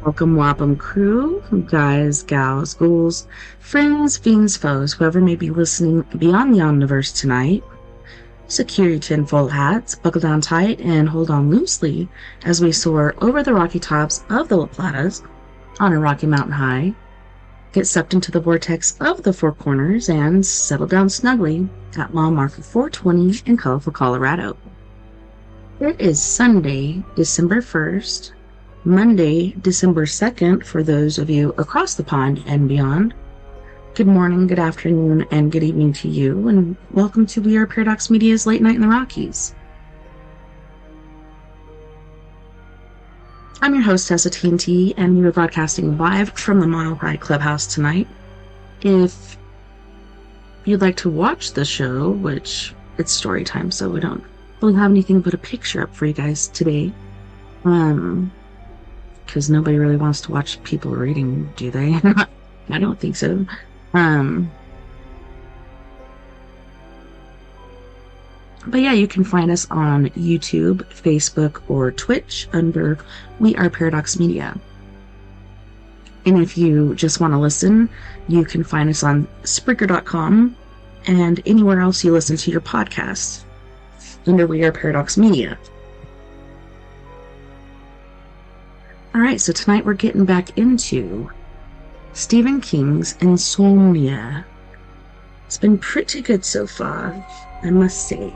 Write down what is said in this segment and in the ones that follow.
Welcome, Wapham crew, guys, gals, ghouls, friends, fiends, foes, whoever may be listening Beyond the Omniverse tonight. Secure your tinfoil hats, buckle down tight, and hold on loosely as we soar over the rocky tops of the La Platas on a rocky mountain high. Get sucked into the vortex of the Four Corners and settle down snugly at mile marker 420 in colorful Colorado. It is Sunday, December 1st, Monday, December 2nd for those of you across the pond and beyond. Good morning, good afternoon, and good evening to you, and welcome to We Are Paradox Media's Late Night in the Rockies. I'm your host, TessaTNT, and we are broadcasting live from the Mile High Clubhouse tonight. If you'd like to watch the show, which it's story time, so we don't really have anything but a picture up for you guys today, because nobody really wants to watch people reading, do they? I don't think so. But yeah, you can find us on YouTube, Facebook, or Twitch under We Are Paradox Media. And if you just want to listen, you can find us on Spreaker.com and anywhere else you listen to your podcasts under We Are Paradox Media. Alright, so tonight we're getting back into Stephen King's Insomnia. It's been pretty good so far, I must say.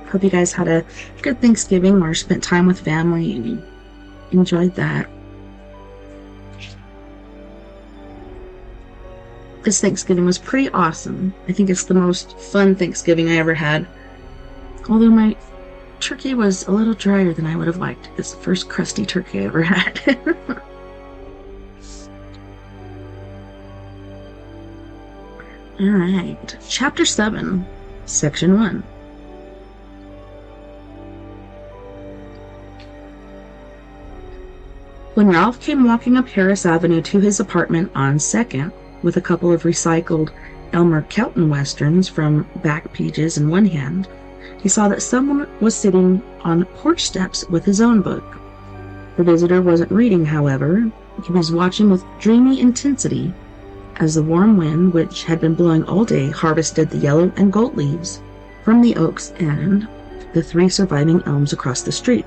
Hope you guys had a good Thanksgiving or spent time with family and enjoyed that. This Thanksgiving was pretty awesome. I think it's the most fun Thanksgiving I ever had. Although my turkey was a little drier than I would have liked. It's the first crusty turkey I ever had. Alright, Chapter 7, Section 1. When Ralph came walking up Harris Avenue to his apartment on 2nd, with a couple of recycled Elmer Kelton westerns from back pages in one hand, he saw that someone was sitting on porch steps with his own book. The visitor wasn't reading, however. He was watching with dreamy intensity as the warm wind, which had been blowing all day, harvested the yellow and gold leaves from the oaks and the 3 surviving elms across the street.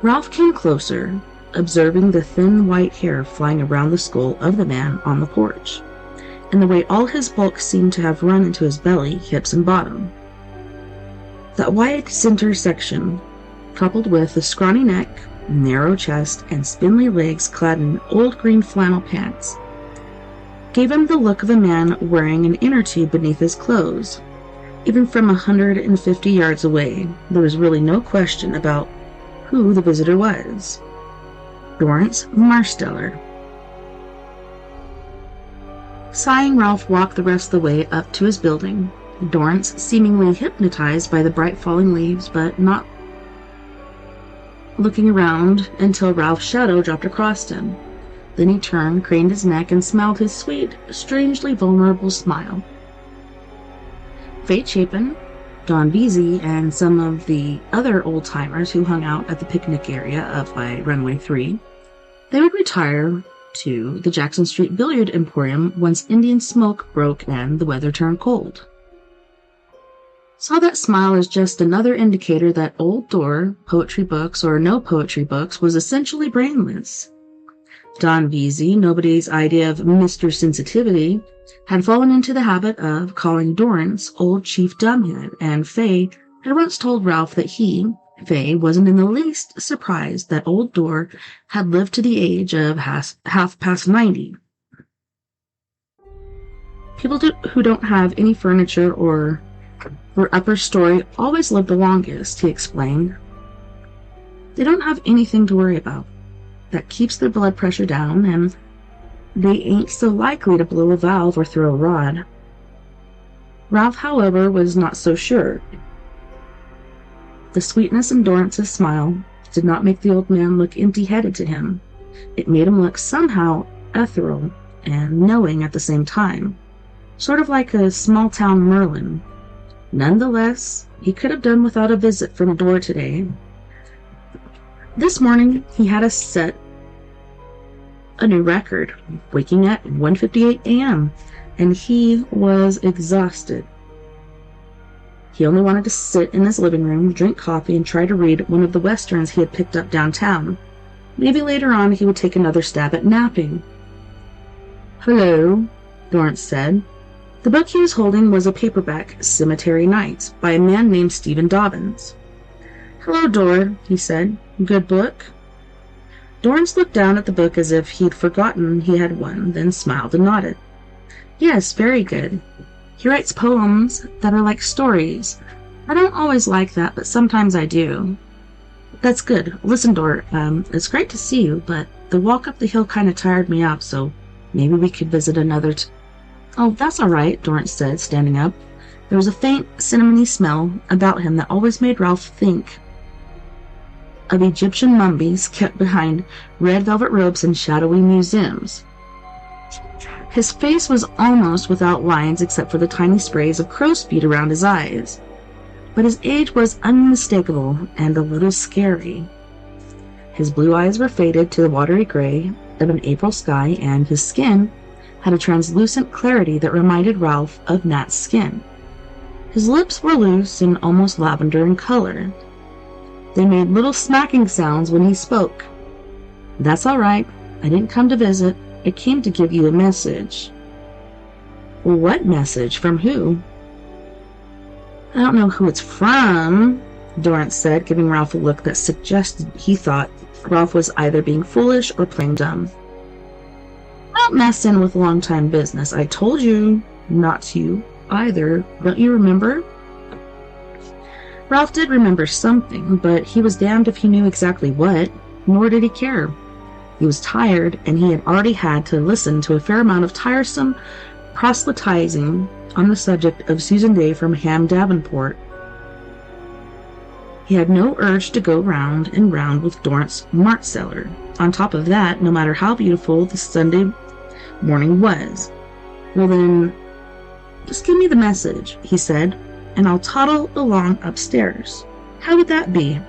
Ralph came closer, observing the thin white hair flying around the skull of the man on the porch, and the way all his bulk seemed to have run into his belly, hips, and bottom. That wide center section, coupled with the scrawny neck, narrow chest, and spindly legs clad in old green flannel pants, gave him the look of a man wearing an inner tube beneath his clothes. Even from 150 yards away, there was really no question about who the visitor was. Dorrance Marsteller. Sighing, Ralph walked the rest of the way up to his building, Dorrance seemingly hypnotized by the bright falling leaves, but not looking around until Ralph's shadow dropped across him. Then he turned, craned his neck, and smiled his sweet, strangely vulnerable smile. Faye Chapin, Don Veazey, and some of the other old-timers who hung out at the picnic area up by Runway 3, they would retire to the Jackson Street Billiard Emporium once Indian smoke broke and the weather turned cold. Saw that smile as just another indicator that Old Door, poetry books or no poetry books, was essentially brainless. Don Veazey, nobody's idea of Mr. Sensitivity, had fallen into the habit of calling Dorrance Old Chief Dumbhead, and Faye had once told Ralph that he, Faye, wasn't in the least surprised that Old Door had lived to the age of half past 90. People who don't have any furniture or Her upper story always lived the longest, he explained. They don't have anything to worry about. That keeps their blood pressure down, and they ain't so likely to blow a valve or throw a rod. Ralph, however, was not so sure. The sweetness in Dorrance's smile did not make the old man look empty-headed to him. It made him look somehow ethereal and knowing at the same time, sort of like a small-town Merlin. Nonetheless, he could have done without a visit from Dor today. This morning, he had set a new record, waking at 1:58 a.m., and he was exhausted. He only wanted to sit in his living room, drink coffee, and try to read one of the westerns he had picked up downtown. Maybe later on he would take another stab at napping. "Hello," Dorrance said. The book he was holding was a paperback, Cemetery Nights, by a man named Stephen Dobbins. "Hello, Dor," he said. "Good book?" Dorrance looked down at the book as if he'd forgotten he had one, then smiled and nodded. "Yes, very good. He writes poems that are like stories. I don't always like that, but sometimes I do." "That's good. Listen, Dor, it's great to see you, but the walk up the hill kind of tired me out, so maybe we could visit another "Oh, that's all right," Dorrance said, standing up. There was a faint, cinnamony smell about him that always made Ralph think of Egyptian mummies kept behind red velvet robes in shadowy museums. His face was almost without lines except for the tiny sprays of crow's feet around his eyes. But his age was unmistakable and a little scary. His blue eyes were faded to the watery gray of an April sky, and his skin had a translucent clarity that reminded Ralph of Nat's skin. His lips were loose and almost lavender in color. They made little smacking sounds when he spoke. "That's all right. I didn't come to visit. I came to give you a message." "What message? From who?" "I don't know who it's from," Dorrance said, giving Ralph a look that suggested he thought Ralph was either being foolish or plain dumb. "I don't mess in with long-time business. I told you not to either. Don't you remember?" Ralph did remember something, but he was damned if he knew exactly what, nor did he care. He was tired, and he had already had to listen to a fair amount of tiresome proselytizing on the subject of Susan Day from Ham Davenport. He had no urge to go round and round with Dorrance Martseller. On top of that, no matter how beautiful the Sunday morning was. "Well then, just give me the message," he said, "and I'll toddle along upstairs. How would that be?"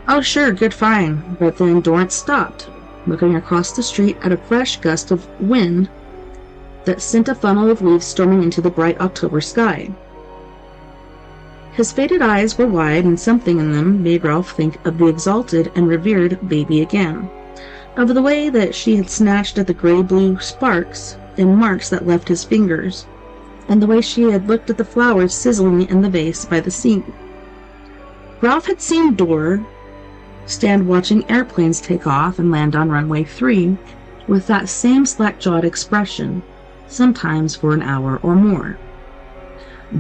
"Oh, sure, good, fine." But then Dorrance stopped, looking across the street at a fresh gust of wind that sent a funnel of leaves storming into the bright October sky. His faded eyes were wide, and something in them made Ralph think of the exalted and revered baby again, of the way that she had snatched at the gray-blue sparks and marks that left his fingers, and the way she had looked at the flowers sizzling in the vase by the sink. Ralph had seen Dor stand watching airplanes take off and land on runway 3 with that same slack-jawed expression, sometimes for an hour or more.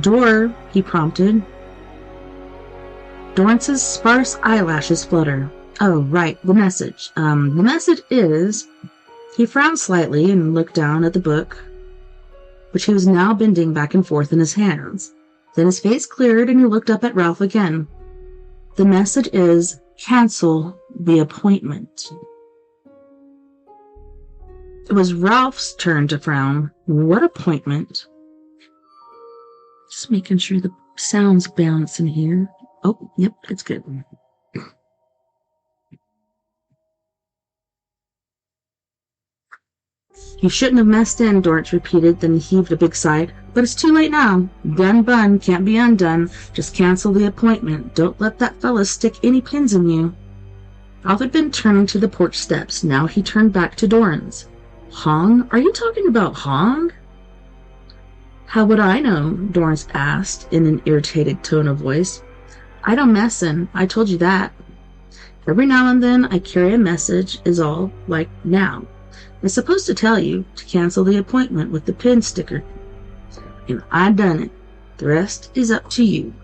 "Dor," he prompted. Dorrance's sparse eyelashes flutter. "Oh, right, the message. The message is..." He frowned slightly and looked down at the book, which he was now bending back and forth in his hands. Then his face cleared and he looked up at Ralph again. "The message is, cancel the appointment." It was Ralph's turn to frown. "What appointment?" Just making sure the sound's balancing here. Oh, yep, it's good. "You shouldn't have messed in," Dorrance repeated, then heaved a big sigh. "But it's too late now. Done bun, can't be undone. Just cancel the appointment. Don't let that fella stick any pins in you." Ralph had been turning to the porch steps. Now he turned back to Dorrance. "Hong? Are you talking about Hong?" "How would I know?" Dorrance asked in an irritated tone of voice. "I don't mess in. I told you that. Every now and then I carry a message is all, like now. I'm supposed to tell you to cancel the appointment with the pin sticker. And I done it. The rest is up to you.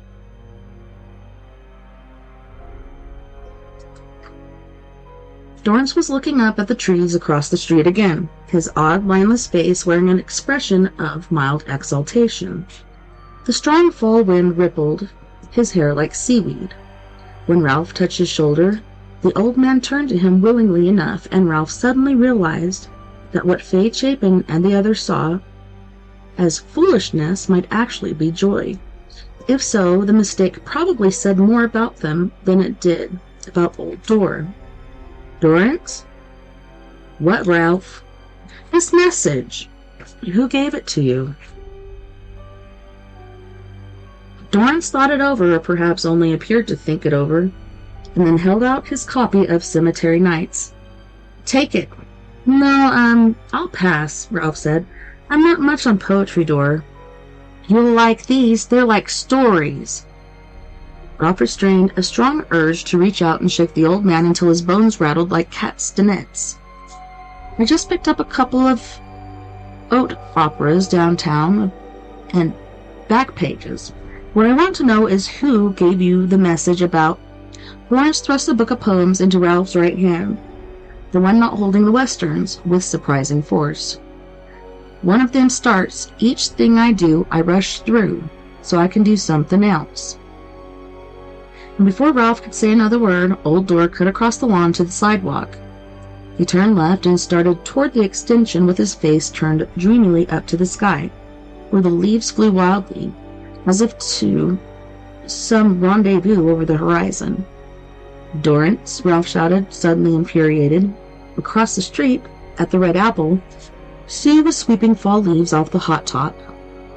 Dorrance was looking up at the trees across the street again, his odd, lineless face wearing an expression of mild exultation. The strong fall wind rippled his hair like seaweed. When Ralph touched his shoulder, the old man turned to him willingly enough, and Ralph suddenly realized that what Fade Chapin and the others saw as foolishness might actually be joy. If so, the mistake probably said more about them than it did about Old Dor. Dorrance? What, Ralph? This message. Who gave it to you? Dorrance thought it over, or perhaps only appeared to think it over, and then held out his copy of Cemetery Nights. Take it. No, I'll pass, Ralph said. I'm not much on poetry, Dor. You'll like these. They're like stories. Ralph restrained a strong urge to reach out and shake the old man until his bones rattled like castanets. I just picked up a couple of haute operas downtown and back pages. What I want to know is who gave you the message about... Lawrence thrust the book of poems into Ralph's right hand, the one not holding the westerns, with surprising force. One of them starts, each thing I do, I rush through, so I can do something else. And before Ralph could say another word, Old Dor cut across the lawn to the sidewalk. He turned left and started toward the extension with his face turned dreamily up to the sky, where the leaves flew wildly, as if to some rendezvous over the horizon. Dorrance, Ralph shouted, suddenly infuriated. Across the street, at the Red Apple, Sue was sweeping fall leaves off the hot top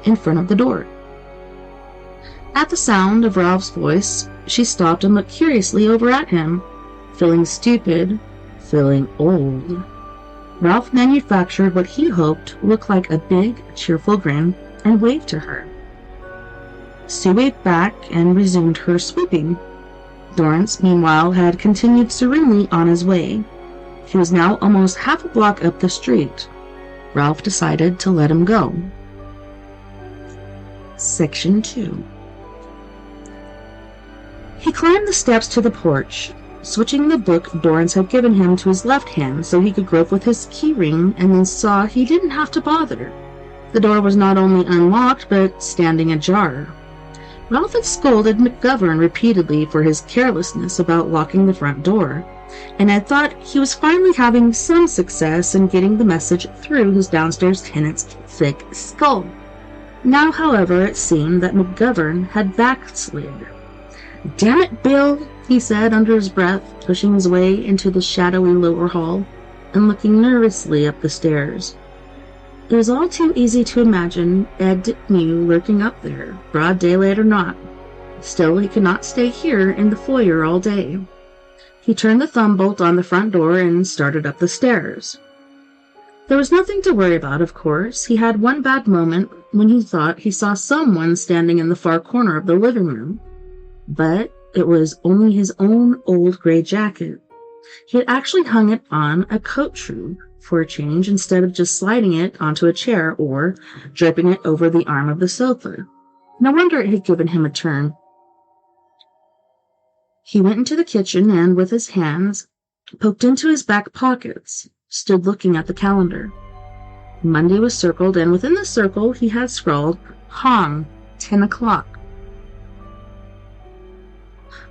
in front of the door. At the sound of Ralph's voice, she stopped and looked curiously over at him, feeling stupid, feeling old. Ralph manufactured what he hoped looked like a big, cheerful grin and waved to her. Sue waved back and resumed her sweeping. Dorrance, meanwhile, had continued serenely on his way. He was now almost half a block up the street. Ralph decided to let him go. Section 2. He climbed the steps to the porch, switching the book Dorrance had given him to his left hand so he could grope with his key ring, and then saw he didn't have to bother. The door was not only unlocked, but standing ajar. Ralph had scolded McGovern repeatedly for his carelessness about locking the front door, and had thought he was finally having some success in getting the message through his downstairs tenant's thick skull. Now, however, it seemed that McGovern had backslid. "Damn it, Bill," he said under his breath, pushing his way into the shadowy lower hall and looking nervously up the stairs. It was all too easy to imagine Ed New lurking up there, broad daylight or not. Still, he could not stay here in the foyer all day. He turned the thumb bolt on the front door and started up the stairs. There was nothing to worry about, of course. He had one bad moment when he thought he saw someone standing in the far corner of the living room. But it was only his own old gray jacket. He had actually hung it on a coat tree for a change instead of just sliding it onto a chair or draping it over the arm of the sofa. No wonder it had given him a turn. He went into the kitchen and, with his hands poked into his back pockets, stood looking at the calendar. Monday was circled, and within the circle he had scrawled, Hong, 10 o'clock.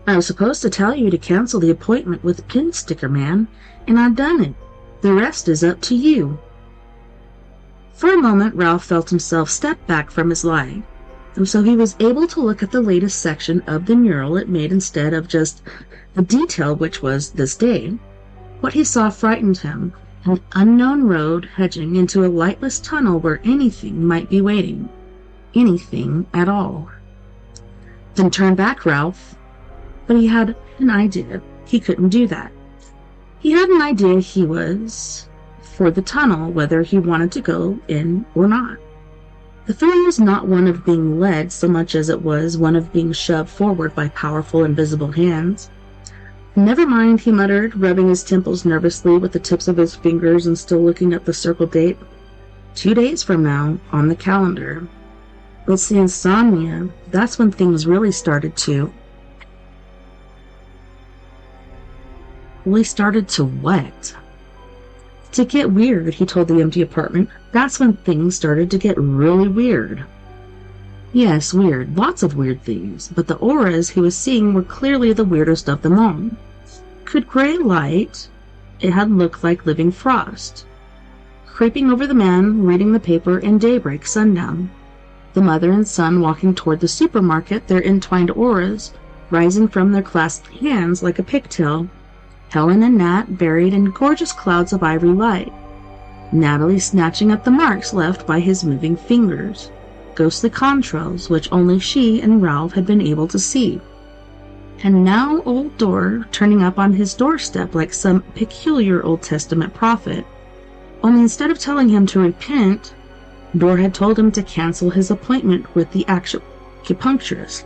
I was supposed to tell you to cancel the appointment with Pin Sticker Man, and I've done it. The rest is up to you. For a moment, Ralph felt himself step back from his lie, and so he was able to look at the latest section of the mural it made instead of just the detail which was this day. What he saw frightened him, an unknown road hedging into a lightless tunnel where anything might be waiting. Anything at all. Then turn back, Ralph. But he had an idea. He couldn't do that. He had an idea he was for the tunnel, whether he wanted to go in or not. The feeling was not one of being led so much as it was one of being shoved forward by powerful invisible hands. Never mind, he muttered, rubbing his temples nervously with the tips of his fingers and still looking at the circle date. 2 days from now, on the calendar. Let's see, Insomnia, that's when things really started to... what? To get weird, he told the empty apartment. That's when things started to get really weird. Yes, weird. Lots of weird things. But the auras he was seeing were clearly the weirdest of them all. Could gray light? It had looked like living frost. Creeping over the man, reading the paper in daybreak sundown. The mother and son walking toward the supermarket, their entwined auras rising from their clasped hands like a pigtail. Helen and Nat buried in gorgeous clouds of ivory light. Natalie snatching at the marks left by his moving fingers. Ghostly contrails which only she and Ralph had been able to see. And now old Dor turning up on his doorstep like some peculiar Old Testament prophet. Only instead of telling him to repent, Dor had told him to cancel his appointment with the acupuncturist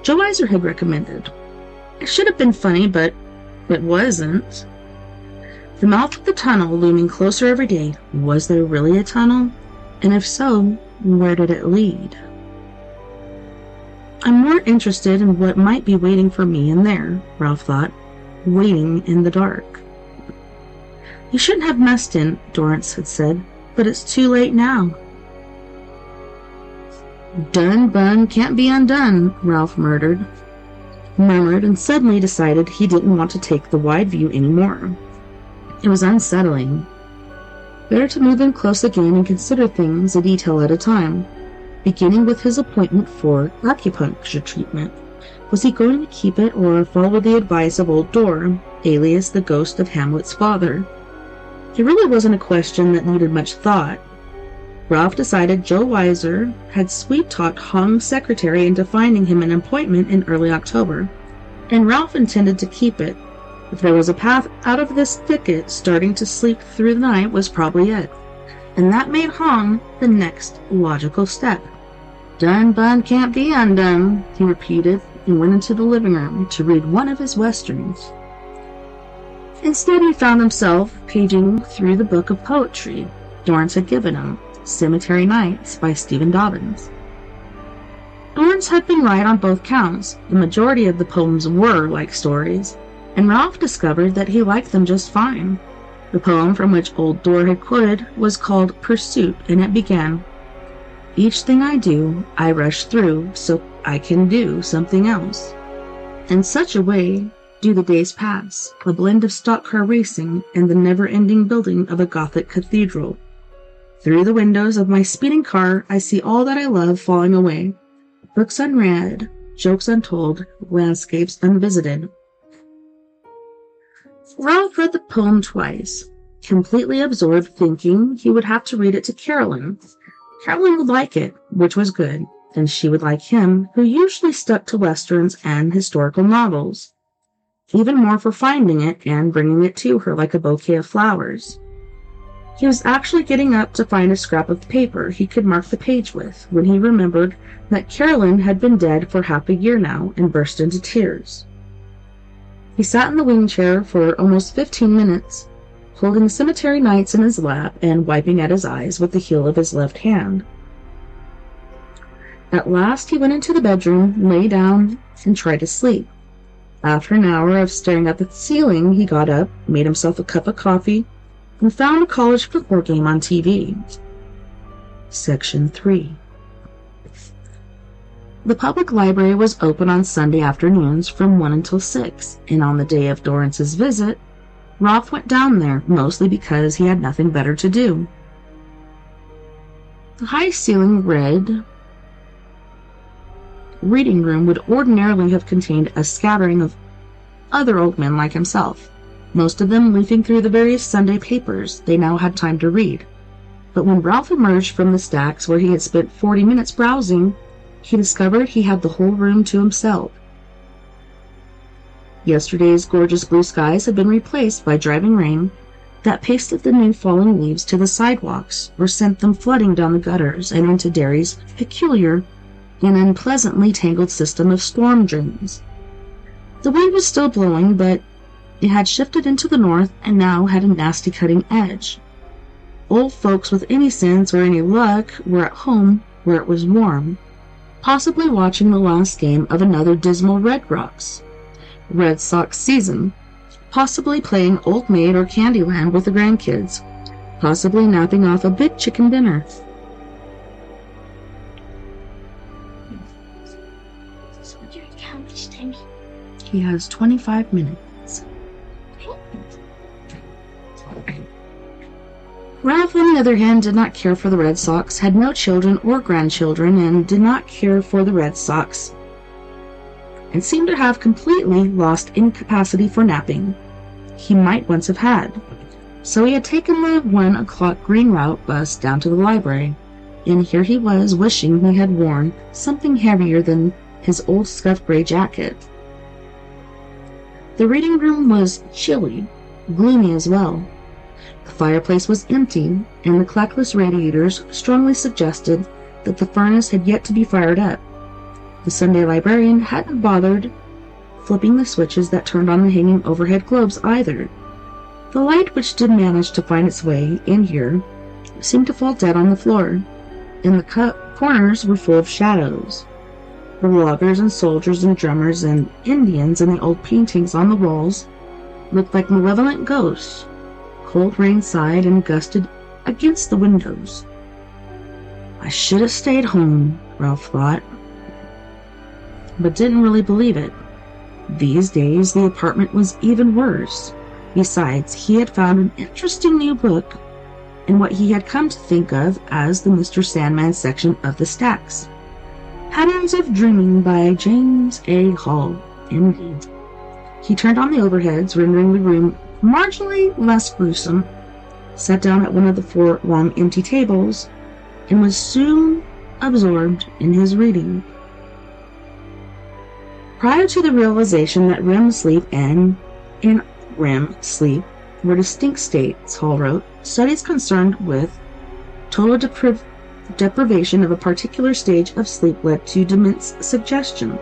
Joe Weiser had recommended. It should have been funny, but it wasn't. The mouth of the tunnel looming closer every day. Was there really a tunnel? And if so, where did it lead? I'm more interested in what might be waiting for me in there, Ralph thought. Waiting in the dark. You shouldn't have messed in, Dorrance had said, but it's too late now. Done bun can't be undone, Ralph murmured, and suddenly decided he didn't want to take the wide view anymore. It was unsettling. Better to move in close again and consider things a detail at a time, beginning with his appointment for acupuncture treatment. Was he going to keep it or follow the advice of old Dor, alias the ghost of Hamlet's father? It really wasn't a question that needed much thought. Ralph decided Joe Weiser had sweet-talked Hong's secretary into finding him an appointment in early October, and Ralph intended to keep it. If there was a path out of this thicket, starting to sleep through the night was probably it. And that made Hong the next logical step. Done bun can't be undone, he repeated, and went into the living room to read one of his westerns. Instead, he found himself paging through the book of poetry Dorrance had given him, Cemetery Nights by Stephen Dobbins. Dorrance had been right on both counts. The majority of the poems were like stories, and Ralph discovered that he liked them just fine. The poem from which old Dor had quoted was called Pursuit, and it began, "Each thing I do, I rush through so I can do something else. In such a way do the days pass, a blend of stock car racing and the never-ending building of a Gothic cathedral. Through the windows of my speeding car, I see all that I love falling away. Books unread, jokes untold, landscapes unvisited." Ralph read the poem twice, completely absorbed, thinking he would have to read it to Carolyn. Carolyn would like it, which was good, and she would like him, who usually stuck to westerns and historical novels. Even more for finding it and bringing it to her like a bouquet of flowers. He was actually getting up to find a scrap of paper he could mark the page with when he remembered that Carolyn had been dead for half a year now and burst into tears. He sat in the wing chair for almost 15 minutes, holding Cemetery Nights in his lap and wiping at his eyes with the heel of his left hand. At last he went into the bedroom, lay down, and tried to sleep. After an hour of staring at the ceiling, he got up, made himself a cup of coffee, and found a college football game on TV. Section 3. The public library was open on Sunday afternoons from 1 until 6, and on the day of Dorrance's visit, Ralph went down there, mostly because he had nothing better to do. The high-ceilinged red reading room would ordinarily have contained a scattering of other old men like himself, most of them leafing through the various Sunday papers they now had time to read. But when Ralph emerged from the stacks where he had spent 40 minutes browsing, he discovered he had the whole room to himself. Yesterday's gorgeous blue skies had been replaced by driving rain that pasted the new falling leaves to the sidewalks or sent them flooding down the gutters and into Derry's peculiar and unpleasantly tangled system of storm drains. The wind was still blowing, but it had shifted into the north and now had a nasty cutting edge. Old folks with any sense or any luck were at home where it was warm, possibly watching the last game of another dismal Red Sox season, possibly playing Old Maid or Candyland with the grandkids, possibly napping off a big chicken dinner. He has 25 minutes. Ralph, on the other hand, did not care for the Red Sox, had no children or grandchildren, and did not care for the Red Sox, and seemed to have completely lost incapacity for napping. He might once have had. So he had taken the 1 o'clock green route bus down to the library, and here he was wishing he had worn something heavier than his old scuffed gray jacket. The reading room was chilly, gloomy as well. The fireplace was empty, and the clackless radiators strongly suggested that the furnace had yet to be fired up. The Sunday librarian hadn't bothered flipping the switches that turned on the hanging overhead globes either. The light which did manage to find its way in here seemed to fall dead on the floor, and the corners were full of shadows. The loggers and soldiers and drummers and Indians and the old paintings on the walls looked like malevolent ghosts. Cold rain sighed and gusted against the windows. I should have stayed home, Ralph thought, but didn't really believe it. These days, the apartment was even worse. Besides, he had found an interesting new book in what he had come to think of as the Mr. Sandman section of the stacks. Patterns of Dreaming by James A. Hall, M.D. He turned on the overheads, rendering the room marginally less gruesome, sat down at one of the 4 long empty tables, and was soon absorbed in his reading. Prior to the realization that REM sleep and REM sleep were distinct states, Hall wrote, studies concerned with total deprivation of a particular stage of sleep led to dementia suggestion.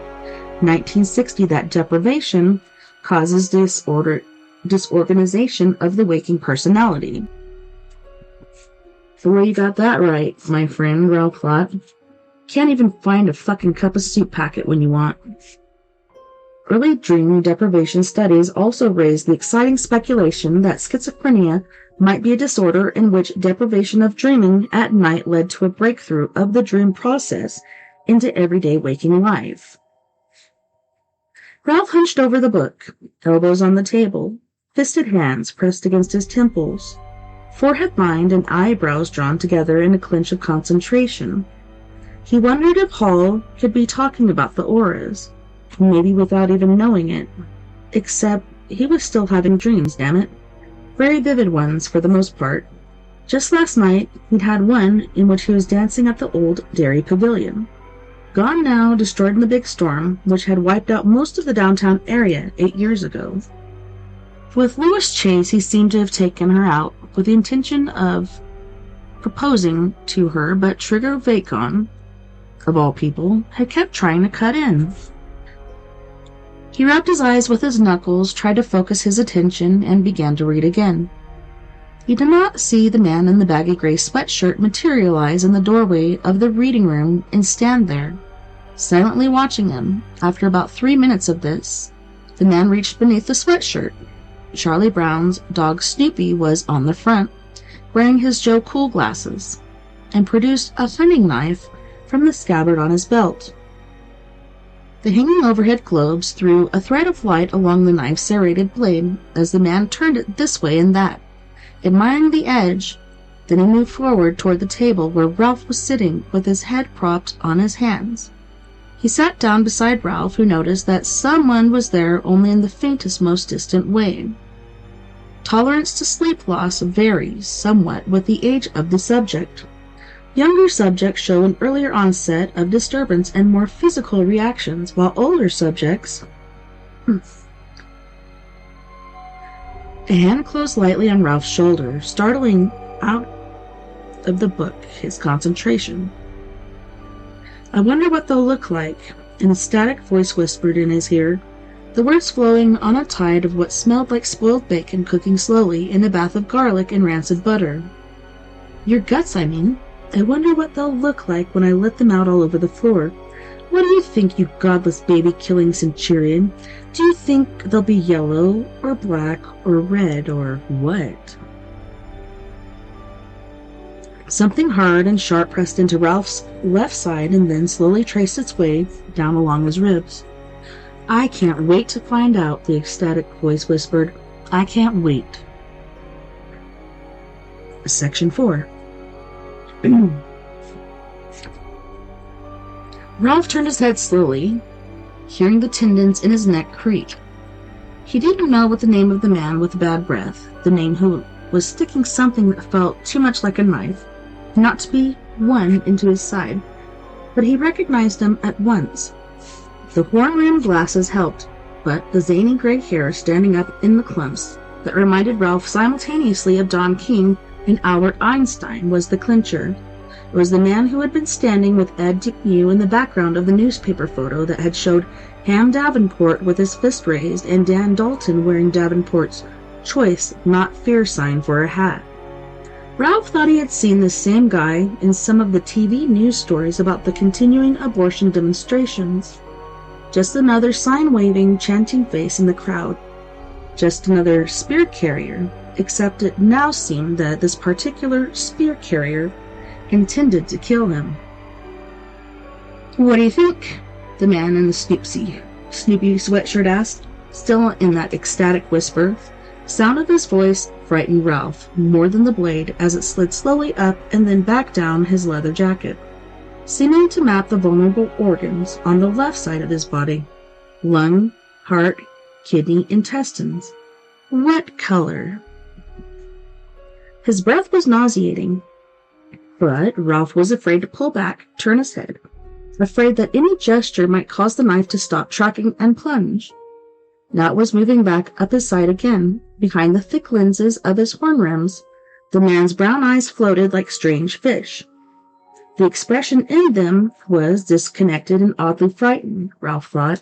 1960, that deprivation causes disorganization of the waking personality. Well, you got that right, my friend, Ralph thought. Can't even find a fucking cup of soup packet when you want. Early dream deprivation studies also raised the exciting speculation that schizophrenia might be a disorder in which deprivation of dreaming at night led to a breakthrough of the dream process into everyday waking life. Ralph hunched over the book, elbows on the table, fisted hands pressed against his temples, forehead lined and eyebrows drawn together in a clinch of concentration. He wondered if Hall could be talking about the auras, maybe without even knowing it. Except he was still having dreams, damn it. Very vivid ones, for the most part. Just last night, he'd had one in which he was dancing at the old dairy pavilion. Gone now, destroyed in the big storm, which had wiped out most of the downtown area 8 years ago. With Louis Chase, he seemed to have taken her out with the intention of proposing to her, but Trigger Vacon, of all people, had kept trying to cut in. He rubbed his eyes with his knuckles, tried to focus his attention, and began to read again. He did not see the man in the baggy gray sweatshirt materialize in the doorway of the reading room and stand there, silently watching him. After about 3 minutes of this, the man reached beneath the sweatshirt. Charlie Brown's dog Snoopy was on the front, wearing his Joe Cool glasses, and produced a hunting knife from the scabbard on his belt. The hanging overhead globes threw a thread of light along the knife's serrated blade as the man turned it this way and that, admiring the edge. Then he moved forward toward the table where Ralph was sitting with his head propped on his hands. He sat down beside Ralph, who noticed that someone was there only in the faintest, most distant way. Tolerance to sleep loss varies somewhat with the age of the subject. Younger subjects show an earlier onset of disturbance and more physical reactions, while older subjects... A hand closed lightly on Ralph's shoulder, startling out of the book his concentration. I wonder what they'll look like, an ecstatic voice whispered in his ear, the words flowing on a tide of what smelled like spoiled bacon cooking slowly in a bath of garlic and rancid butter. Your guts, I mean. I wonder what they'll look like when I let them out all over the floor. What do you think, you godless baby-killing centurion? Do you think they'll be yellow, or black, or red, or what? Something hard and sharp pressed into Ralph's left side and then slowly traced its way down along his ribs. I can't wait to find out, the ecstatic voice whispered. I can't wait. Section 4. Ralph turned his head slowly, hearing the tendons in his neck creak. He didn't know what the name of the man with the bad breath, the name who was sticking something that felt too much like a knife, not to be one into his side, but he recognized him at once. The horn-rimmed glasses helped, but the zany gray hair standing up in the clumps that reminded Ralph simultaneously of Don King and Albert Einstein was the clincher. It was the man who had been standing with Ed DeMew in the background of the newspaper photo that had showed Ham Davenport with his fist raised and Dan Dalton wearing Davenport's choice not fear sign for a hat. Ralph thought he had seen this same guy in some of the TV news stories about the continuing abortion demonstrations. Just another sign-waving, chanting face in the crowd. Just another spear carrier, except it now seemed that this particular spear carrier intended to kill him. What do you think? The man in the Snoopy sweatshirt asked, still in that ecstatic whisper. The sound of his voice frightened Ralph more than the blade as it slid slowly up and then back down his leather jacket, seeming to map the vulnerable organs on the left side of his body. Lung, heart, kidney, intestines. What color? His breath was nauseating, but Ralph was afraid to pull back, turn his head, afraid that any gesture might cause the knife to stop tracking and plunge. Now it was moving back up his side again. Behind the thick lenses of his horn rims, the man's brown eyes floated like strange fish. The expression in them was disconnected and oddly frightened, Ralph thought.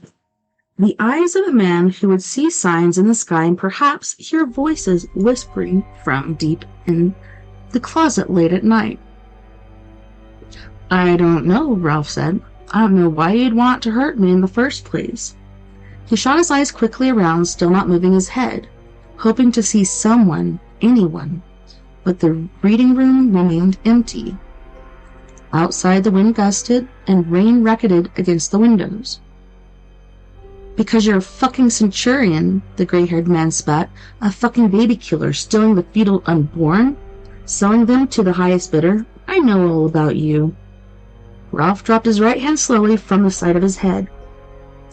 The eyes of a man who would see signs in the sky and perhaps hear voices whispering from deep in the closet late at night. I don't know, Ralph said. I don't know why you'd want to hurt me in the first place. He shot his eyes quickly around, still not moving his head, hoping to see someone, anyone, but the reading room remained empty. Outside the wind gusted and rain racketed against the windows. Because you're a fucking centurion, the gray-haired man spat, a fucking baby killer stealing the fetal unborn, selling them to the highest bidder. I know all about you. Ralph dropped his right hand slowly from the side of his head.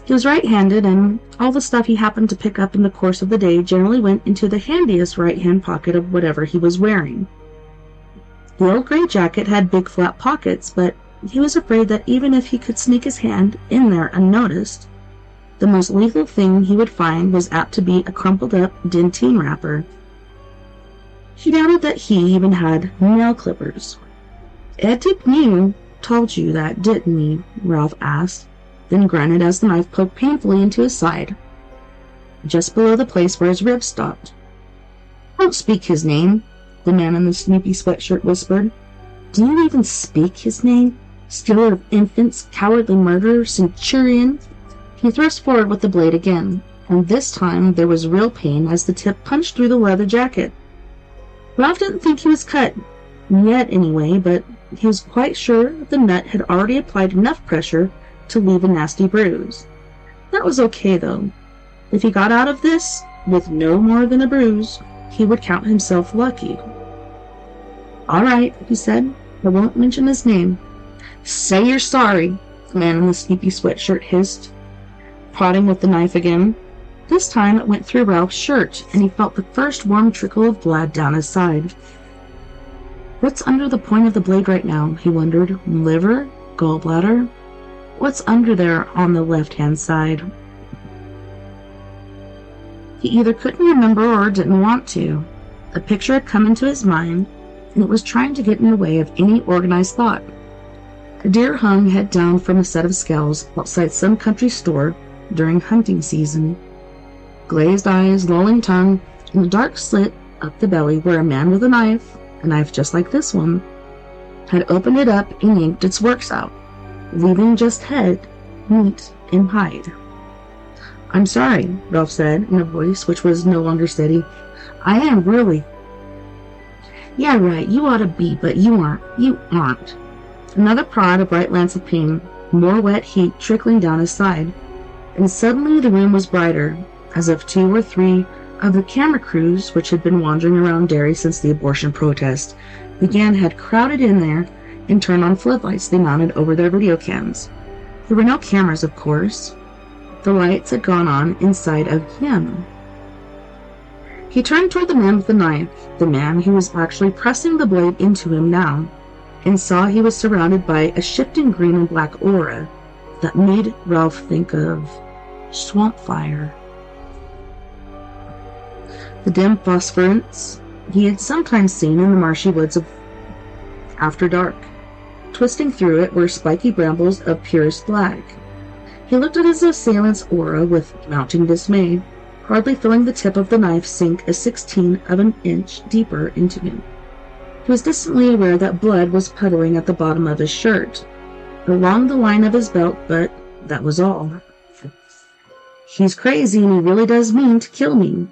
He was right-handed, and all the stuff he happened to pick up in the course of the day generally went into the handiest right-hand pocket of whatever he was wearing. The old gray jacket had big flat pockets, but he was afraid that even if he could sneak his hand in there unnoticed, the most lethal thing he would find was apt to be a crumpled-up dentine wrapper. He doubted that he even had nail clippers. Ed DeMew told you that, didn't he? Ralph asked, then grunted as the knife poked painfully into his side, just below the place where his ribs stopped. Don't speak his name, the man in the Snoopy sweatshirt whispered. Do you even speak his name? Stealer of infants, cowardly murderer, centurion? He thrust forward with the blade again, and this time there was real pain as the tip punched through the leather jacket. Ralph didn't think he was cut, yet anyway, but he was quite sure the nut had already applied enough pressure to leave a nasty bruise. That was okay, though. If he got out of this with no more than a bruise, he would count himself lucky. All right, he said. I won't mention his name. Say you're sorry, the man in the Snoopy sweatshirt hissed, prodding with the knife again. This time it went through Ralph's shirt, and he felt the first warm trickle of blood down his side. What's under the point of the blade right now, he wondered. Liver? Gallbladder? What's under there on the left-hand side? He either couldn't remember or didn't want to. A picture had come into his mind, and it was trying to get in the way of any organized thought. A deer hung head down from a set of scales outside some country store during hunting season. Glazed eyes, lolling tongue, and a dark slit up the belly where a man with a knife just like this one, had opened it up and yanked its works out, leaving just head meet and hide. "I'm sorry," Ralph said in a voice which was no longer steady. "I am really." "Yeah, right, you ought to be, but you aren't. You aren't." Another prod, a bright lance of pain, more wet heat trickling down his side. And suddenly the room was brighter, as if 2 or 3 of the camera crews, which had been wandering around Derry since the abortion protest began, had crowded in there and turned on floodlights they mounted over their video cams. There were no cameras, of course. The lights had gone on inside of him. He turned toward the man with the knife, the man who was actually pressing the blade into him now, and saw he was surrounded by a shifting green and black aura that made Ralph think of swamp fire. The dim phosphorescence he had sometimes seen in the marshy woods of after dark. Twisting through it were spiky brambles of purest black. He looked at his assailant's aura with mounting dismay, hardly feeling the tip of the knife sink a 16th of an inch deeper into him. He was distantly aware that blood was puddling at the bottom of his shirt, along the line of his belt, but that was all. "He's crazy, and he really does mean to kill me.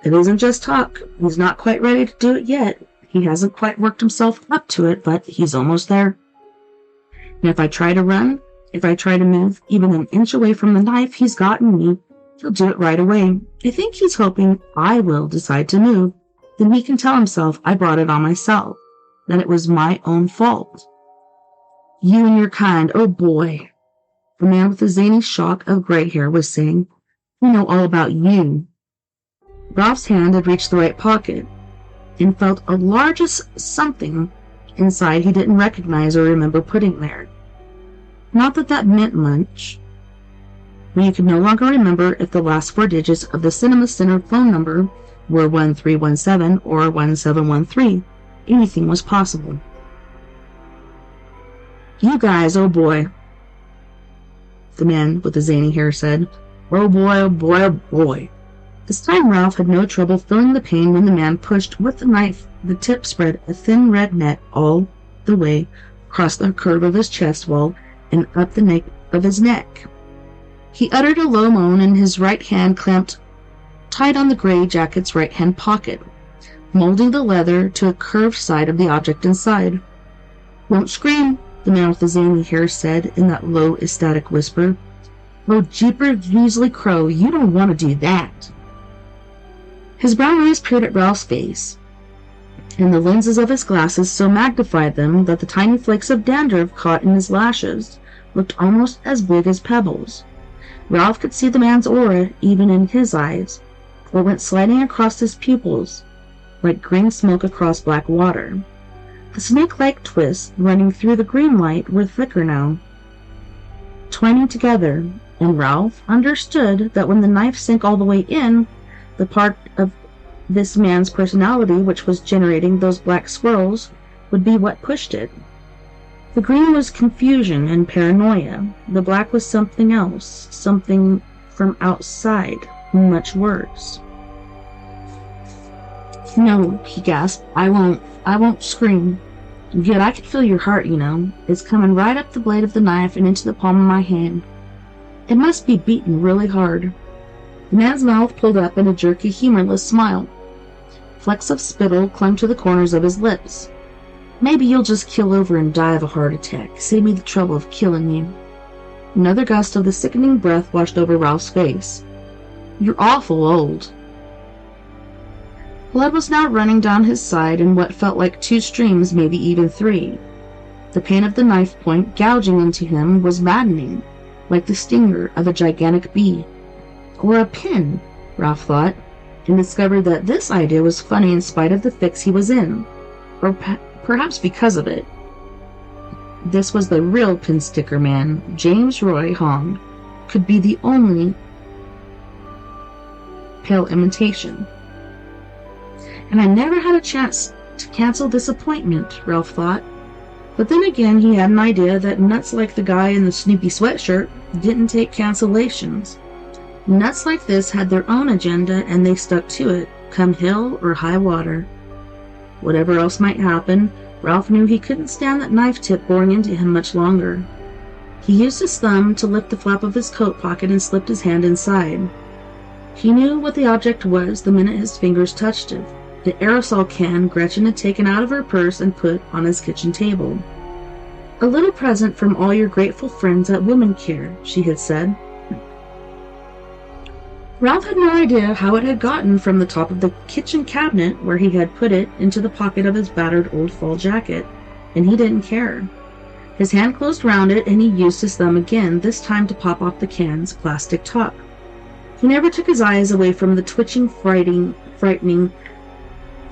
It isn't just talk. He's not quite ready to do it yet. He hasn't quite worked himself up to it, but he's almost there. And if I try to run, if I try to move even an inch away from the knife he's gotten me, he'll do it right away. I think he's hoping I will decide to move. Then he can tell himself I brought it on myself, that it was my own fault. You and your kind, oh boy." The man with the zany shock of gray hair was saying, "We know all about you." Ralph's hand had reached the right pocket and felt a largest something inside he didn't recognize or remember putting there. Not that that meant much. When you could no longer remember if the last 4 digits of the Cinema Center phone number were 1317 or 1713, anything was possible. "You guys, oh boy," the man with the zany hair said. "Oh boy, oh boy, oh boy." This time Ralph had no trouble feeling the pain when the man pushed with the knife. The tip spread a thin red net all the way across the curve of his chest wall and up the nape of his neck. He uttered a low moan, and his right hand clamped tight on the gray jacket's right-hand pocket, molding the leather to a curved side of the object inside. "Won't scream," the man with the zany hair said in that low, ecstatic whisper. "Oh, jeepers, Weasley Crow, you don't want to do that." His brown eyes peered at Ralph's face, and the lenses of his glasses so magnified them that the tiny flakes of dandruff caught in his lashes looked almost as big as pebbles. Ralph could see the man's aura even in his eyes, or went sliding across his pupils like green smoke across black water. The snake-like twists running through the green light were thicker now, twining together, and Ralph understood that when the knife sank all the way in, the part of this man's personality which was generating those black swirls would be what pushed it. The green was confusion and paranoia. The black was something else, something from outside, much worse. "No," he gasped. I won't scream. Yet I could feel your heart, you know. It's coming right up the blade of the knife and into the palm of my hand. It must be beaten really hard." The man's mouth pulled up in a jerky, humorless smile. Flecks of spittle clung to the corners of his lips. "Maybe you'll just keel over and die of a heart attack. Save me the trouble of killing you." Another gust of the sickening breath washed over Ralph's face. "You're awful old." Blood was now running down his side in what felt like 2 streams, maybe even 3. The pain of the knife point gouging into him was maddening, like the stinger of a gigantic bee. Or a pin, Ralph thought, and discovered that this idea was funny in spite of the fix he was in, or perhaps because of it. This was the real pin sticker man. James Roy Hong could be the only pale imitation. And I never had a chance to cancel this appointment, Ralph thought. But then again, he had an idea that nuts like the guy in the Snoopy sweatshirt didn't take cancellations. Nuts like this had their own agenda, and they stuck to it, come hill or high water. Whatever else might happen, Ralph knew he couldn't stand that knife tip boring into him much longer. He used his thumb to lift the flap of his coat pocket and slipped his hand inside. He knew what the object was the minute his fingers touched it. The aerosol can Gretchen had taken out of her purse and put on his kitchen table. "A little present from all your grateful friends at Woman Care," she had said. Ralph had no idea how it had gotten from the top of the kitchen cabinet where he had put it into the pocket of his battered old fall jacket, and he didn't care. His hand closed round it, and he used his thumb again, this time to pop off the can's plastic top. He never took his eyes away from the twitching, frightening,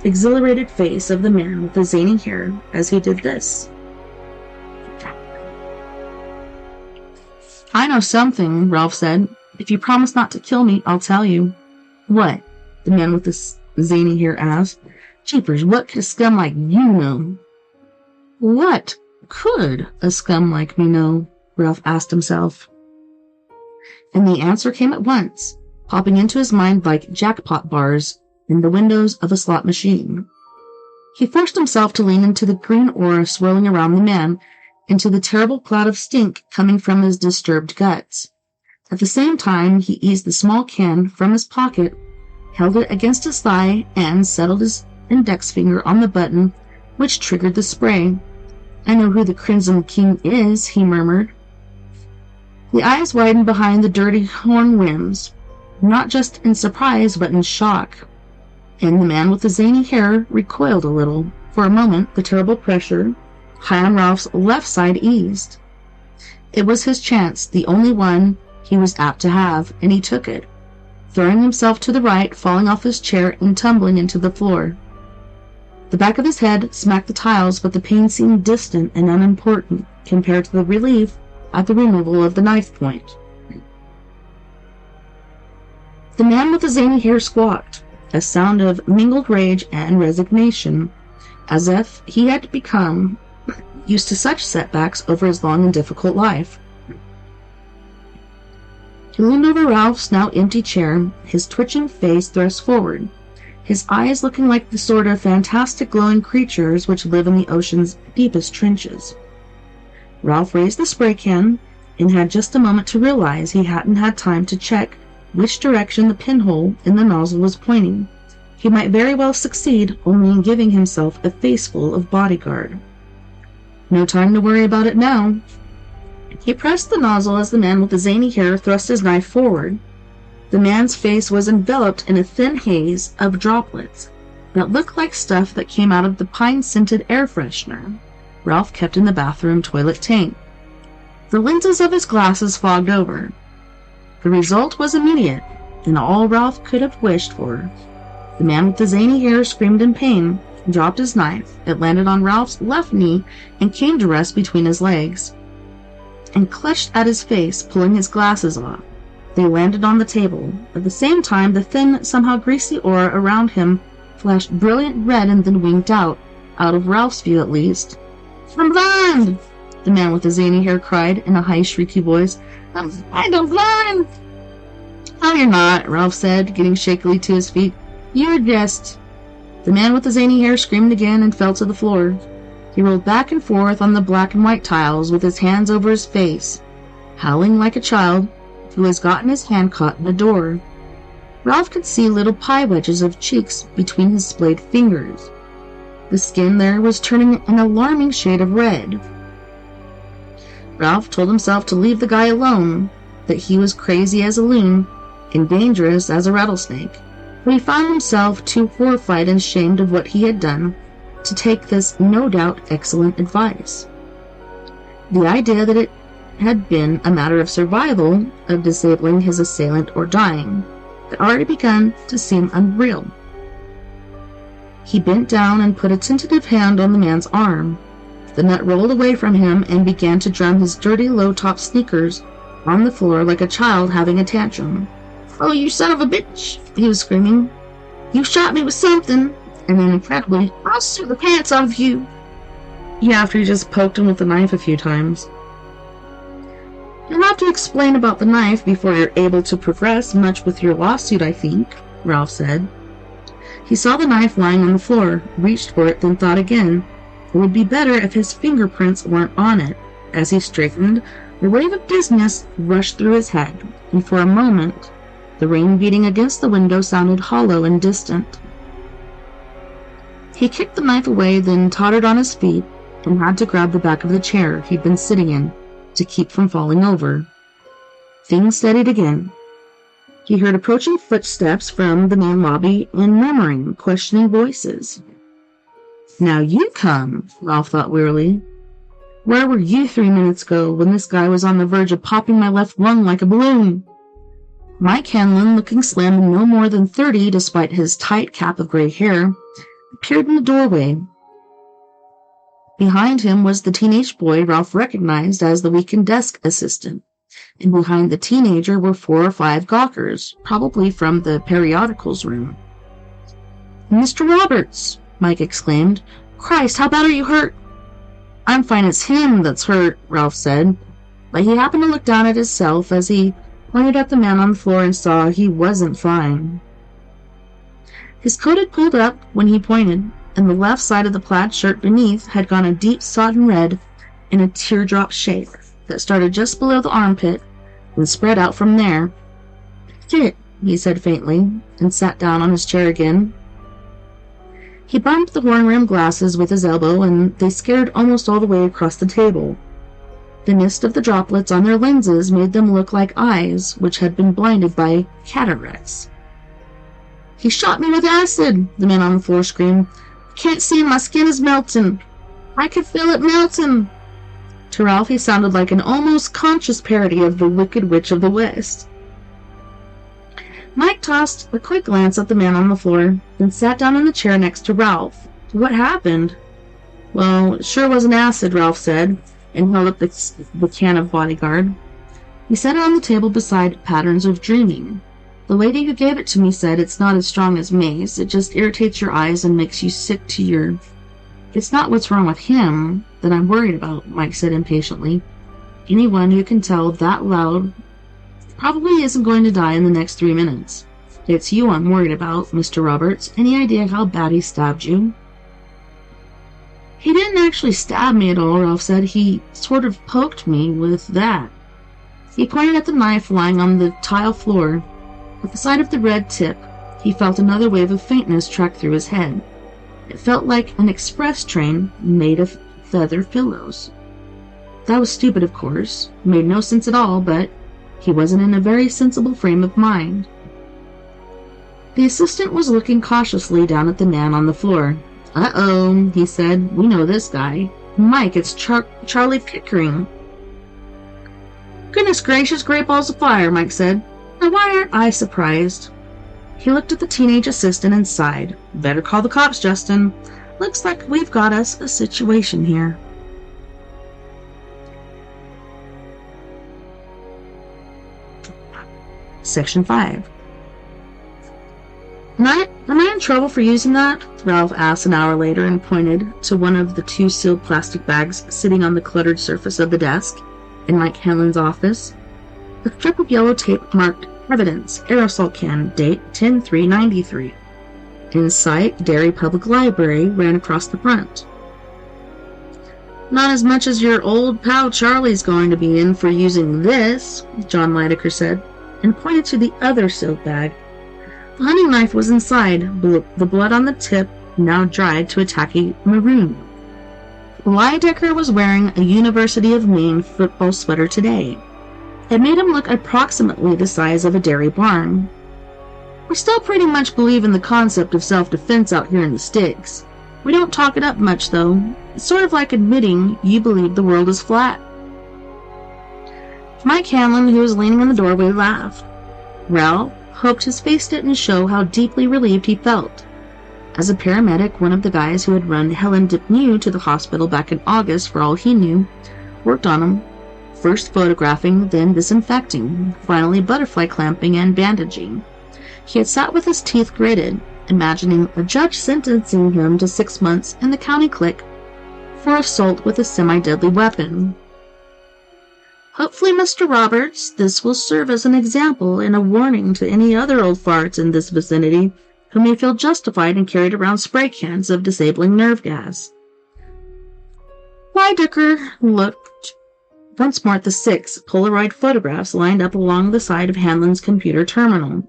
exhilarated face of the man with the zany hair as he did this. "I know something," Ralph said. "If you promise not to kill me, I'll tell you." "What?" the man with the zany hair asked. "Jeepers, what could a scum like you know?" "What could a scum like me know?" Ralph asked himself. And the answer came at once, popping into his mind like jackpot bars in the windows of a slot machine. He forced himself to lean into the green aura swirling around the man, into the terrible cloud of stink coming from his disturbed guts. At the same time, he eased the small can from his pocket, held it against his thigh, and settled his index finger on the button which triggered the spray. "I know who the Crimson King is," he murmured. The eyes widened behind the dirty horn rims, not just in surprise but in shock, and the man with the zany hair recoiled a little. For a moment, the terrible pressure high on Ralph's left side eased. It was his chance, the only one he was apt to have, and he took it, throwing himself to the right, falling off his chair and tumbling into the floor. The back of his head smacked the tiles, but the pain seemed distant and unimportant compared to the relief at the removal of the knife point. The man with the zany hair squawked, a sound of mingled rage and resignation, as if he had become used to such setbacks over his long and difficult life. He leaned over Ralph's now empty chair, his twitching face thrust forward, his eyes looking like the sort of fantastic glowing creatures which live in the ocean's deepest trenches. Ralph raised the spray can and had just a moment to realize he hadn't had time to check which direction the pinhole in the nozzle was pointing. He might very well succeed only in giving himself a faceful of bodyguard. No time to worry about it now. He pressed the nozzle as the man with the zany hair thrust his knife forward. The man's face was enveloped in a thin haze of droplets that looked like stuff that came out of the pine-scented air freshener Ralph kept in the bathroom toilet tank. The lenses of his glasses fogged over. The result was immediate, and all Ralph could have wished for. The man with the zany hair screamed in pain, dropped his knife. It landed on Ralph's left knee and came to rest between his legs, and clutched at his face, pulling his glasses off. They landed on the table. At the same time, the thin, somehow greasy aura around him flashed brilliant red and then winked out of Ralph's view at least. "I'm blind!" the man with the zany hair cried in a high, shrieky voice. I'm blind!" "No, you're not," Ralph said, getting shakily to his feet. "You're just—" The man with the zany hair screamed again and fell to the floor. He rolled back and forth on the black and white tiles with his hands over his face, howling like a child who has gotten his hand caught in a door. Ralph could see little pie wedges of cheeks between his splayed fingers. The skin there was turning an alarming shade of red. Ralph told himself to leave the guy alone, that he was crazy as a loon and dangerous as a rattlesnake, but he found himself too horrified and ashamed of what he had done to take this no doubt excellent advice. The idea that it had been a matter of survival, of disabling his assailant or dying, had already begun to seem unreal. He bent down and put a tentative hand on the man's arm. The nut rolled away from him and began to drum his dirty low-top sneakers on the floor like a child having a tantrum. "Oh, you son of a bitch!" he was screaming. "You shot me with something, and then incredibly, I'll sue the pants off of you." Yeah, after you just poked him with the knife a few times. "You'll have to explain about the knife before you're able to progress much with your lawsuit, I think," Ralph said. He saw the knife lying on the floor, reached for it, then thought again. It would be better if his fingerprints weren't on it. As he straightened, A wave of dizziness rushed through his head, and for a moment, the rain beating against the window sounded hollow and distant. He kicked the knife away, then tottered on his feet and had to grab the back of the chair he'd been sitting in to keep from falling over. Things steadied again. He heard approaching footsteps from the main lobby and murmuring, questioning voices. "Now you come," Ralph thought wearily. "Where were you 3 minutes ago when this guy was on the verge of popping my left lung like a balloon?" Mike Hanlon, looking slim and no more than 30 despite his tight cap of gray hair, appeared in the doorway. Behind him was the teenage boy Ralph recognized as the weekend desk assistant, and behind the teenager were 4 or 5 gawkers, probably from the periodicals room. "Mr. Roberts!" Mike exclaimed. "Christ, how bad are you hurt?" "I'm fine, it's him that's hurt," Ralph said, but he happened to look down at himself as he pointed at the man on the floor and saw he wasn't fine. His coat had pulled up when he pointed, and the left side of the plaid shirt beneath had gone a deep sodden red in a teardrop shape that started just below the armpit and spread out from there. "Shit," he said faintly, and sat down on his chair again. He bumped the horn-rimmed glasses with his elbow, and they scattered almost all the way across the table. The mist of the droplets on their lenses made them look like eyes which had been blinded by cataracts. "He shot me with acid!" the man on the floor screamed. "Can't see, my skin is melting. I can feel it melting." To Ralph, he sounded like an almost conscious parody of the Wicked Witch of the West. Mike tossed a quick glance at the man on the floor, then sat down in the chair next to Ralph. "What happened?" "Well, it sure wasn't acid," Ralph said, and held up the can of Bodyguard. He set it on the table beside Patterns of Dreaming. "The lady who gave it to me said it's not as strong as mace. It just irritates your eyes and makes you sick to your—" "It's not what's wrong with him that I'm worried about," Mike said impatiently. "Anyone who can tell that loud probably isn't going to die in the next 3 minutes. It's you I'm worried about, Mr. Roberts. Any idea how bad he stabbed you?" "He didn't actually stab me at all," Ralph said. "He sort of poked me with that." He pointed at the knife lying on the tile floor. At the sight of the red tip, he felt another wave of faintness track through his head. It felt like an express train made of feather pillows. That was stupid, of course. It made no sense at all, but he wasn't in a very sensible frame of mind. The assistant was looking cautiously down at the man on the floor. "Uh-oh," he said. "We know this guy. Mike, it's Charlie Pickering." "Goodness gracious, great balls of fire," Mike said. "Now why aren't I surprised?" He looked at the teenage assistant and sighed. "Better call the cops, Justin. Looks like we've got us a situation here." Section 5. Am I in trouble for using that?" Ralph asked an hour later and pointed to one of the 2 sealed plastic bags sitting on the cluttered surface of the desk in Mike Hanlon's office. The strip of yellow tape marked "Evidence, Aerosol Can, date 10/3/93. In sight, Derry Public Library," ran across the front. "Not as much as your old pal Charlie's going to be in for using this," John Lydecker said, and pointed to the other sealed bag. The hunting knife was inside, the blood on the tip now dried to a tacky maroon. Lydecker was wearing a University of Maine football sweater today. It made him look approximately the size of a dairy barn. "We still pretty much believe in the concept of self-defense out here in the sticks. We don't talk it up much, though. It's sort of like admitting you believe the world is flat." Mike Hanlon, who was leaning in the doorway, laughed. Ralph hoped his face didn't show how deeply relieved he felt. As a paramedic, one of the guys who had run Helen Dipnew to the hospital back in August, for all he knew, worked on him, first photographing, then disinfecting, finally butterfly clamping and bandaging. He had sat with his teeth gritted, imagining a judge sentencing him to 6 months in the county clique for assault with a semi-deadly weapon. "Hopefully, Mr. Roberts, this will serve as an example and a warning to any other old farts in this vicinity who may feel justified in carrying around spray cans of disabling nerve gas." Lydecker looked Once more, the 6 Polaroid photographs lined up along the side of Hanlon's computer terminal.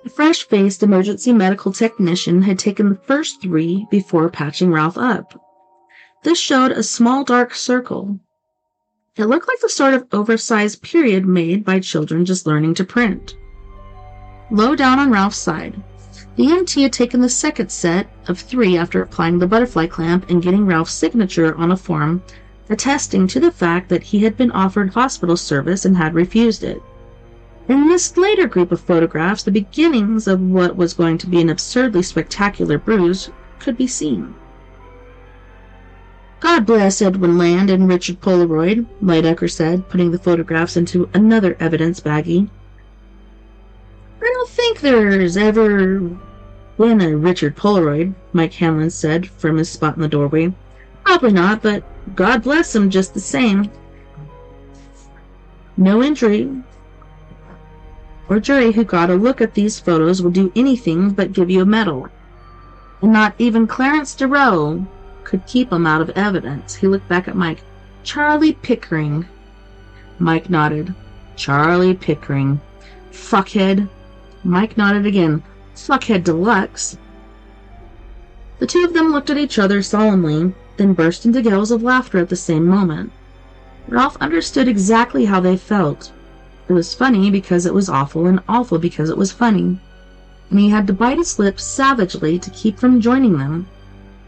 The fresh-faced emergency medical technician had taken the first 3 before patching Ralph up. This showed a small dark circle. It looked like the sort of oversized period made by children just learning to print. Low down on Ralph's side, the EMT had taken the second set of 3 after applying the butterfly clamp and getting Ralph's signature on a form attesting to the fact that he had been offered hospital service and had refused it. In this later group of photographs, the beginnings of what was going to be an absurdly spectacular bruise could be seen. God bless Edwin Land and Richard Polaroid, Lydecker said, putting the photographs into another evidence baggie. I don't think there's ever been a Richard Polaroid, Mike Hanlon said from his spot in the doorway. Probably not, but God bless him just the same. No injury or jury who got a look at these photos will do anything but give you a medal. And not even Clarence DeRoe could keep him out of evidence. He looked back at Mike. Charlie Pickering. Mike nodded. Charlie Pickering. Fuckhead. Mike nodded again. Fuckhead deluxe. The two of them looked at each other solemnly, then burst into gales of laughter at the same moment. Ralph understood exactly how they felt. It was funny because it was awful, and awful because it was funny. And he had to bite his lips savagely to keep from joining them.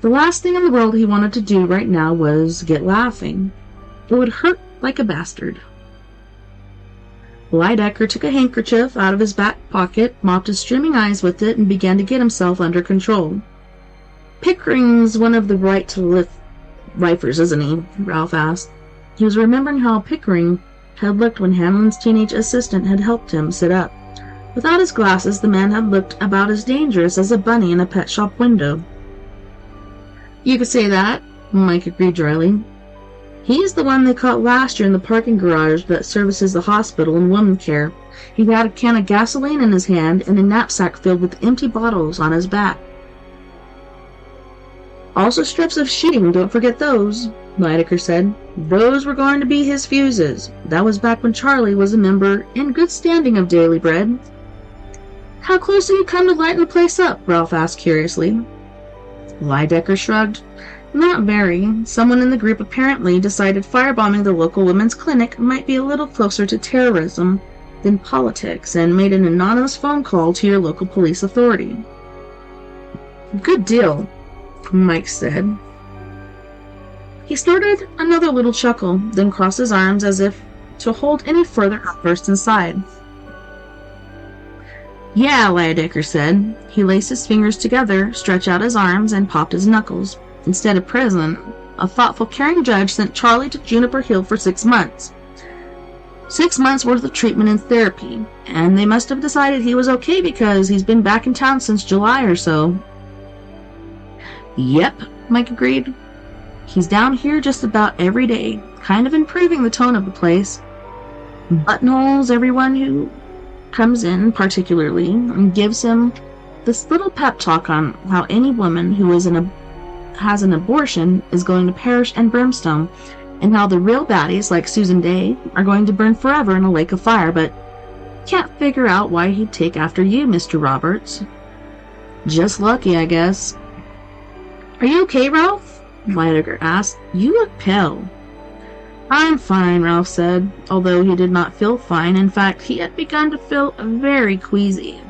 The last thing in the world he wanted to do right now was get laughing. It would hurt like a bastard. Lydecker took a handkerchief out of his back pocket, mopped his streaming eyes with it, and began to get himself under control. Pickering's one of the right-to-lift lifers, isn't he? Ralph asked. He was remembering how Pickering had looked when Hanlon's teenage assistant had helped him sit up. Without his glasses, the man had looked about as dangerous as a bunny in a pet shop window. You could say that, Mike agreed dryly. He's the one they caught last year in the parking garage that services the hospital and women care. He had a can of gasoline in his hand and a knapsack filled with empty bottles on his back. Also strips of sheeting, don't forget those, Lydecker said. Those were going to be his fuses. That was back when Charlie was a member in good standing of Daily Bread. How close did you come to lighting the place up? Ralph asked curiously. Lydecker shrugged. Not very. Someone in the group apparently decided firebombing the local women's clinic might be a little closer to terrorism than politics and made an anonymous phone call to your local police authority. Good deal, Mike said. He snorted another little chuckle, then crossed his arms as if to hold any further outburst inside. Yeah, Lydecker said. He laced his fingers together, stretched out his arms, and popped his knuckles. Instead of prison, a thoughtful, caring judge sent Charlie to Juniper Hill for 6 months. 6 months worth of treatment and therapy, and they must have decided he was okay because he's been back in town since July or so. Yep, Mike agreed. He's down here just about every day, kind of improving the tone of the place. Buttonholes everyone who comes in particularly, and gives him this little pep talk on how any woman who has an abortion is going to perish in brimstone, and how the real baddies like Susan Day are going to burn forever in a lake of fire, but can't figure out why he'd take after you, Mr. Roberts. Just lucky, I guess. Are you okay, Ralph? Lydecker asked. You look pale. I'm fine, Ralph said, although he did not feel fine. In fact, he had begun to feel very queasy.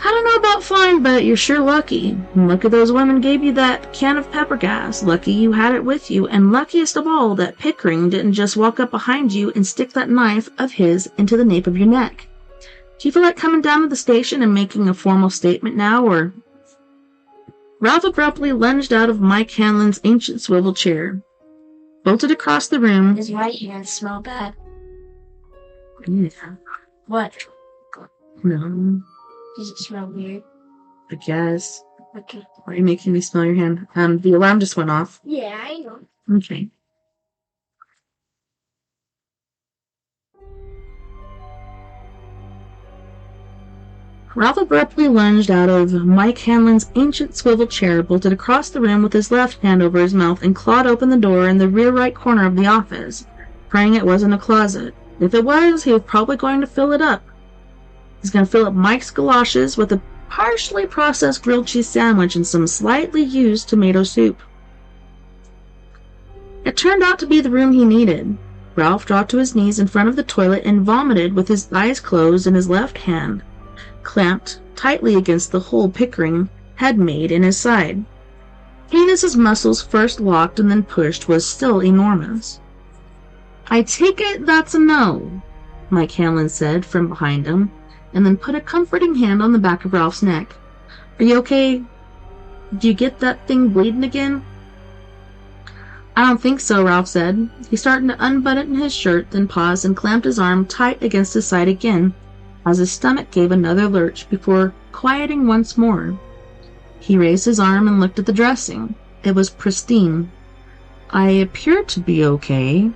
I don't know about fine, but you're sure lucky. Look at those women gave you that can of pepper gas. Lucky you had it with you, and luckiest of all that Pickering didn't just walk up behind you and stick that knife of his into the nape of your neck. Do you feel like coming down to the station and making a formal statement now, or... Ralph abruptly lunged out of Mike Hanlon's ancient swivel chair, bolted across the room. His right hand smell bad. Yeah. What? No. Does it smell weird? I guess. Okay. Why are you making me smell your hand? The alarm just went off. Yeah, I know. Okay. Ralph abruptly lunged out of Mike Hanlon's ancient swivel chair, bolted across the room with his left hand over his mouth, and clawed open the door in the rear right corner of the office, praying it wasn't a closet. If it was, he was probably going to fill it up. He's going to fill up Mike's galoshes with a partially processed grilled cheese sandwich and some slightly used tomato soup. It turned out to be the room he needed. Ralph dropped to his knees in front of the toilet and vomited with his eyes closed and his left hand clamped tightly against the hole Pickering had made in his side. Pain as his muscles first locked and then pushed was still enormous. "I take it that's a no," Mike Hanlon said from behind him, and then put a comforting hand on the back of Ralph's neck. "Are you okay? Do you get that thing bleeding again?" "I don't think so," Ralph said. He started to unbutton his shirt, then paused and clamped his arm tight against his side again, as his stomach gave another lurch before quieting once more. He raised his arm and looked at the dressing. It was pristine. "I appear to be okay."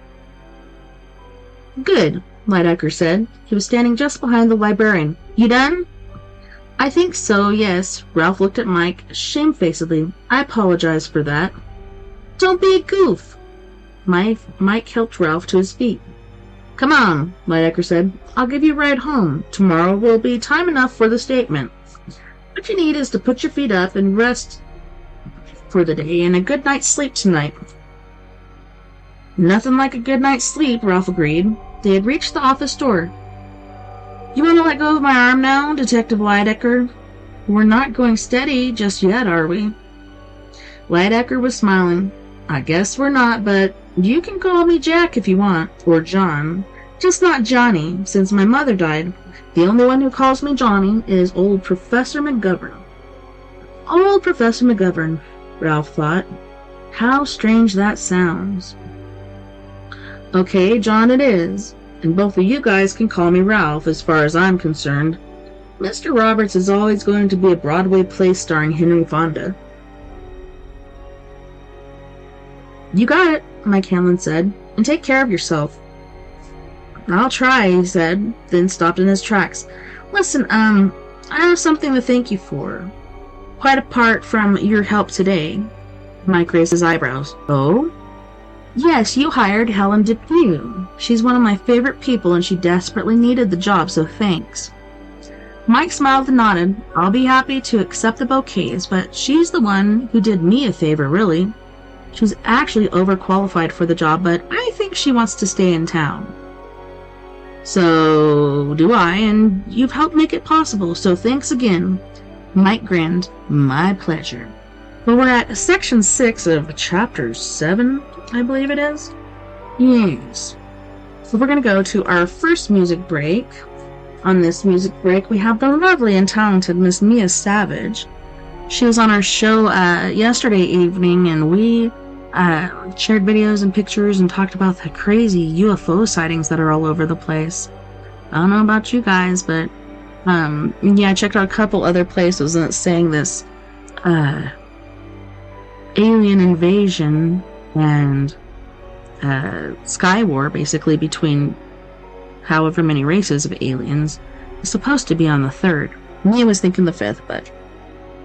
"Good," Lidecker said. He was standing just behind the librarian. "You done?" "I think so, yes." Ralph looked at Mike shamefacedly. "I apologize for that." "Don't be a goof." Mike helped Ralph to his feet. "Come on," Lidecker said. "I'll give you a ride home. Tomorrow will be time enough for the statement. What you need is to put your feet up and rest for the day and a good night's sleep tonight." "Nothing like a good night's sleep," Ralph agreed. They had reached the office door. "You want to let go of my arm now, Detective Lidecker? We're not going steady just yet, are we?" Lidecker was smiling. "I guess we're not, but you can call me Jack if you want, or John. Just not Johnny, since my mother died. The only one who calls me Johnny is old Professor McGovern." Old Professor McGovern, Ralph thought. How strange that sounds. "Okay, John it is. And both of you guys can call me Ralph, as far as I'm concerned. Mr. Roberts is always going to be a Broadway play starring Henry Fonda." "You got it," Mike Hanlon said. "And take care of yourself." "I'll try," he said, then stopped in his tracks. "Listen, I have something to thank you for. Quite apart from your help today." Mike raised his eyebrows. "Oh?" "Yes, you hired Helen Depew. She's one of my favorite people, and she desperately needed the job, so thanks." Mike smiled and nodded. "I'll be happy to accept the bouquets, but she's the one who did me a favor, really. She's actually overqualified for the job, but I think she wants to stay in town." "So do I, and you've helped make it possible, so thanks again." Mike grinned. "My pleasure." Well, we're at section 6 of chapter 7, I believe it is. Yes. So we're going to go to our first music break. On this music break, we have the lovely and talented Miss Mia Savage. She was on our show yesterday evening, and we shared videos and pictures and talked about the crazy UFO sightings that are all over the place. I don't know about you guys, but yeah, I checked out a couple other places, and it's saying this alien invasion and sky war, basically, between however many races of aliens is supposed to be on the 3rd. Mia was thinking the 5th, but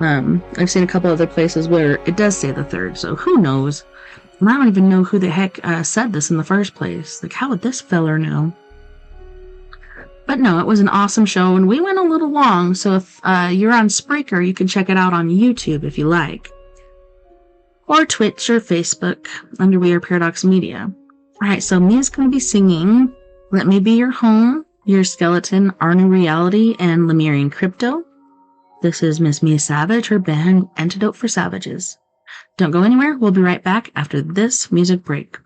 I've seen a couple other places where it does say the 3rd, so who knows? And I don't even know who the heck said this in the first place. Like, how would this feller know? But no, it was an awesome show, and we went a little long, so if you're on Spreaker, you can check it out on YouTube if you like. Or Twitch or Facebook under We Are Paradox Media. Alright, so Mia's going to be singing Let Me Be Your Home, Your Skeleton, Our New Reality, and Lemurian Crypto. This is Miss Mia Savage, her band Antidote for Savages. Don't go anywhere, we'll be right back after this music break.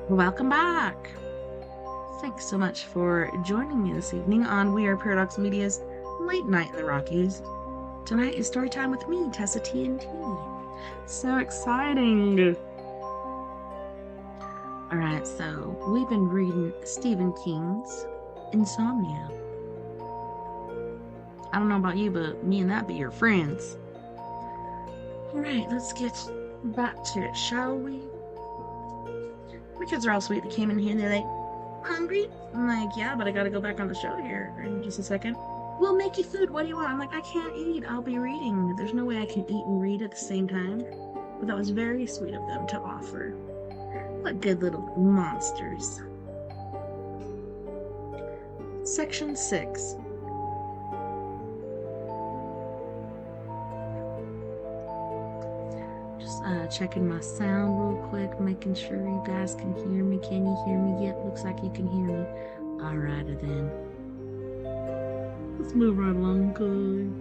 Welcome back. Thanks so much for joining me this evening on We Are Paradox Media's Late Night in the Rockies. Tonight is story time with me, TessaTNT. So exciting! Alright, so we've been reading Stephen King's Insomnia. I don't know about you, but me and that be your friends. Alright, let's get back to it, shall we? My kids are all sweet. They came in here and they're like, hungry? I'm like, yeah, but I gotta go back on the show here in just a second. We'll make you food. What do you want? I'm like, I can't eat. I'll be reading. There's no way I can eat and read at the same time. But that was very sweet of them to offer. What good little monsters. Section 6. Just checking my sound real quick, making sure you guys can hear me. Can you hear me yet? Looks like you can hear me. Alrighty then. Let's move right along, good.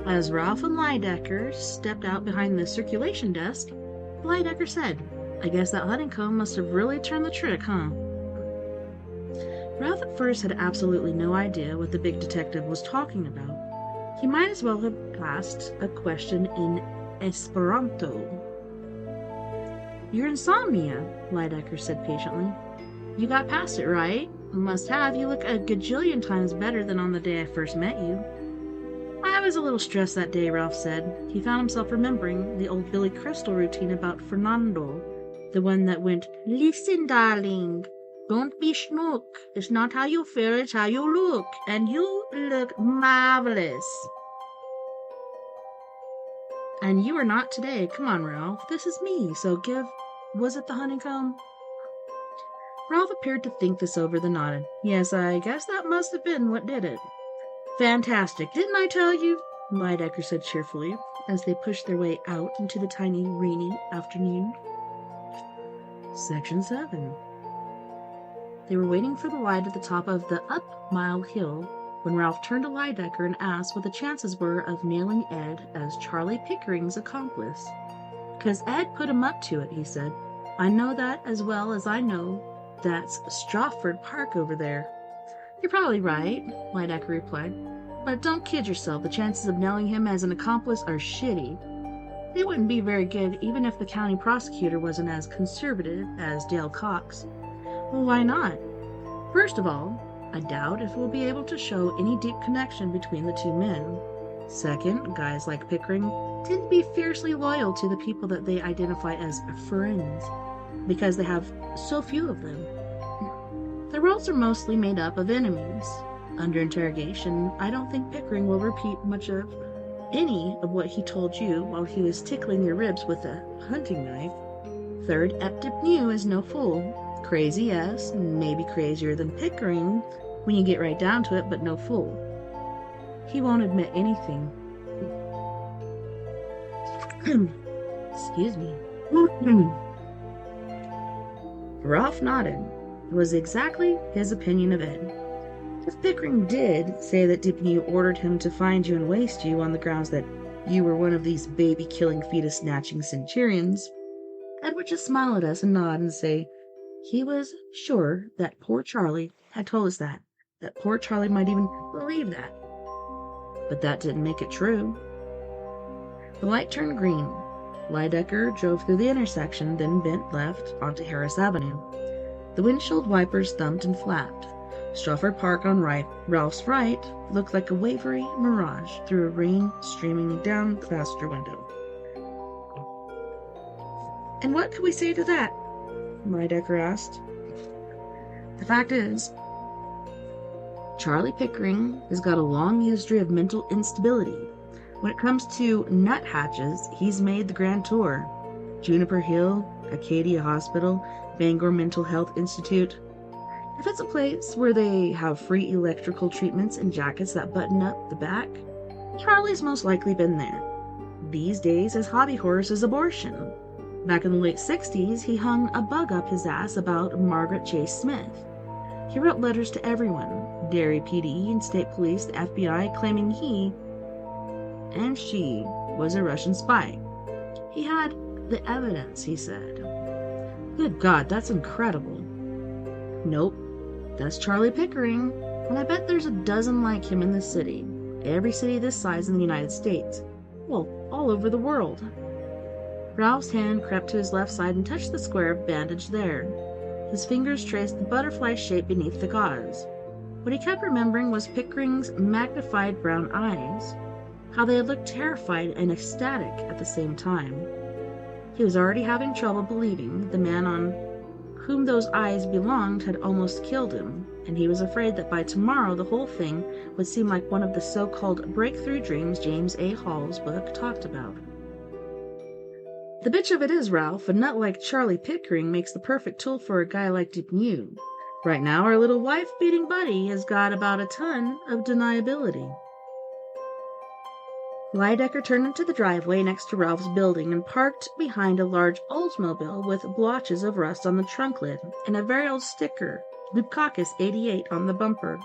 As Ralph and Lydecker stepped out behind the circulation desk, Lydecker said, I guess that honeycomb must have really turned the trick, huh? Ralph at first had absolutely no idea what the big detective was talking about. He might as well have asked a question in Esperanto. Your insomnia, Lydecker said patiently. You got past it, right? Must have. You look a gajillion times better than on the day I first met you. I was a little stressed that day, Ralph said. He found himself remembering the old Billy Crystal routine about Fernando, the one that went, Listen, darling, don't be schnook. It's not how you feel, it's how you look. And you look marvelous. And you are not today. Come on, Ralph. This is me, so give... Was it the honeycomb? Ralph appeared to think this over, then nodded. Yes, I guess that must have been what did it. Fantastic. Didn't I tell you? Lydecker said cheerfully, as they pushed their way out into the tiny, rainy afternoon. Section 7. They were waiting for the light at the top of the up-mile hill when Ralph turned to Lydecker and asked what the chances were of nailing Ed as Charlie Pickering's accomplice. "'Cause Ed put him up to it," he said. "I know that as well as I know that's Strawford Park over there." "You're probably right," Lydecker replied. "But don't kid yourself. The chances of nailing him as an accomplice are shitty. They wouldn't be very good even if the county prosecutor wasn't as conservative as Dale Cox." "Well, why not?" "First of all, I doubt if we'll be able to show any deep connection between the two men. Second, guys like Pickering tend to be fiercely loyal to the people that they identify as friends, because they have so few of them. Their worlds are mostly made up of enemies. Under interrogation, I don't think Pickering will repeat much of any of what he told you while he was tickling your ribs with a hunting knife. Third, Eptip is no fool. Crazy, yes, maybe crazier than Pickering when you get right down to it, but no fool. He won't admit anything." Excuse me. Ralph nodded. It was exactly his opinion of Ed. If Pickering did say that Dipney ordered him to find you and waste you on the grounds that you were one of these baby-killing, fetus-snatching centurions, Ed would just smile at us and nod and say he was sure that poor Charlie had told us that poor Charlie might even believe that. But that didn't make it true. The light turned green. Lydecker drove through the intersection, then bent left onto Harris Avenue. The windshield wipers thumped and flapped. Strawford Park on Ralph's right looked like a wavery mirage through a rain streaming down the passenger window. "And what could we say to that?" Lydecker asked. "The fact is, Charlie Pickering has got a long history of mental instability. When it comes to nuthatches, he's made the grand tour. Juniper Hill, Acadia Hospital, Bangor Mental Health Institute. If it's a place where they have free electrical treatments and jackets that button up the back, Charlie's most likely been there. These days, his hobby horse is abortion. Back in the late 60s, he hung a bug up his ass about Margaret Chase Smith. He wrote letters to everyone, Derry PD and state police, the FBI, claiming he and she was a Russian spy. He had the evidence, he said. Good God, that's incredible. Nope, that's Charlie Pickering, and I bet there's a dozen like him in this city. Every city this size in the United States. Well, all over the world. Ralph's hand crept to his left side and touched the square of bandage there. His fingers traced the butterfly shape beneath the gauze. What he kept remembering was Pickering's magnified brown eyes, how they had looked terrified and ecstatic at the same time. He was already having trouble believing the man on whom those eyes belonged had almost killed him, and he was afraid that by tomorrow the whole thing would seem like one of the so-called breakthrough dreams James A. Hall's book talked about. The bitch of it is, Ralph, a nut like Charlie Pickering makes the perfect tool for a guy like you. Right now, our little wife-beating buddy has got about a ton of deniability. Lydecker turned into the driveway next to Ralph's building and parked behind a large Oldsmobile with blotches of rust on the trunk lid and a very old sticker, Dukakis 88, on the bumper.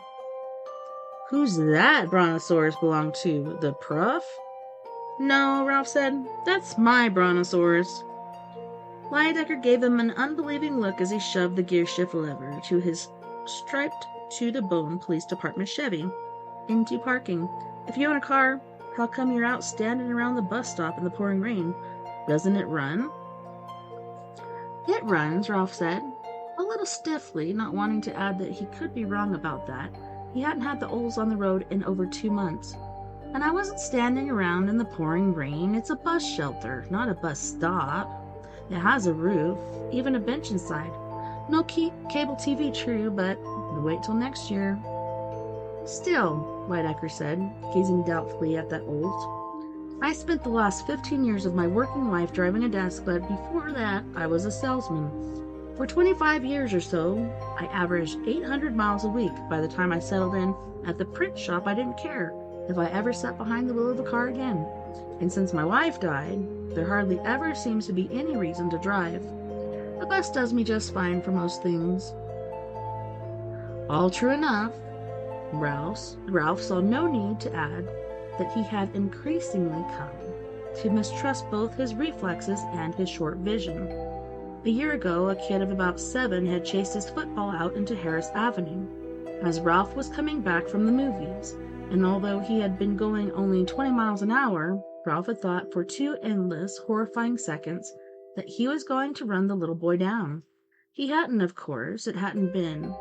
Who's that brontosaurus belong to? The Pruff? No, Ralph said. That's my brontosaurus. Lydecker gave him an unbelieving look as he shoved the gear shift lever to his striped to-the-bone police department Chevy into parking. If you own a car, how come you're out standing around the bus stop in the pouring rain? Doesn't it run? It runs, Ralph said, a little stiffly, not wanting to add that he could be wrong about that. He hadn't had the Olds on the road in over 2 months. And I wasn't standing around in the pouring rain. It's a bus shelter, not a bus stop. It has a roof, even a bench inside. No cable TV, true, but wait till next year. Still, Lydecker said, gazing doubtfully at that Old. I spent the last 15 years of my working life driving a desk, but before that, I was a salesman. For 25 years or so, I averaged 800 miles a week. By the time I settled in at the print shop, I didn't care if I ever sat behind the wheel of a car again. And since my wife died, there hardly ever seems to be any reason to drive. The bus does me just fine for most things. All true enough. Ralph saw no need to add that he had increasingly come to mistrust both his reflexes and his short vision. A year ago, a kid of about 7 had chased his football out into Harris Avenue as Ralph was coming back from the movies, and although he had been going only 20 miles an hour, Ralph had thought for 2 endless, horrifying seconds that he was going to run the little boy down. He hadn't, of course. It hadn't been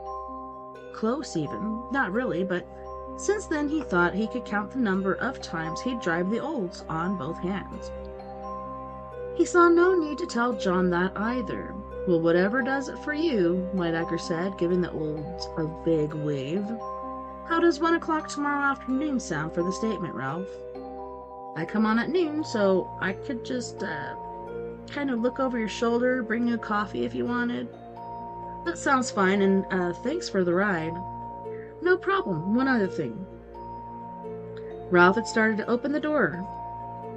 close even. Not really, but since then he thought he could count the number of times he'd drive the Olds on both hands. He saw no need to tell John that either. Well, whatever does it for you, Lydecker said, giving the Olds a big wave. How does 1 o'clock tomorrow afternoon sound for the statement, Ralph? I come on at noon, so I could just kind of look over your shoulder, bring you a coffee if you wanted. That sounds fine, and thanks for the ride. No problem. One other thing. Ralph had started to open the door.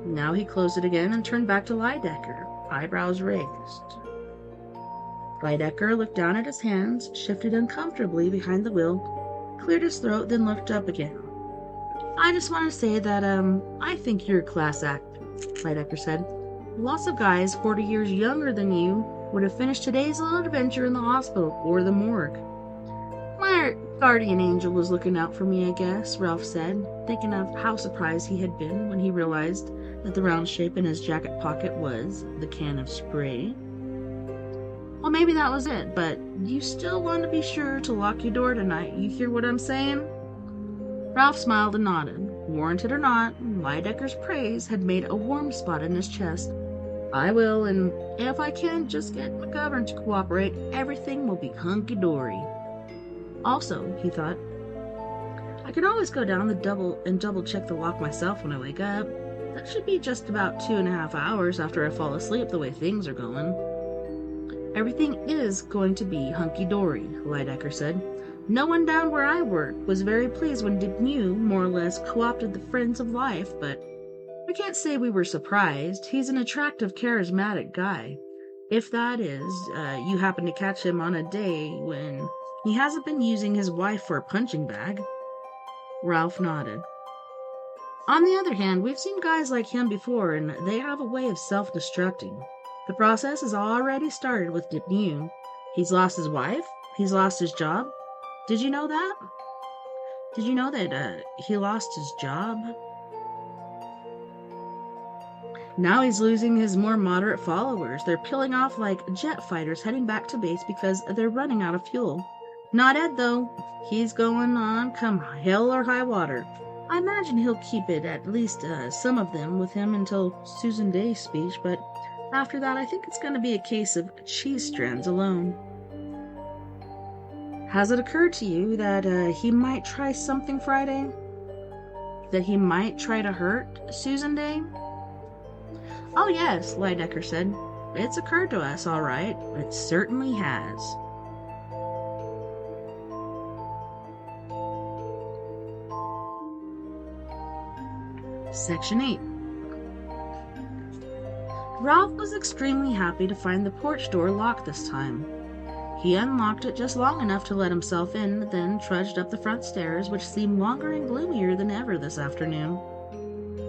Now he closed it again and turned back to Lydecker, eyebrows raised. Lydecker looked down at his hands, shifted uncomfortably behind the wheel, cleared his throat, then looked up again. I just want to say that, I think you're a class act, Lydecker said. Lots of guys 40 years younger than you would have finished today's little adventure in the hospital or the morgue. My guardian angel was looking out for me, I guess, Ralph said, thinking of how surprised he had been when he realized that the round shape in his jacket pocket was the can of spray. Well, maybe that was it, but you still want to be sure to lock your door tonight. You hear what I'm saying? Ralph smiled and nodded. Warranted or not, Lydecker's praise had made a warm spot in his chest. I will, and if I can just get McGovern to cooperate, everything will be hunky-dory. Also, he thought, I can always go down double-check the lock myself when I wake up. That should be just about 2.5 hours after I fall asleep the way things are going. Everything is going to be hunky-dory, Lydecker said. No one down where I work was very pleased when Depew more or less co-opted the Friends of Life, but I can't say we were surprised. He's an attractive, charismatic guy. If that is, you happen to catch him on a day when he hasn't been using his wife for a punching bag. Ralph nodded. On the other hand, we've seen guys like him before, and they have a way of self-destructing. The process has already started with New. He's lost his wife. He's lost his job. Did you know that? Did you know that he lost his job? Now he's losing his more moderate followers. They're peeling off like jet fighters heading back to base because they're running out of fuel. Not Ed, though. He's going on come hell or high water. I imagine he'll keep it, at least some of them, with him until Susan Day's speech, but after that I think it's going to be a case of cheese strands alone. Has it occurred to you that he might try something Friday? That he might try to hurt Susan Day? Oh yes, Lydecker said. It's occurred to us, all right. It certainly has. Section 8. Ralph was extremely happy to find the porch door locked this time. He unlocked it just long enough to let himself in, then trudged up the front stairs, which seemed longer and gloomier than ever this afternoon.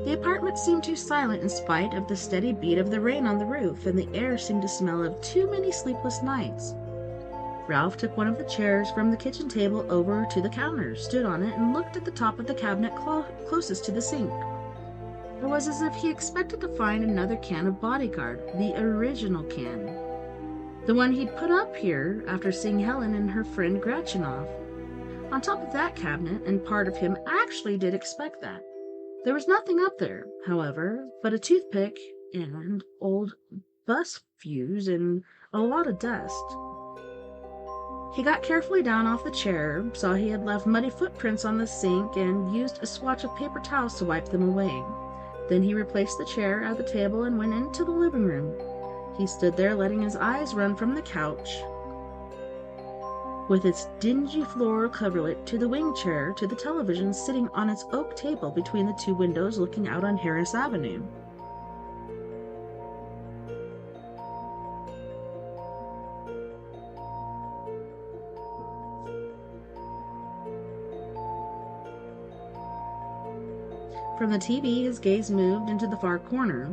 The apartment seemed too silent in spite of the steady beat of the rain on the roof, and the air seemed to smell of too many sleepless nights. Ralph took one of the chairs from the kitchen table over to the counter, stood on it, and looked at the top of the cabinet closest to the sink. It was as if he expected to find another can of Bodyguard, the original can. The one he'd put up here after seeing Helen and her friend Gretchen off. On top of that cabinet, and part of him actually did expect that. There was nothing up there, however, but a toothpick and old bus fuse and a lot of dust. He got carefully down off the chair, saw he had left muddy footprints on the sink, and used a swatch of paper towels to wipe them away. Then he replaced the chair at the table and went into the living room. He stood there letting his eyes run from the couch, with its dingy floral coverlet, to the wing chair, to the television sitting on its oak table between the two windows looking out on Harris Avenue. From the TV, his gaze moved into the far corner.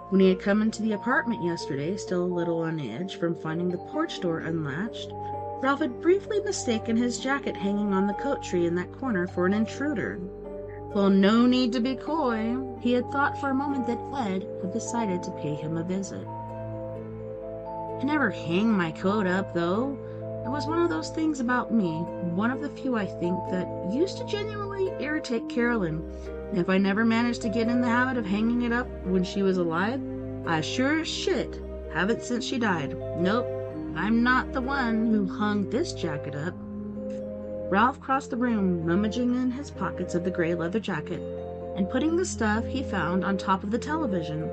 When he had come into the apartment yesterday, still a little on edge from finding the porch door unlatched, Ralph had briefly mistaken his jacket hanging on the coat tree in that corner for an intruder. Well, no need to be coy. He had thought for a moment that Ed had decided to pay him a visit. I never hang my coat up, though. It was one of those things about me, one of the few, I think, that used to genuinely irritate Carolyn. If I never managed to get in the habit of hanging it up when she was alive, I sure as shit haven't since she died. Nope, I'm not the one who hung this jacket up. Ralph crossed the room, rummaging in his pockets of the gray leather jacket, and putting the stuff he found on top of the television.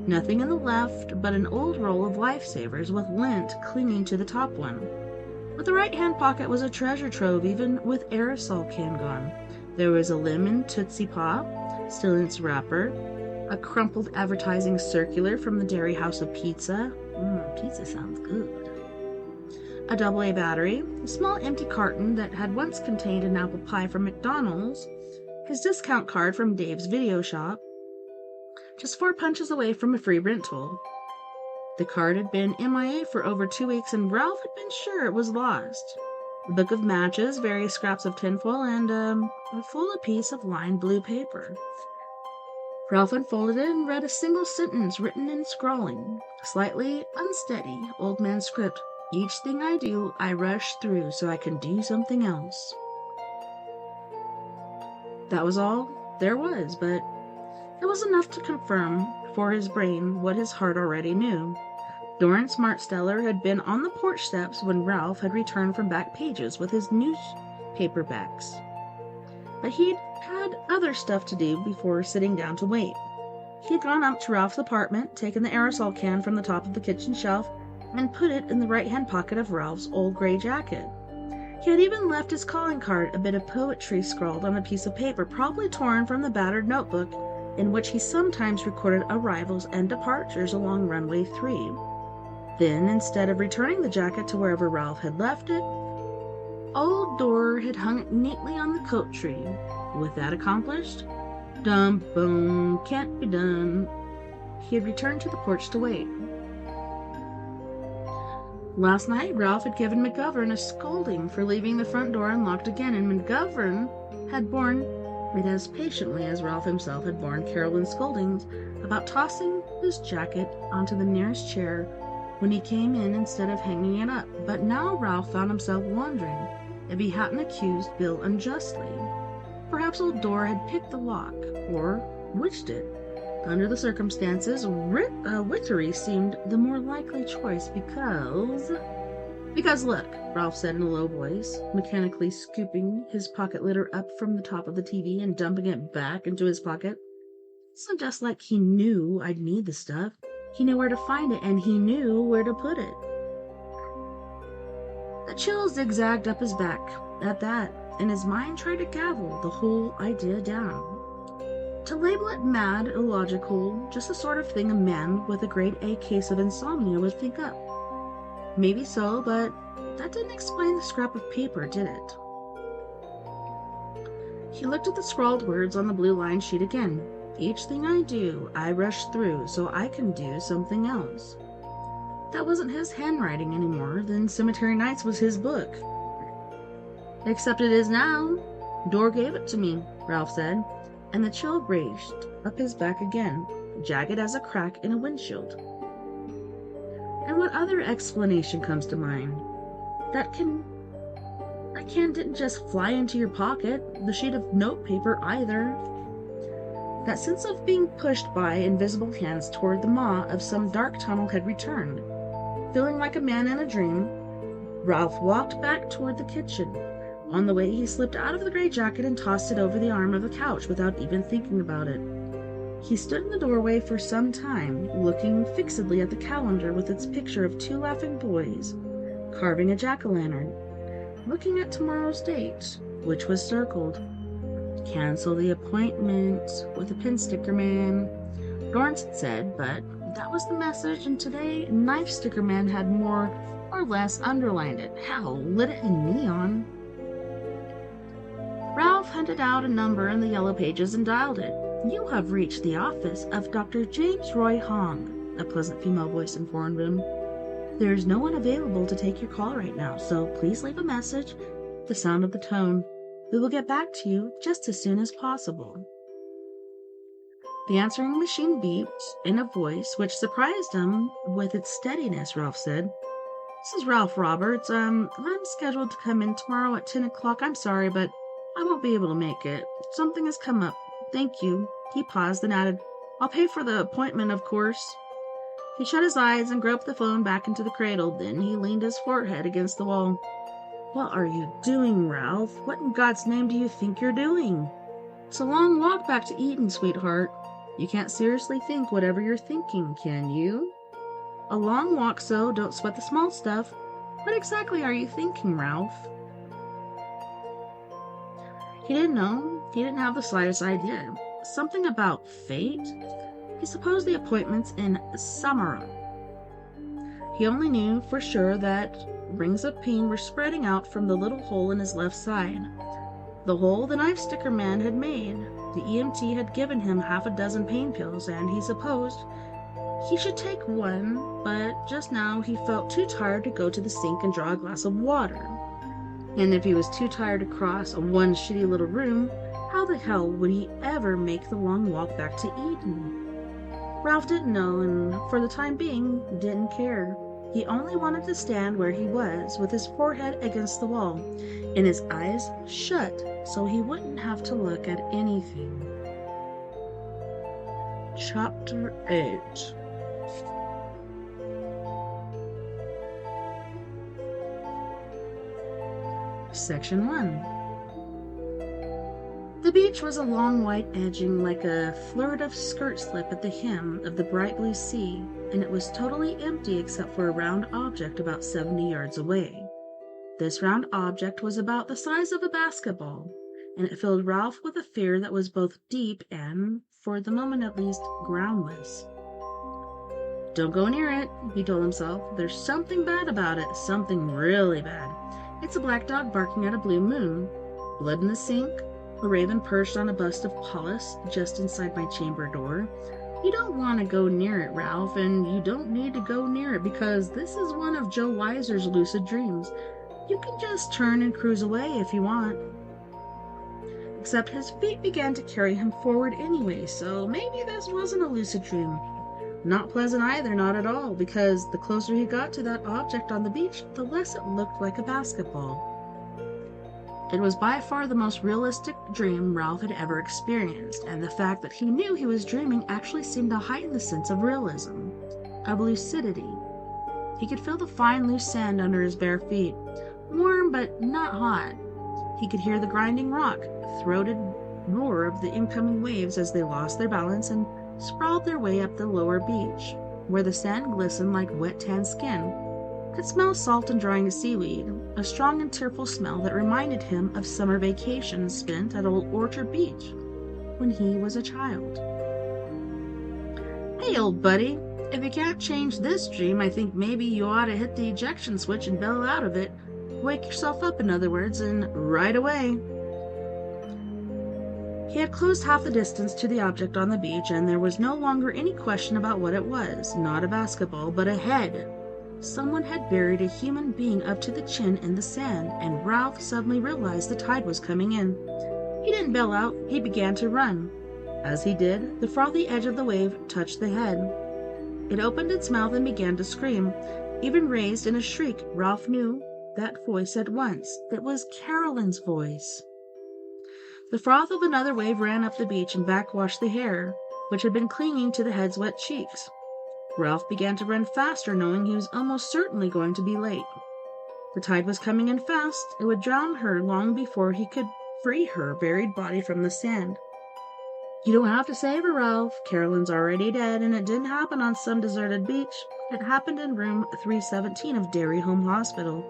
Nothing in the left but an old roll of lifesavers with lint clinging to the top one. But the right-hand pocket was a treasure trove, even with aerosol can gone. There was a lemon Tootsie Pop, still in its wrapper, a crumpled advertising circular from the Dairy House of Pizza. Pizza sounds good. A AA battery, a small empty carton that had once contained an apple pie from McDonald's, his discount card from Dave's video shop, just 4 punches away from a free rental. The card had been MIA for over 2 weeks, and Ralph had been sure it was lost. A book of matches, various scraps of tinfoil, and a full piece of lined blue paper. Ralph unfolded it and read a single sentence written in scrawling, slightly unsteady, old man script. Each thing I do, I rush through so I can do something else. That was all there was, but it was enough to confirm for his brain what his heart already knew. Doran Smartsteller had been on the porch steps when Ralph had returned from back pages with his newspapers. But he'd had other stuff to do before sitting down to wait. He had gone up to Ralph's apartment, taken the aerosol can from the top of the kitchen shelf, and put it in the right-hand pocket of Ralph's old gray jacket. He had even left his calling card, a bit of poetry scrawled on a piece of paper, probably torn from the battered notebook in which he sometimes recorded arrivals and departures along runway 3. Then, instead of returning the jacket to wherever Ralph had left it, old Dor had hung it neatly on the coat tree. With that accomplished, Dumb, boom, can't be done. He had returned to the porch to wait. Last night, Ralph had given McGovern a scolding for leaving the front door unlocked again, and McGovern had borne it as patiently as Ralph himself had borne Carolyn's scoldings about tossing his jacket onto the nearest chair when he came in instead of hanging it up. But now Ralph found himself wondering if he hadn't accused Bill unjustly. Perhaps old Dora had picked the lock, or Witch did. Under the circumstances, Wittery seemed the more likely choice because look, Ralph said in a low voice, mechanically scooping his pocket litter up from the top of the TV and dumping it back into his pocket. It's not just like he knew I'd need the stuff. He knew where to find it, and he knew where to put it. The chill zigzagged up his back at that, and his mind tried to gavel the whole idea down. To label it mad, illogical, just the sort of thing a man with a grade A case of insomnia would think up. Maybe so, but that didn't explain the scrap of paper, did it? He looked at the scrawled words on the blue line sheet again. Each thing I do, I rush through so I can do something else. That wasn't his handwriting anymore, then Cemetery Nights was his book. Except it is now. Dor gave it to me, Ralph said, and the chill raged up his back again, jagged as a crack in a windshield. And what other explanation comes to mind? That can didn't just fly into your pocket, the sheet of notepaper either. That sense of being pushed by invisible hands toward the maw of some dark tunnel had returned. Feeling like a man in a dream, Ralph walked back toward the kitchen. On the way, he slipped out of the gray jacket and tossed it over the arm of the couch without even thinking about it. He stood in the doorway for some time, looking fixedly at the calendar with its picture of two laughing boys carving a jack-o'-lantern, looking at tomorrow's date, which was circled. Cancel the appointment with a pin sticker man, Lawrence had said, but that was the message, and today Knife Sticker Man had more or less underlined it. Hell, lit it in neon. Ralph hunted out a number in the yellow pages and dialed it. You have reached the office of Dr. James Roy Hong, a pleasant female voice informed him. There is no one available to take your call right now, so please leave a message. The sound of the tone. We will get back to you just as soon as possible. The answering machine beeped in a voice which surprised him with its steadiness. Ralph said, "This is Ralph Roberts. I'm scheduled to come in tomorrow at 10 o'clock. I'm sorry, but I won't be able to make it. Something has come up. Thank you." He paused and added, "I'll pay for the appointment, of course." He shut his eyes and groped the phone back into the cradle. Then he leaned his forehead against the wall. "What are you doing, Ralph? What in God's name do you think you're doing?" "It's a long walk back to Eden, sweetheart. You can't seriously think whatever you're thinking, can you?" "A long walk, so don't sweat the small stuff. What exactly are you thinking, Ralph?" He didn't know. He didn't have the slightest idea. Something about fate? He supposed the appointment's in Samara. He only knew for sure that rings of pain were spreading out from the little hole in his left side. The hole the Knife Sticker Man had made. The EMT had given him half a dozen pain pills, and he supposed he should take one, but just now he felt too tired to go to the sink and draw a glass of water. And if he was too tired to cross one shitty little room, how the hell would he ever make the long walk back to Eden? Ralph didn't know, and for the time being, didn't care. He only wanted to stand where he was, with his forehead against the wall, and his eyes shut so he wouldn't have to look at anything. Chapter 8. Section 1. The beach was a long white edging like a flirt of skirt slip at the hem of the bright blue sea, and it was totally empty except for a round object about 70 yards away. This round object was about the size of a basketball, and it filled Ralph with a fear that was both deep and, for the moment at least, groundless. "Don't go near it," he told himself. "There's something bad about it, something really bad. It's a black dog barking at a blue moon. Blood in the sink? A raven perched on a bust of Pallas just inside my chamber door. You don't want to go near it, Ralph, and you don't need to go near it because this is one of Joe Weiser's lucid dreams. You can just turn and cruise away if you want. Except his feet began to carry him forward anyway, so maybe this wasn't a lucid dream. Not pleasant either, not at all, because the closer he got to that object on the beach, the less it looked like a basketball. It was by far the most realistic dream Ralph had ever experienced, and the fact that he knew he was dreaming actually seemed to heighten the sense of realism, of lucidity. He could feel the fine loose sand under his bare feet, warm but not hot. He could hear the grinding rock, throated roar of the incoming waves as they lost their balance and sprawled their way up the lower beach, where the sand glistened like wet tan skin. Could smell salt and drying seaweed, a strong and tearful smell that reminded him of summer vacations spent at Old Orchard Beach when he was a child. Hey, old buddy, if you can't change this dream, I think maybe you ought to hit the ejection switch and bail out of it. Wake yourself up, in other words, and right away. He had closed half the distance to the object on the beach, and there was no longer any question about what it was. Not a basketball, but a head. Someone had buried a human being up to the chin in the sand, and Ralph suddenly realized the tide was coming in. He didn't bail out, he began to run. As he did, the frothy edge of the wave touched the head. It opened its mouth and began to scream. Even raised in a shriek, Ralph knew that voice at once. It was Carolyn's voice. The froth of another wave ran up the beach and backwashed the hair, which had been clinging to the head's wet cheeks. Ralph began to run faster, knowing he was almost certainly going to be late. The tide was coming in fast. It would drown her long before he could free her buried body from the sand. You don't have to save her, Ralph. Carolyn's already dead, and it didn't happen on some deserted beach. It happened in room 317 of Derry Home Hospital.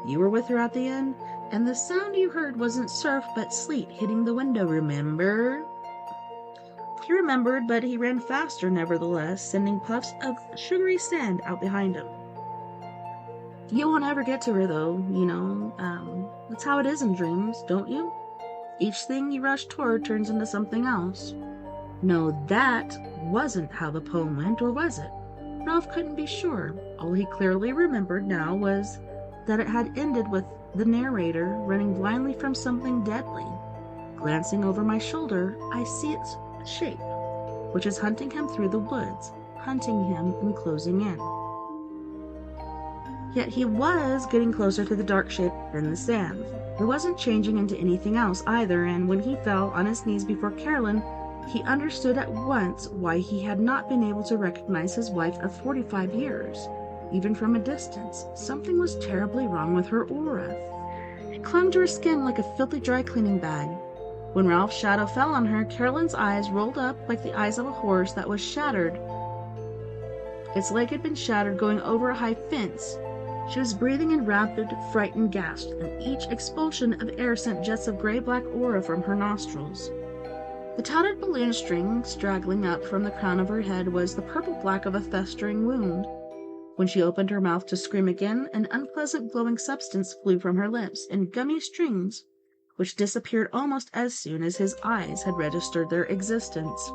You were with her at the end, and the sound you heard wasn't surf but sleet hitting the window, remember? He remembered, but he ran faster nevertheless, sending puffs of sugary sand out behind him. You won't ever get to her, though, you know. That's how it is in dreams, don't you? Each thing you rush toward turns into something else. No, that wasn't how the poem went, or was it? Ralph couldn't be sure. All he clearly remembered now was that it had ended with the narrator running blindly from something deadly. Glancing over my shoulder, I see its shape, which is hunting him through the woods, hunting him and closing in. Yet he was getting closer to the dark shape in the sand. It wasn't changing into anything else either, and when he fell on his knees before Carolyn, he understood at once why he had not been able to recognize his wife of 45 years. Even from a distance, something was terribly wrong with her aura. It clung to her skin like a filthy dry cleaning bag. When Ralph's shadow fell on her, Carolyn's eyes rolled up like the eyes of a horse that was shattered. Its leg had been shattered going over a high fence. She was breathing in rapid, frightened gasps, and each expulsion of air sent jets of gray-black aura from her nostrils. The tattered balloon string straggling up from the crown of her head was the purple-black of a festering wound. When she opened her mouth to scream again, an unpleasant glowing substance flew from her lips in gummy strings, which disappeared almost as soon as his eyes had registered their existence.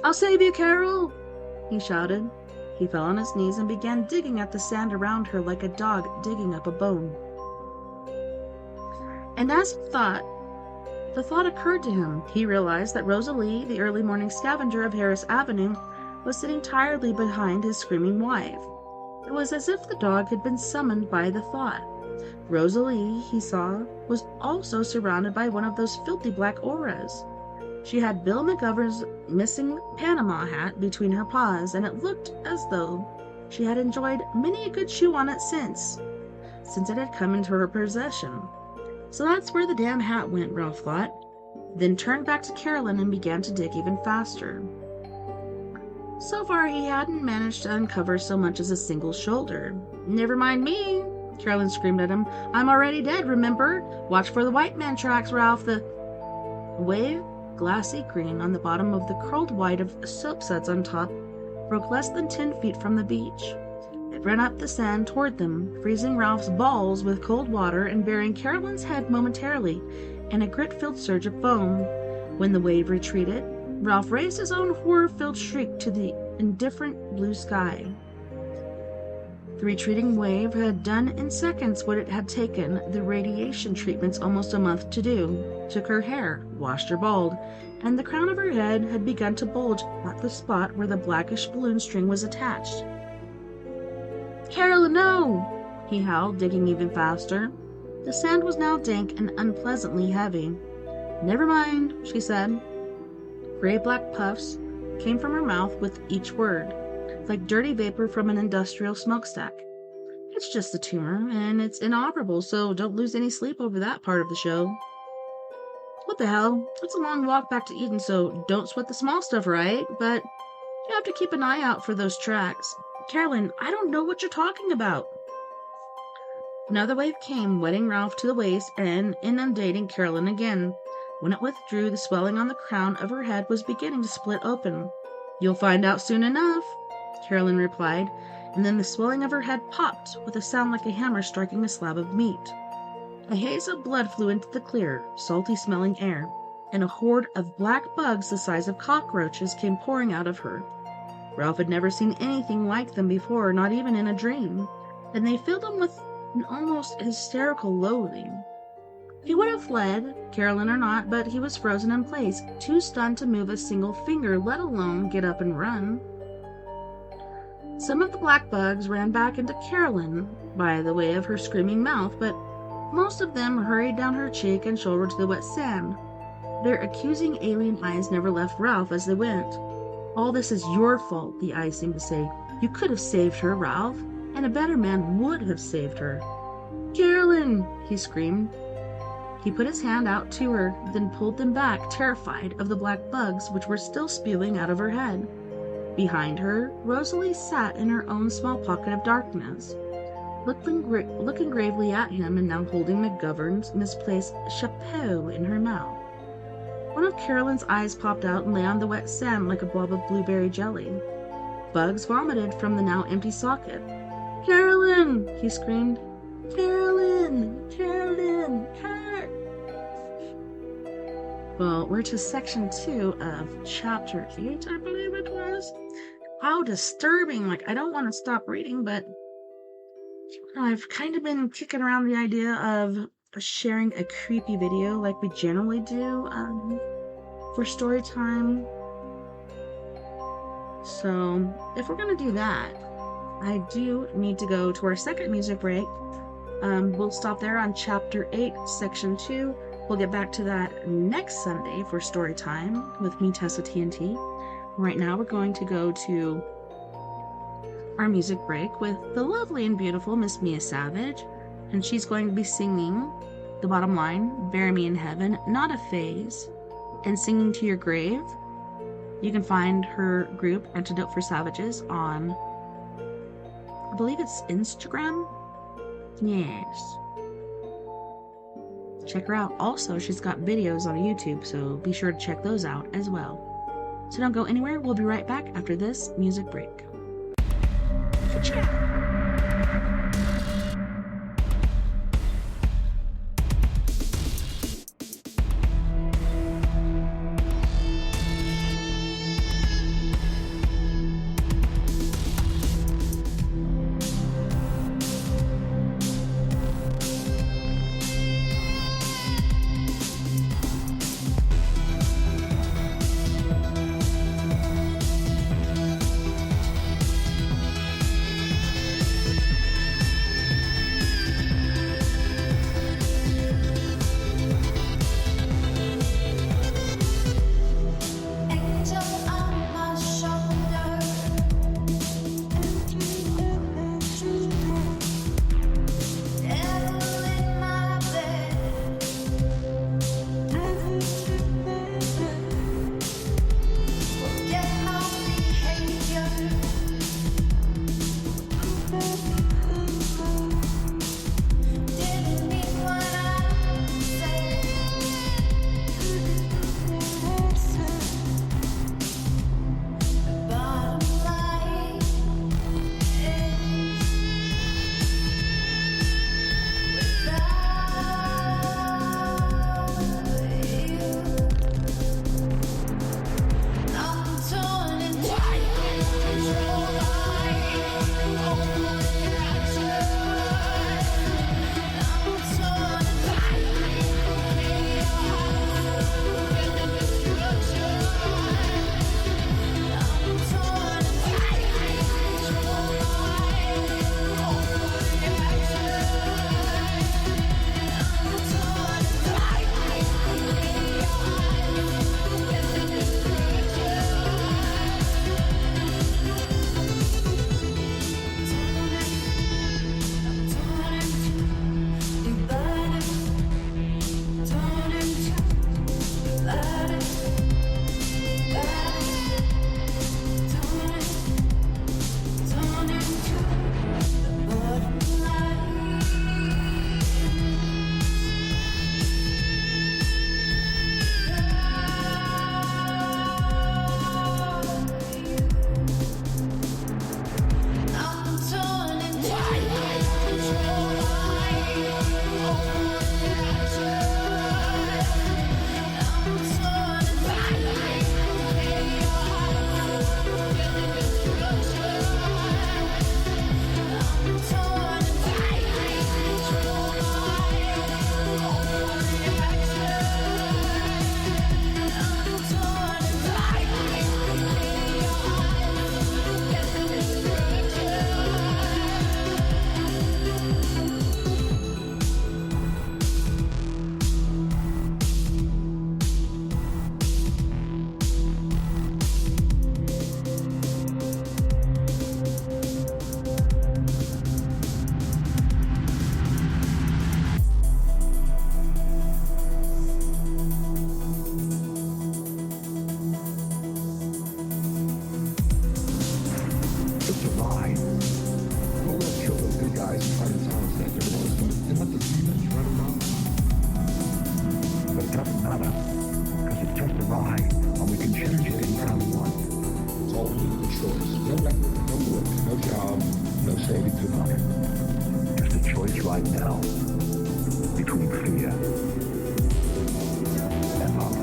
"I'll save you, Carol!" he shouted. He fell on his knees and began digging at the sand around her like a dog digging up a bone. And as the thought occurred to him. He realized that Rosalie, the early morning scavenger of Harris Avenue, was sitting tiredly behind his screaming wife. It was as if the dog had been summoned by the thought. Rosalie, he saw, was also surrounded by one of those filthy black auras. She had Bill McGovern's missing Panama hat between her paws, and it looked as though she had enjoyed many a good chew on it since it had come into her possession. So that's where the damn hat went, Ralph thought, then turned back to Carolyn and began to dig even faster. So far he hadn't managed to uncover so much as a single shoulder. "Never mind me," Carolyn screamed at him. "I'm already dead, remember? Watch for the white man tracks, Ralph." The wave, glassy green on the bottom of the curled white of soap suds on top, broke less than 10 feet from the beach. It ran up the sand toward them, freezing Ralph's balls with cold water and burying Carolyn's head momentarily. and a grit-filled surge of foam. When the wave retreated, Ralph raised his own horror-filled shriek to the indifferent blue sky. The retreating wave had done in seconds what it had taken the radiation treatments almost a month to do. Took her hair, washed her bald, and the crown of her head had begun to bulge at the spot where the blackish balloon string was attached. "Carolyn, no!" he howled, digging even faster. The sand was now dank and unpleasantly heavy. "Never mind," she said. Gray-black puffs came from her mouth with each word, like dirty vapor from an industrial smokestack. "It's just a tumor, and it's inoperable, so don't lose any sleep over that part of the show." "What the hell? It's a long walk back to Eden, so don't sweat the small stuff, right? But you have to keep an eye out for those tracks. Carolyn, I don't know what you're talking about." Another wave came, wetting Ralph to the waist and inundating Carolyn again. When it withdrew, the swelling on the crown of her head was beginning to split open. "You'll find out soon enough," Carolyn replied, and then the swelling of her head popped with a sound like a hammer striking a slab of meat. A haze of blood flew into the clear, salty-smelling air, and a horde of black bugs the size of cockroaches came pouring out of her. Ralph had never seen anything like them before, not even in a dream, and they filled him with an almost hysterical loathing. He would have fled, Carolyn or not, but he was frozen in place, too stunned to move a single finger, let alone get up and run. Some of the black bugs ran back into Carolyn by the way of her screaming mouth, but most of them hurried down her cheek and shoulder to the wet sand. Their accusing alien eyes never left Ralph as they went. "All this is your fault," the eyes seemed to say. "You could have saved her, Ralph, and a better man would have saved her." "Carolyn!" he screamed. He put his hand out to her, then pulled them back, terrified of the black bugs which were still spewing out of her head. Behind her, Rosalie sat in her own small pocket of darkness, looking gravely at him and now holding McGovern's misplaced chapeau in her mouth. One of Carolyn's eyes popped out and lay on the wet sand like a blob of blueberry jelly. Bugs vomited from the now empty socket. "Carolyn!" he screamed. "Carolyn! Carolyn! Well, we're to section 2 of chapter 8, I believe it was. How disturbing. I don't want to stop reading, but I've kind of been kicking around the idea of sharing a creepy video like we generally do for story time. So, if we're going to do that, I do need to go to our second music break. We'll stop there on chapter 8, section 2. We'll get back to that next Sunday for story time with me, TessaTNT. Right now, we're going to go to our music break with the lovely and beautiful Miss Mia Savage, and she's going to be singing the bottom line, "Bury Me in Heaven, Not a Phase," and "Singing to Your Grave." You can find her group, Antidote for Savages, on, I believe it's Instagram? Yes. Check her out. Also, she's got videos on YouTube, so be sure to check those out as well. So don't go anywhere. We'll be right back after this music break. Cha-ching. survive. Well, we'll kill those good guys and try to silence that noise and let the demons run amok. But it doesn't matter, because it's just a ride, and we can change it anytime we want. It's all a choice. No network, no work, no job, no savings of money. Just a choice right now between fear and love.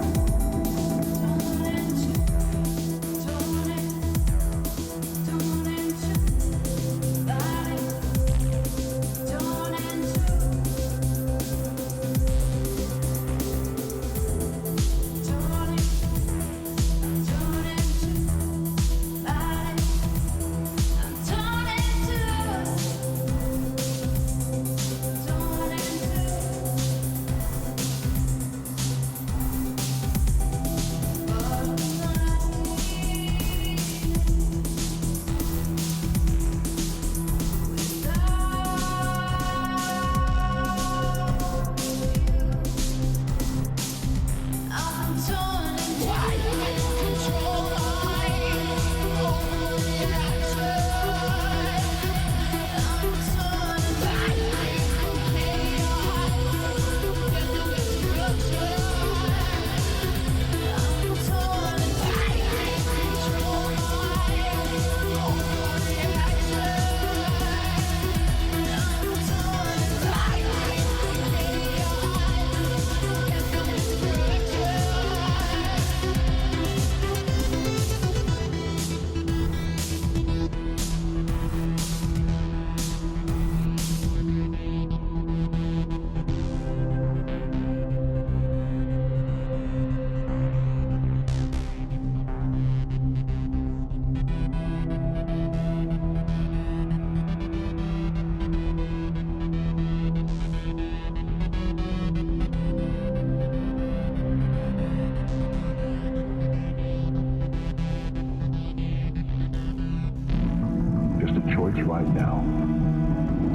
Right now,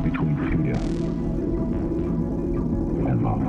between fear and love.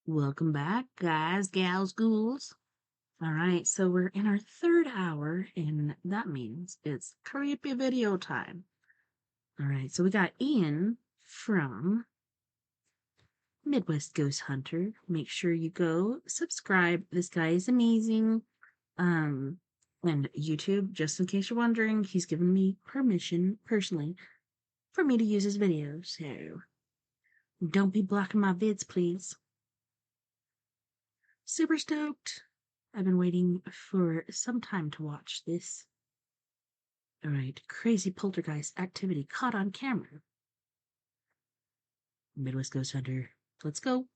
Welcome back, guys, gals, ghouls. All right, so we're in our third hour, and that means it's creepy video time. All right, so we got Ian from Midwest Ghost Hunter. Make sure you go subscribe. This guy is amazing. Um, and YouTube, just in case you're wondering, he's given me permission personally for me to use his videos. So don't be blocking my vids, please. Super stoked. I've been waiting for some time to watch this. All right, crazy poltergeist activity caught on camera. Midwest Ghost Hunter. Let's go.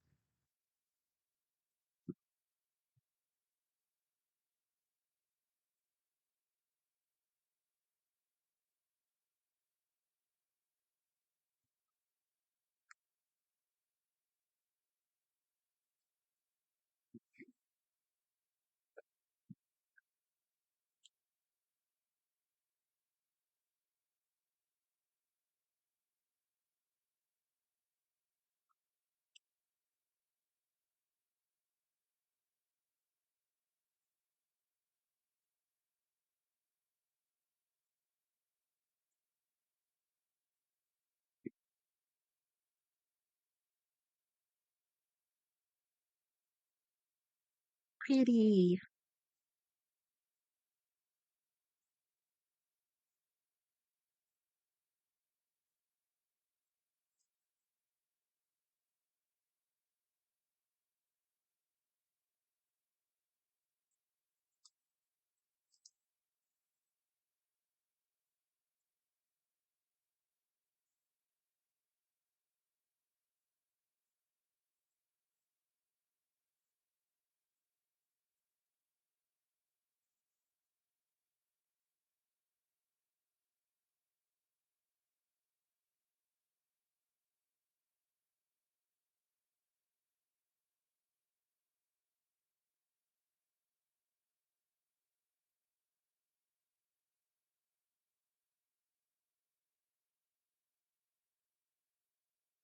Pretty.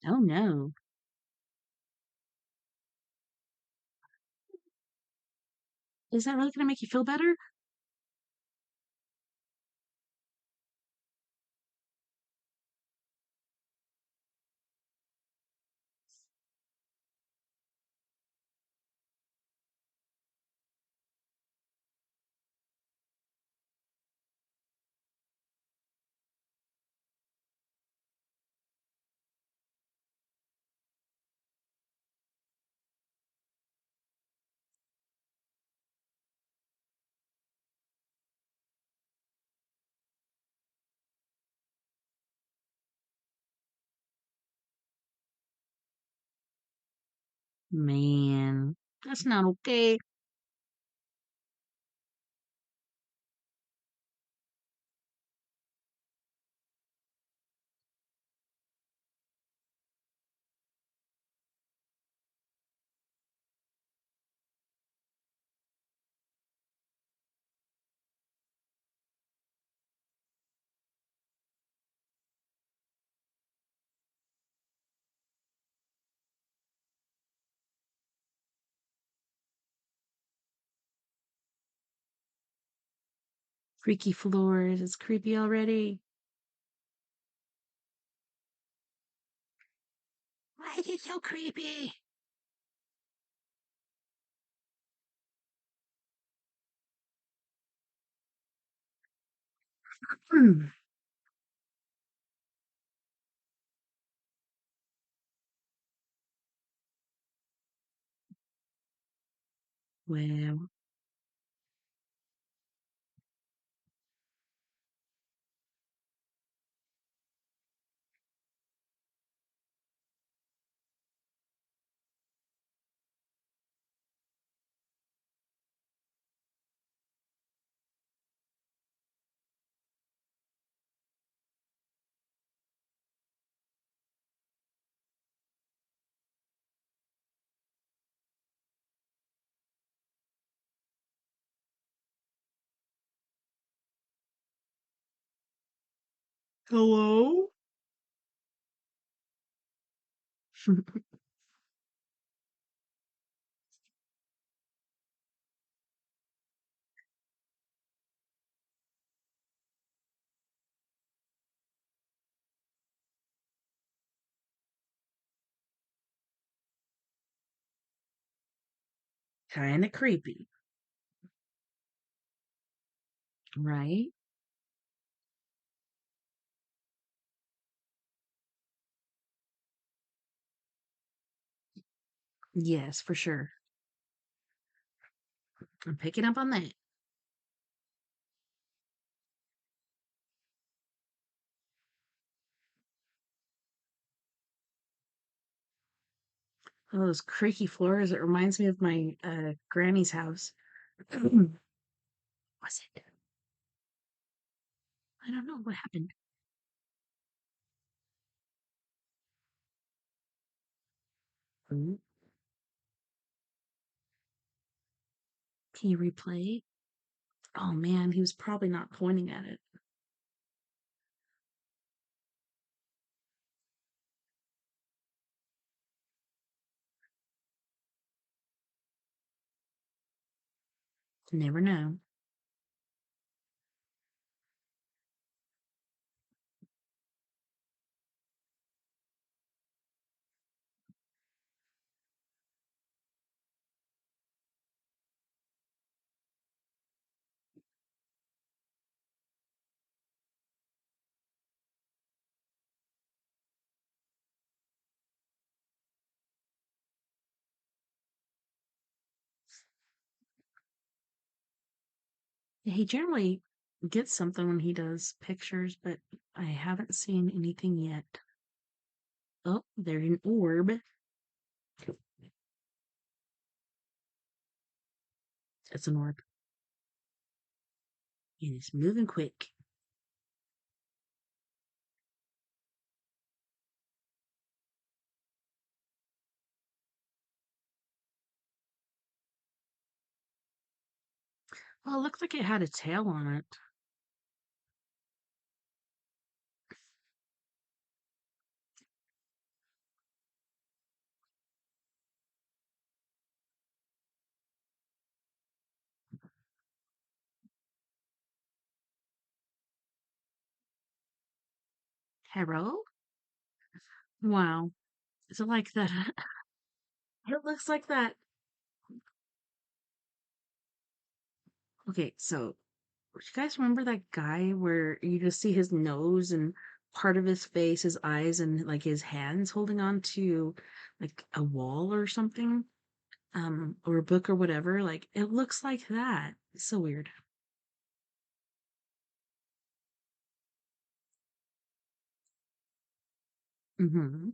Oh no. Is that really going to make you feel better? Man, that's not okay. Freaky floors. It's creepy already. Why is it so creepy? Hmm. Well, hello? kind of creepy, right? Yes, for sure. I'm picking up on that. Oh, those creaky floors. It reminds me of my granny's house. Was it? I don't know what happened. Ooh, can you replay? Oh man, he was probably not pointing at it. Never know. He generally gets something when he does pictures, but I haven't seen anything yet. Oh, there's an orb. It's an orb. And it's moving quick. Well, it looked like it had a tail on it. Hello? Wow. Is it like that? It looks like that. Okay, so do you guys remember that guy where you just see his nose and part of his face, his eyes, and like his hands holding on to like a wall or something? Or a book or whatever. Like it looks like that. It's so weird. Mm-hmm.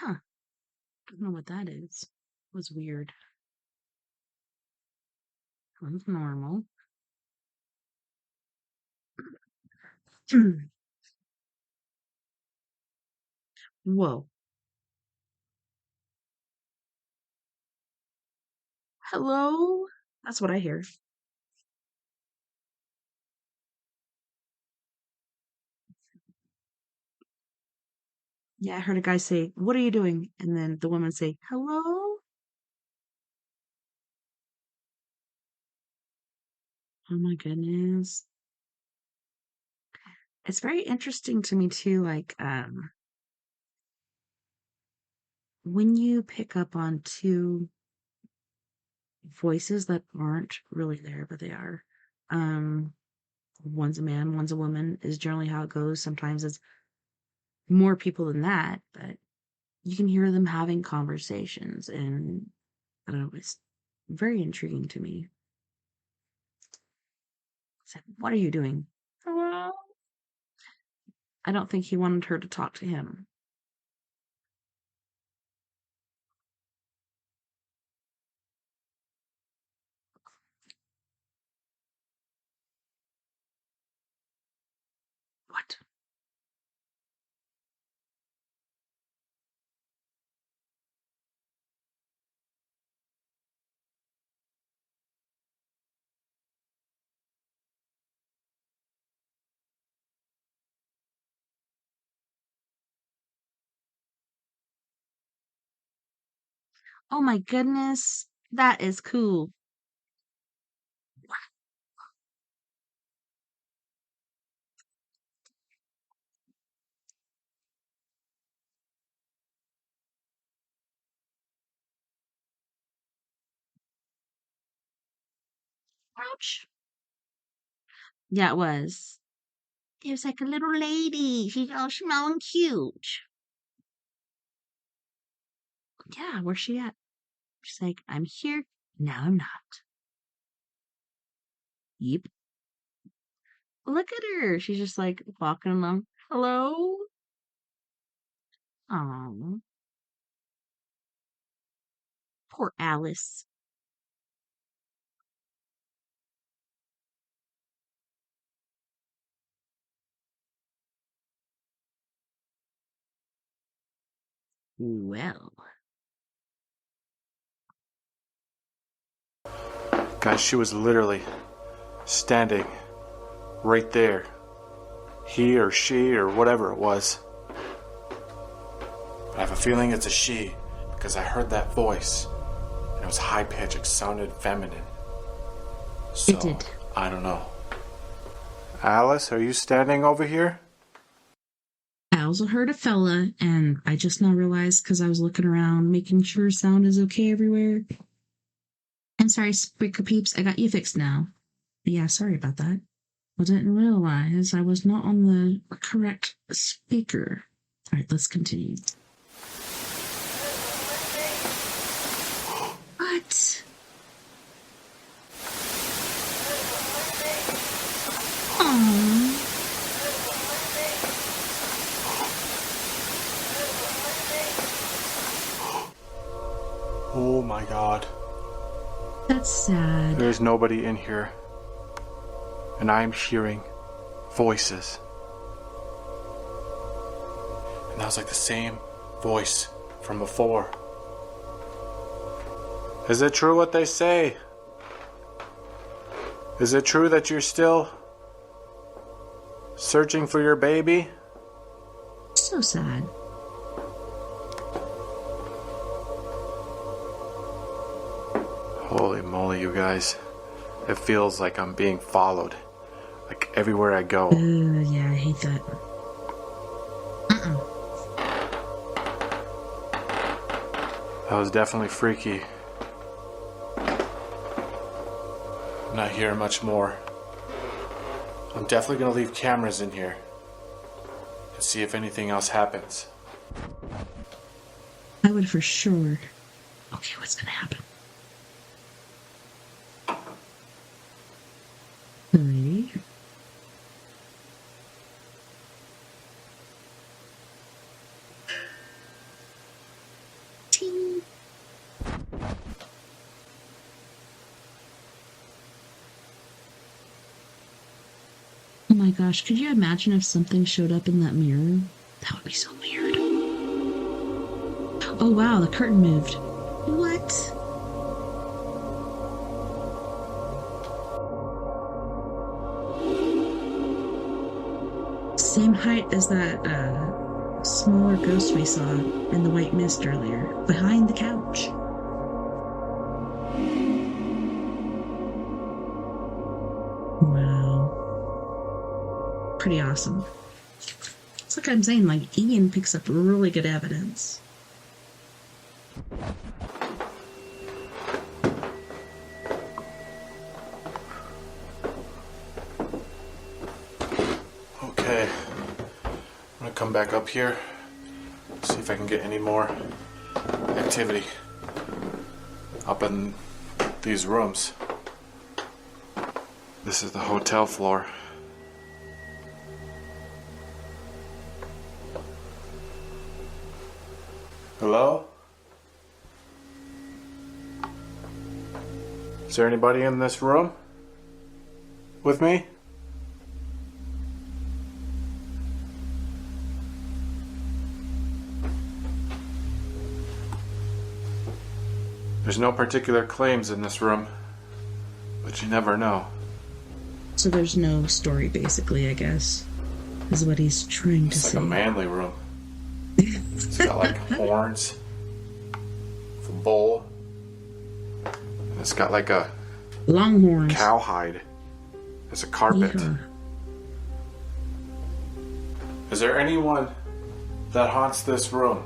Huh. I don't know what that is. It was weird. It was normal. Whoa. Hello? That's what I hear. Yeah, I heard a guy say, "What are you doing?" And then the woman say, "Hello?" Oh my goodness. It's very interesting to me too, like when you pick up on two voices that aren't really there, but they are. Um, one's a man, one's a woman is generally how it goes. Sometimes it's more people than that, but you can hear them having conversations, and I don't know, it's very intriguing to me. Said, "What are you doing?" Hello? I don't think he wanted her to talk to him. What? Oh my goodness. That is cool. Ouch. Yeah, it was. It was like a little lady. She's all small and cute. Yeah, where's she at? She's like, I'm here. Now I'm not. Yep. Look at her. She's just like walking along. Hello? Oh, poor Alice. Well. Guys, she was literally standing right there. He or she or whatever it was. But I have a feeling it's a she because I heard that voice. And it was high pitched. It sounded feminine. So, It did. I don't know. Alice, are you standing over here? I also heard a fella, and I just now realized because I was looking around, making sure sound is okay everywhere. I'm sorry, speaker peeps, I got you fixed now. But yeah, sorry about that. I didn't realize I was not on the correct speaker. All right, let's continue. What? Aww. Oh my god. That's sad. There's nobody in here. And I'm hearing voices. And that was like the same voice from before. Is it true what they say? Is it true that you're still searching for your baby? So sad. Holy moly, you guys. It feels like I'm being followed. Like everywhere I go. Yeah, I hate that. That was definitely freaky. I'm not hearing much more. I'm definitely gonna leave cameras in here and see if anything else happens. I would for sure. Okay, what's gonna happen? Three. Ting. Oh my gosh, could you imagine if something showed up in that mirror? That would be so weird. Oh wow, the curtain moved. What? Same height as that smaller ghost we saw in the white mist earlier, behind the couch. Wow. Pretty awesome. It's like I'm saying, like, Ian picks up really good evidence. Okay. I'm gonna come back up here, see if I can get any more activity up in these rooms. This is the hotel floor. Hello? Is there anybody in this room with me? There's no particular claims in this room, but you never know. So there's no story, basically, I guess, is what he's trying to It's like say. a manly room. It's got like horns, a bull, and it's got like a Longhorns. cowhide as a carpet. Yeehaw. Is there anyone that haunts this room?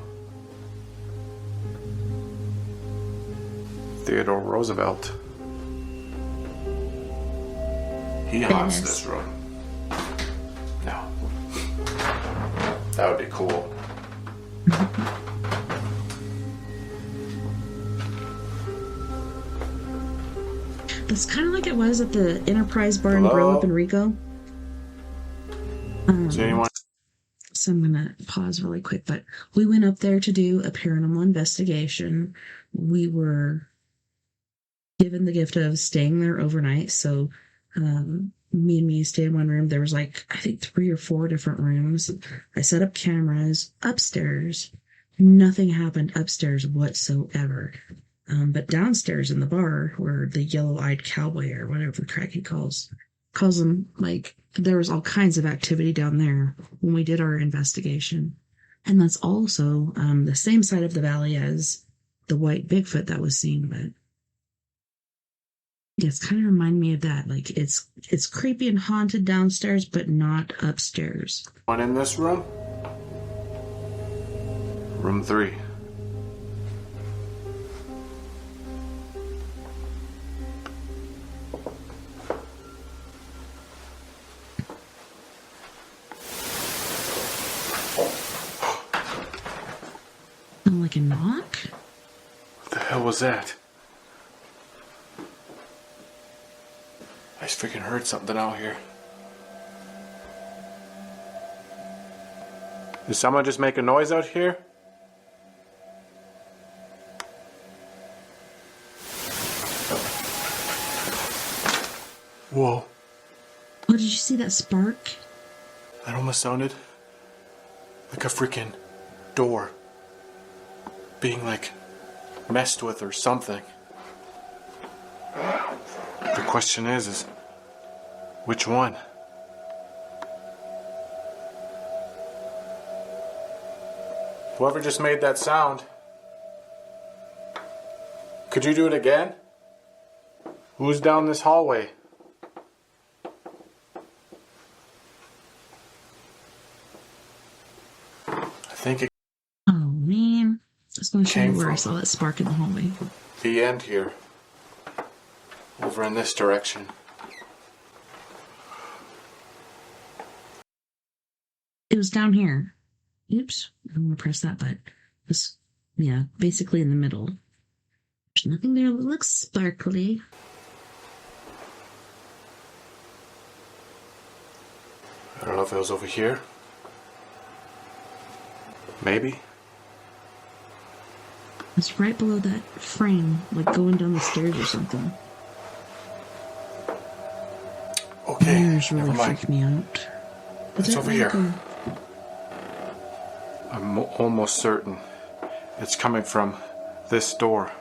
Theodore Roosevelt. He haunts this room. No. That would be cool. It's kind of like it was at the Enterprise Bar and Grill up in Rico. Is anyone? So I'm going to pause really quick, but we went up there to do a paranormal investigation. We were given the gift of staying there overnight. So me and me stayed in one room. There was like, I think 3 or 4 different rooms. I set up cameras upstairs. Nothing happened upstairs whatsoever. But downstairs in the bar, where the yellow-eyed cowboy or whatever the crack he calls them, like, there was all kinds of activity down there when we did our investigation. And that's also the same side of the valley as the white Bigfoot that was seen. But yeah, it's kind of remind me of that. Like, it's creepy and haunted downstairs, but not upstairs. One in this room? Room 3. Like a knock? What the hell was that? I just freaking heard something out here. Did someone just make a noise out here? Whoa. Oh, did you see that spark? That almost sounded like a freaking door being like messed with or something. The question is which one? Whoever just made that sound, could you do it again? Who's down this hallway? I think it Oh, man. I was going to show you where I saw that spark in the hallway. the end here. Over in this direction. It was down here. Oops. I'm going to press that button. It's, yeah, basically in the middle. There's nothing there that looks sparkly. I don't know if it was over here. Maybe. It's right below that frame, like going down the stairs or something. Okay, Mirrors really never mind. freak me out. It's over here. I'm almost certain it's coming from this door.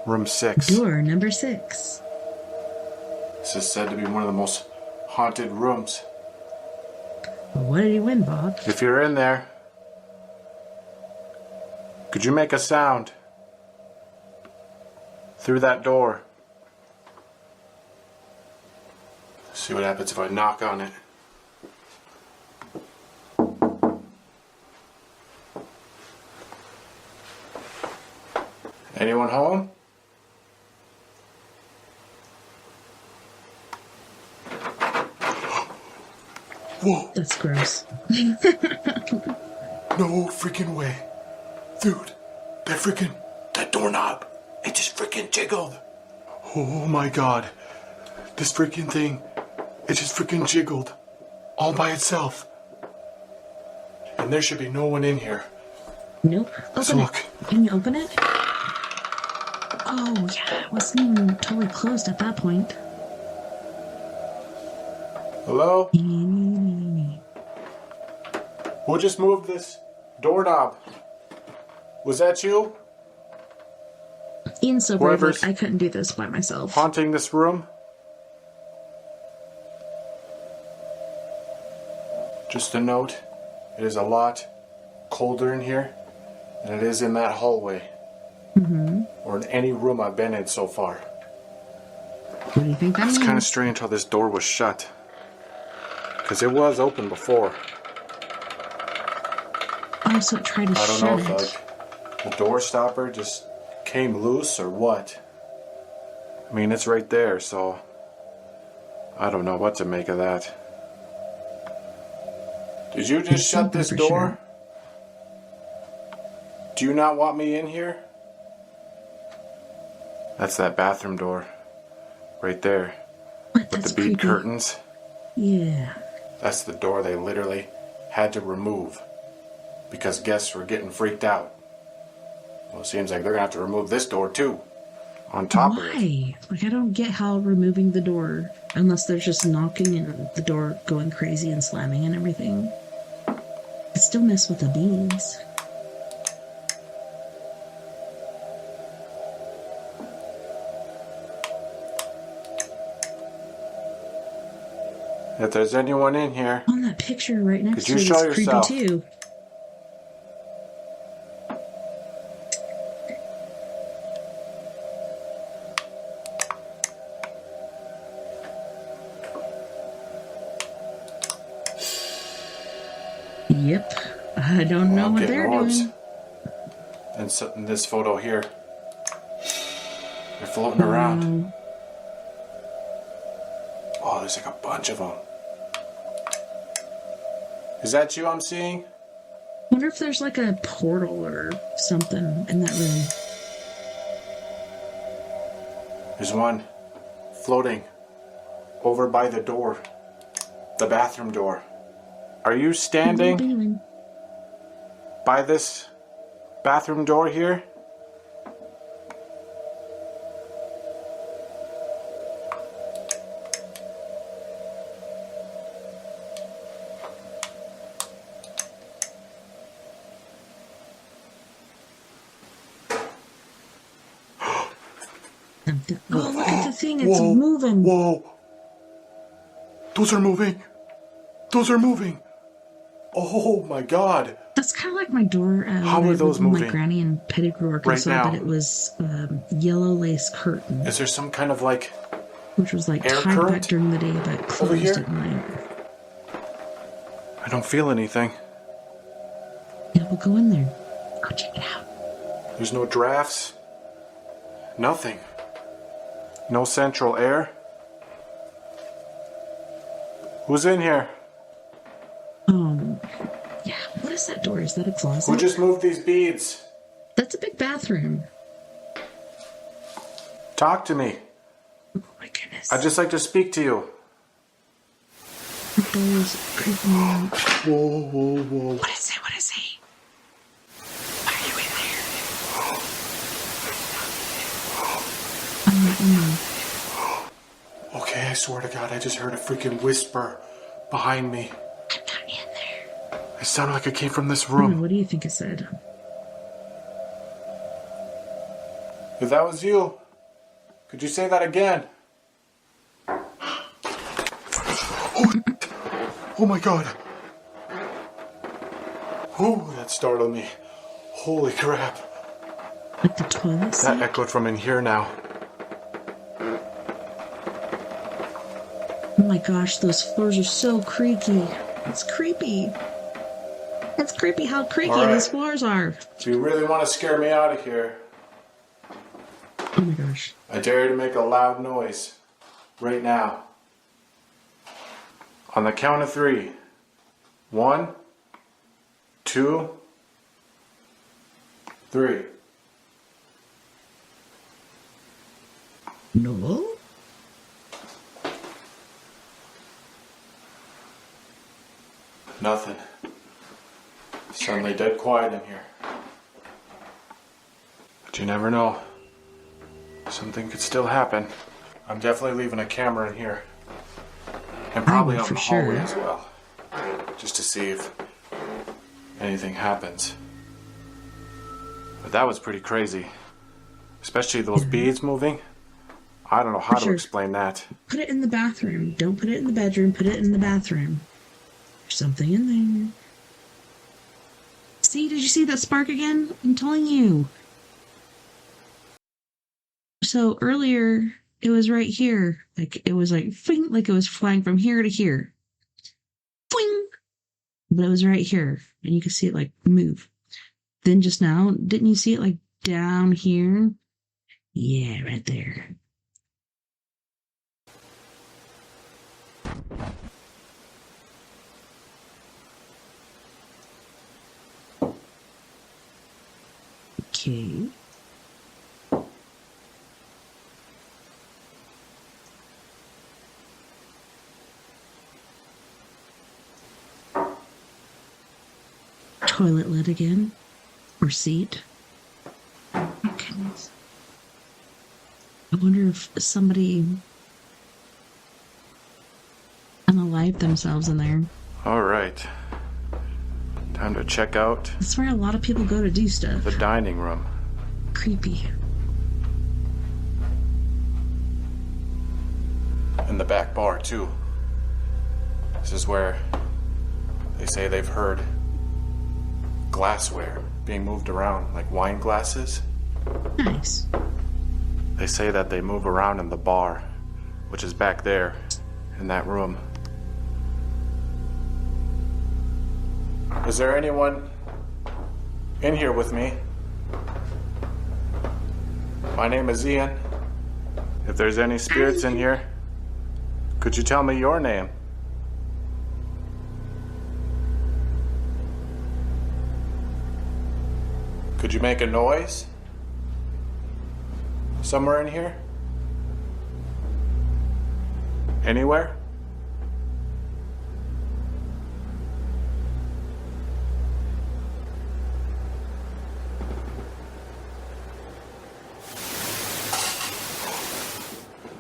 Room 6. Door number 6. This is said to be one of the most haunted rooms. Well, what did he win, Bob? If you're in there, could you make a sound through that door? See what happens if I knock on it. Anyone home? Whoa. That's gross. No freaking way. Dude, that doorknob, it just freaking jiggled. Oh my god. This freaking thing, it just freaking jiggled. All by itself. And there should be no one in here. Nope. Let's Open look. it. Can you open it? Oh, yeah. It wasn't even totally closed at that point. Hello? Who just moved this doorknob? Was that you? Ian's so brave, Whoever's like, I couldn't do this by myself. Haunting this room? Just a note, it is a lot colder in here than it is in that hallway. Mm-hmm. Or in any room I've been in so far. What do you think that It's means? kind of strange how this door was shut. Because it was open before. Oh, so it tried to I don't know shut if the door stopper just came loose or what. I mean, it's right there, so I don't know what to make of that. Did you just It's shut something this for door? sure. Do you not want me in here? That's that bathroom door. Right there. What? With That's the bead creepy. curtains. Yeah. That's the door they literally had to remove. Because guests were getting freaked out. Well, it seems like they're going to have to remove this door too. On top of it. Why? Like, I don't get how removing the door, unless they're just knocking and the door going crazy and slamming and everything. It still mess with the beams. If there's anyone in here, On that picture right next could you to it, show it's yourself? creepy too. Yep. I don't know I'm what getting they're orbs. doing. And so, in this photo here, they're floating around. Oh, there's like a bunch of them. Is that you I'm seeing? Wonder if there's like a portal or something in that room. There's one floating over by the door, the bathroom door. Are you standing by this bathroom door here? Oh, look at the thing. It's Whoa, moving. Whoa. Those are moving. Those are moving. Oh my god. That's kind of like my door. How when are I those lived in, moving? Like Granny and Pettigrew, Arkansas, now? but it was yellow lace curtain, Is there some kind of like which was like air tied current back during the day, but over here? closed at night. I don't feel anything. Yeah, we'll go in there. Go check it out. There's no drafts. Nothing. No central air. Who's in here? Yeah, what is that door? Is that a closet? Who just moved these beads? That's a big bathroom. Talk to me. Oh my goodness. I'd just like to speak to you. The door's creeping me out. Whoa, whoa, whoa. What is it? What is it? Why are you in there? I'm not in there. Okay, I swear to God, I just heard a freaking whisper behind me. I'm not in there. It sounded like it came from this Oh, room. what do you think it said? If that was you, could you say that again? Oh my God. Oh, that startled me. Holy crap. Like the toilet seat? That echoed from in here now. Oh my gosh, those floors are so creaky. It's creepy. It's creepy how creaky All right. these floors are. Do you really want to scare me out of here? Oh my gosh. I dare you to make a loud noise. Right now. On the count of 3. 1, 2, 3. No? Nothing. Suddenly dead quiet in here. But you never know. Something could still happen. I'm definitely leaving a camera in here. And probably would on for the hallway sure. as well. Just to see if anything happens. But that was pretty crazy. Especially those beads moving. I don't know how For to sure. explain that. Put it in the bathroom. Don't put it in the bedroom. Put it in the bathroom. There's something in there. See, did you see that spark again? I'm telling you. So earlier, it was right here. Like, it was like, fling, like it was flying from here to here. Fling! But it was right here. And you could see it, like, move. Then just now, didn't you see it, like, down here? Yeah, right there. Okay. Toilet lid again. Or seat. Okay. I wonder if somebody unalived themselves in there. All right. Time to check out That's where a lot of people go to do stuff. the dining room. Creepy. And the back bar, too. This is where they say they've heard glassware being moved around, like wine glasses. Nice. They say that they move around in the bar, which is back there in that room. Is there anyone in here with me? My name is Ian. If there's any spirits in here, could you tell me your name? Could you make a noise? Somewhere in here? Anywhere?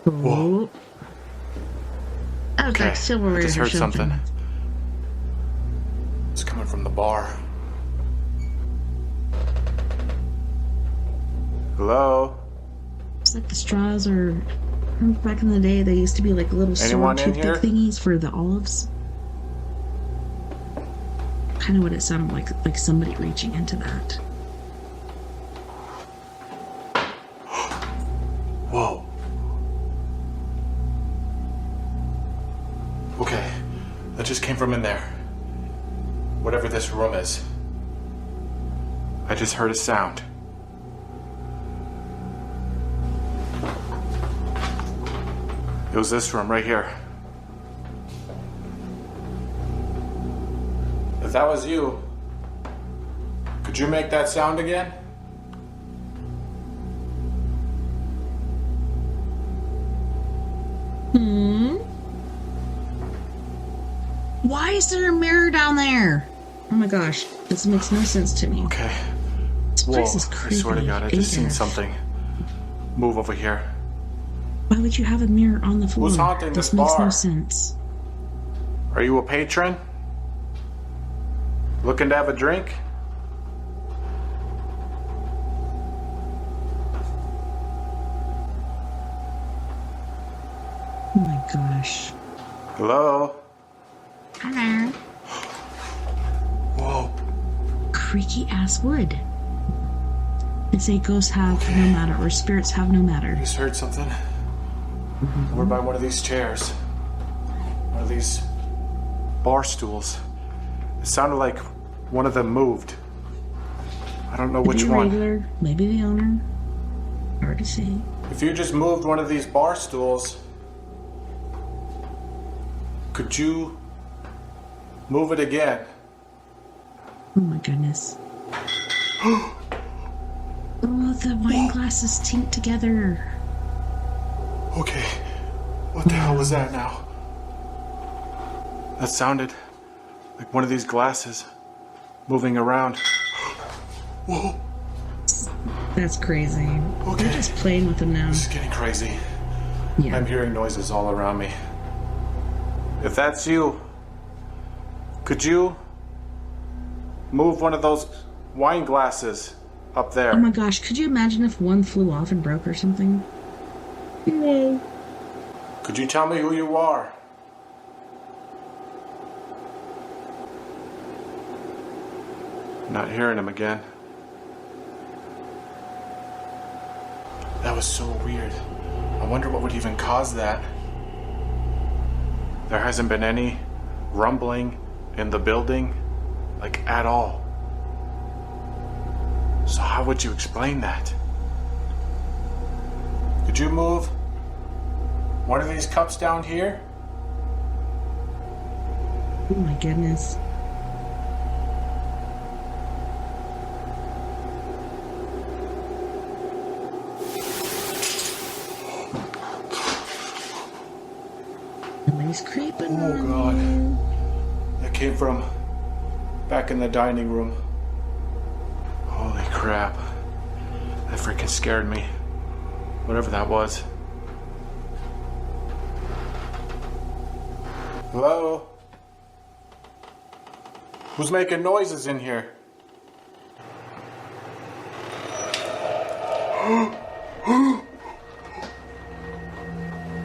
Whoa. Okay, silverware. I just or heard something. It's coming from the bar. Hello? It's like the straws are. Remember back in the day, they used to be like little Anyone sword in here? toothpick thingies for the olives. Kind of what it sounded like somebody reaching into that. Whoa. Okay, that just came from in there. Whatever this room is. I just heard a sound. It was this room right here. If that was you, could you make that sound again? Why is there a mirror down there? Oh my gosh, this makes no sense to me. Okay. This Whoa, place is I creepy. swear to God, I just seen AF. something move over here. Why would you have a mirror on the floor? Who's haunting this makes no bar? sense. Are you a patron? Looking to have a drink? Oh my gosh. Hello? Hello. Whoa. Creaky ass wood. They say ghosts have no matter, or spirits have no matter. I just heard something. We're by one of these chairs. One of these bar stools. It sounded like one of them moved. I don't know which Maybe one. regular, maybe the owner. Hard to say. If you just moved one of these bar stools, could you move it again? Oh my goodness. Oh, the wine glasses tink together. Okay. What the hell was that now? That sounded like one of these glasses moving around. Whoa. That's crazy. Okay. They're just playing with them now. This is getting crazy. Yeah. I'm hearing noises all around me. If that's you, could you move one of those wine glasses up there? Oh my gosh, could you imagine if one flew off and broke or something? No. Could you tell me who you are? Not hearing him again. That was so weird. I wonder what would even cause that. There hasn't been any rumbling in the building, like at all. So how would you explain that? Could you move one of these cups down here? Oh my goodness. Somebody's creeping. Oh god. That came from back in the dining room. Holy crap. That freaking scared me. Whatever that was. Hello? Who's making noises in here?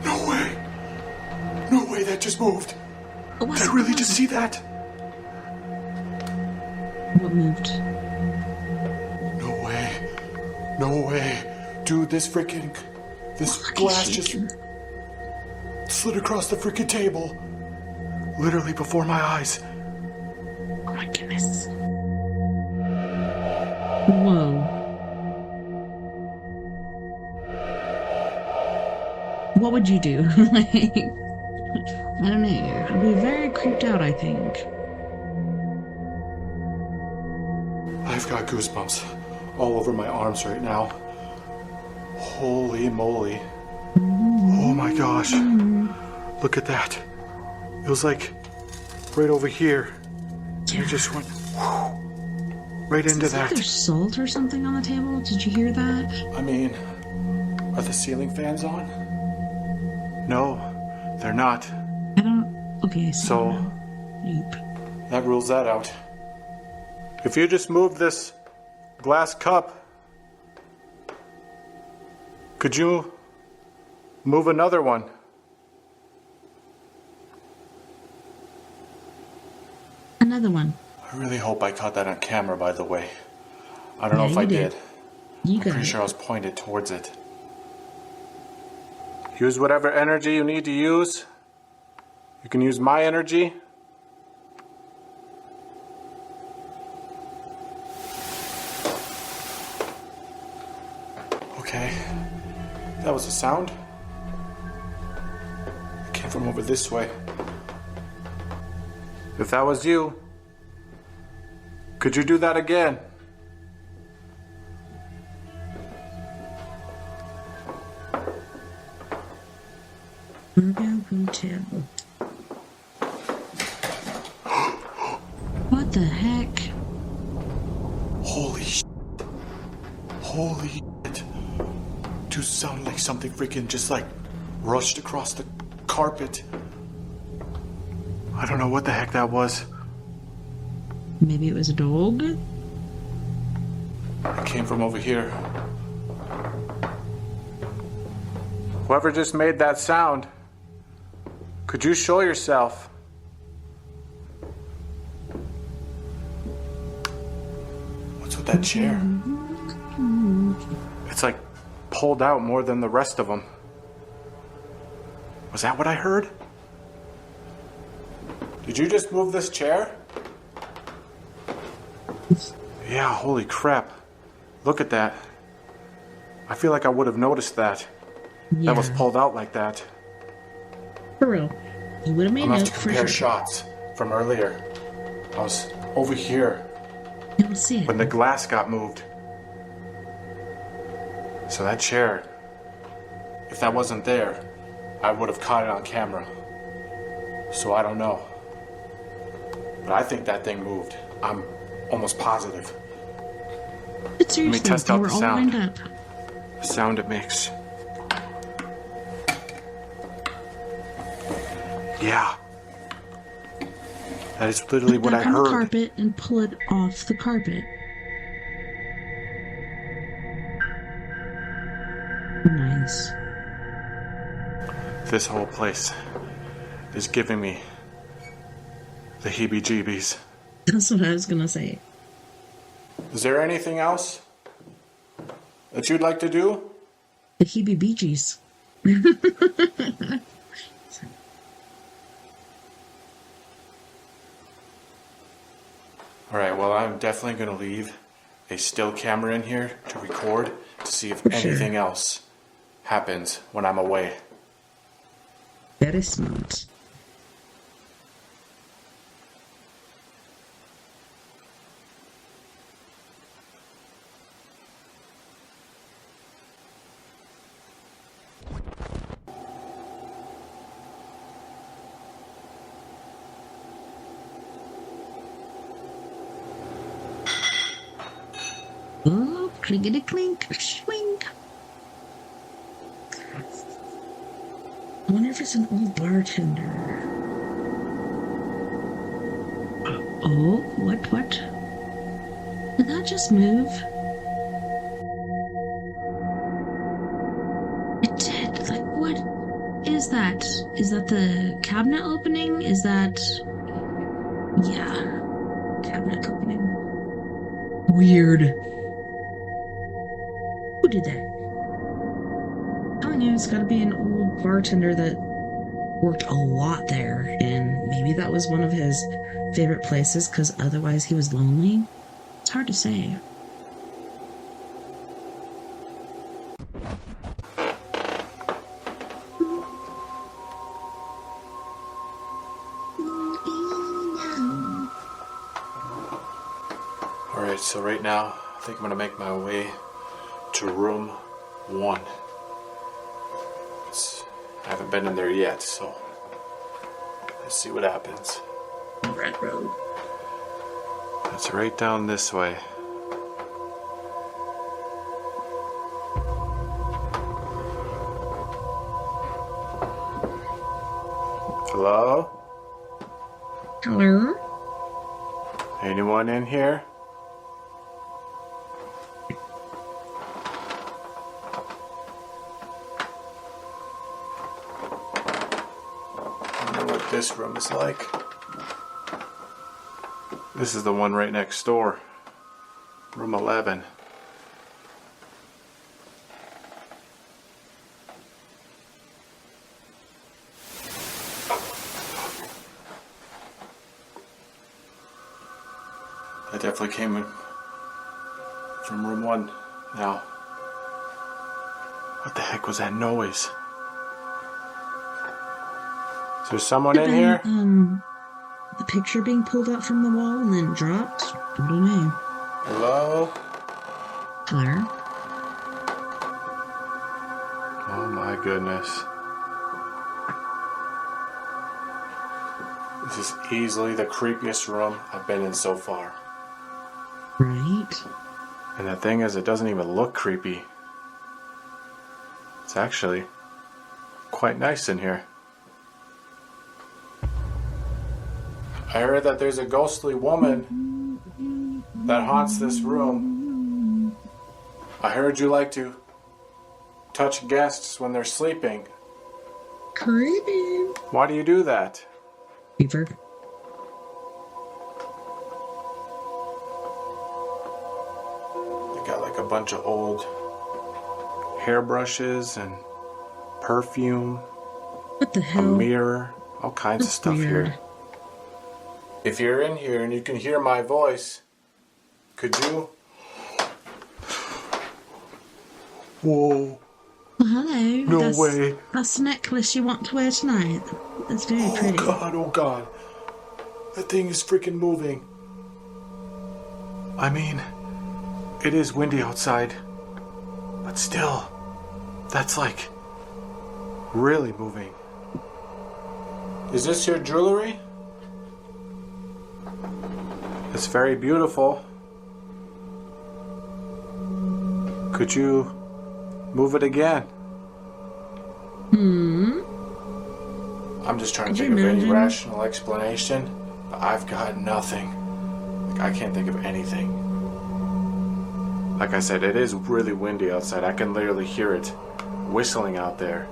No way. No way, that just moved. Oh, Did I really just see that? What moved? No way. No way. Dude, this glass just slid across the freaking table. Literally before my eyes. Oh my goodness. Whoa. What would you do? Like, I don't know. I'd be very creeped out, I think. I've got goosebumps all over my arms right now. Holy moly. Oh my gosh. Look at that. It was like right over here. And it just went right into Is that. there's salt or something on the table? Did you hear that? I mean, are the ceiling fans on? No, they're not. I don't. Okay, So, Nope. that rules that out. If you just move this glass cup, could you move another one? Another one. I really hope I caught that on camera, by the way. I don't know if I you did. did. You I'm got pretty it. sure I was pointed towards it. Use whatever energy you need to use. You can use my energy. Okay. That was a sound. It came from over this way. If that was you, could you do that again? Hotel. What the heck? Holy shit. Holy shit. Dude, sounded like something freaking just like rushed across the carpet. I don't know what the heck that was. Maybe it was a dog? It came from over here. Whoever just made that sound, could you show yourself? What's with that chair? It's like pulled out more than the rest of them. Was that what I heard? Did you just move this chair? Yeah, holy crap. Look at that. I feel like I would have noticed that. Yeah. That was pulled out like that. For real. You would have made I'm gonna note have to for compare sure. shots from earlier. I was over here I don't see it. when the glass got moved. So that chair, if that wasn't there, I would have caught it on camera. So I don't know. But I think that thing moved. I'm almost positive. But seriously, test they out were the all sound. lined up. The sound it makes. Yeah. That is literally Put what I that on the heard. carpet and pull it off the carpet. Nice. This whole place is giving me the heebie-jeebies. That's what I was gonna say. Is there anything else that you'd like to do? The heebie-jeebies. Alright, well, I'm definitely going to leave a still camera in here to record to see if For sure. anything else happens when I'm away. Very smart. Oh, clinkety clink, swing. I wonder if it's an old bartender. Oh, what? Did that just move? It did. Like, what is that? Is that the cabinet opening? Is that... Yeah. Cabinet opening. Weird. Who did that? I'm telling you, it's gotta be an old bartender that worked a lot there, and maybe that was one of his favorite places because otherwise he was lonely. It's hard to say. Alright, so right now, I think I'm gonna make my way to room 1. I haven't been in there yet, so let's see what happens. Red Road. It's right down this way. Hello? Hello? Anyone in here? I wonder what this room is like. This is the one right next door. Room 11. That definitely came from room 1. Now, what the heck was that noise? Is there someone in here? The picture being pulled out from the wall and then dropped? I don't know. Hello? Hello? Oh my goodness. This is easily the creepiest room I've been in so far. Right? And the thing is, it doesn't even look creepy. It's actually quite nice in here. I heard that there's a ghostly woman that haunts this room. I heard you like to touch guests when they're sleeping. Creepy. Why do you do that? Fever. They got like a bunch of old hairbrushes and perfume, What the a hell? mirror, all kinds of That's stuff weird. here. If you're in here and you can hear my voice, could you? Whoa, Well, hello. no that's, way. That's the necklace you want to wear tonight. That's very pretty. Oh God. That thing is freaking moving. I mean, it is windy outside, but still, that's like really moving. Is this your jewelry? It's very beautiful. Could you move it again? I'm just trying to Could think you of any imagine? rational explanation, but I've got nothing. Like, I can't think of anything. Like I said, it is really windy outside. I can literally hear it whistling out there.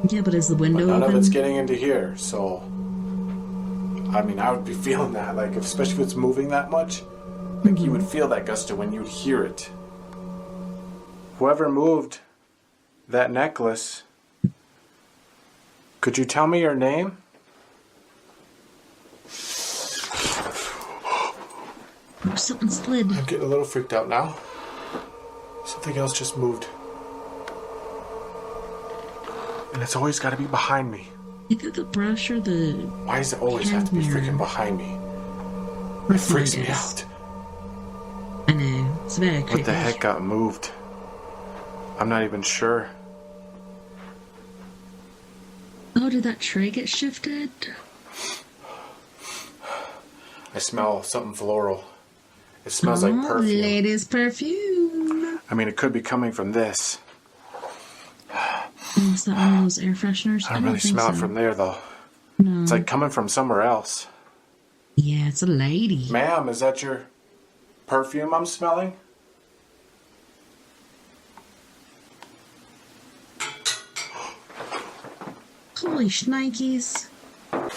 Yeah, but is the window But none open? of it's getting into here, so... I mean, I would be feeling that, like, especially if it's moving that much. Like, you would feel that gusto when you'd hear it. Whoever moved that necklace, could you tell me your name? Oh, something slid. I'm getting a little freaked out now. Something else just moved. And it's always got to be behind me. Either the brush or the... Why does it always have to be freaking behind me? It freaks me out. I know. It's very creepy. What the heck got moved? I'm not even sure. Oh, did that tray get shifted? I smell something floral. It smells like perfume. Ladies' perfume. I mean, it could be coming from this. Is that one of those air fresheners? I don't really think smell so. it from there, though. No. It's like coming from somewhere else. Yeah, it's a lady. Ma'am, is that your perfume I'm smelling? Holy shnikes. I'm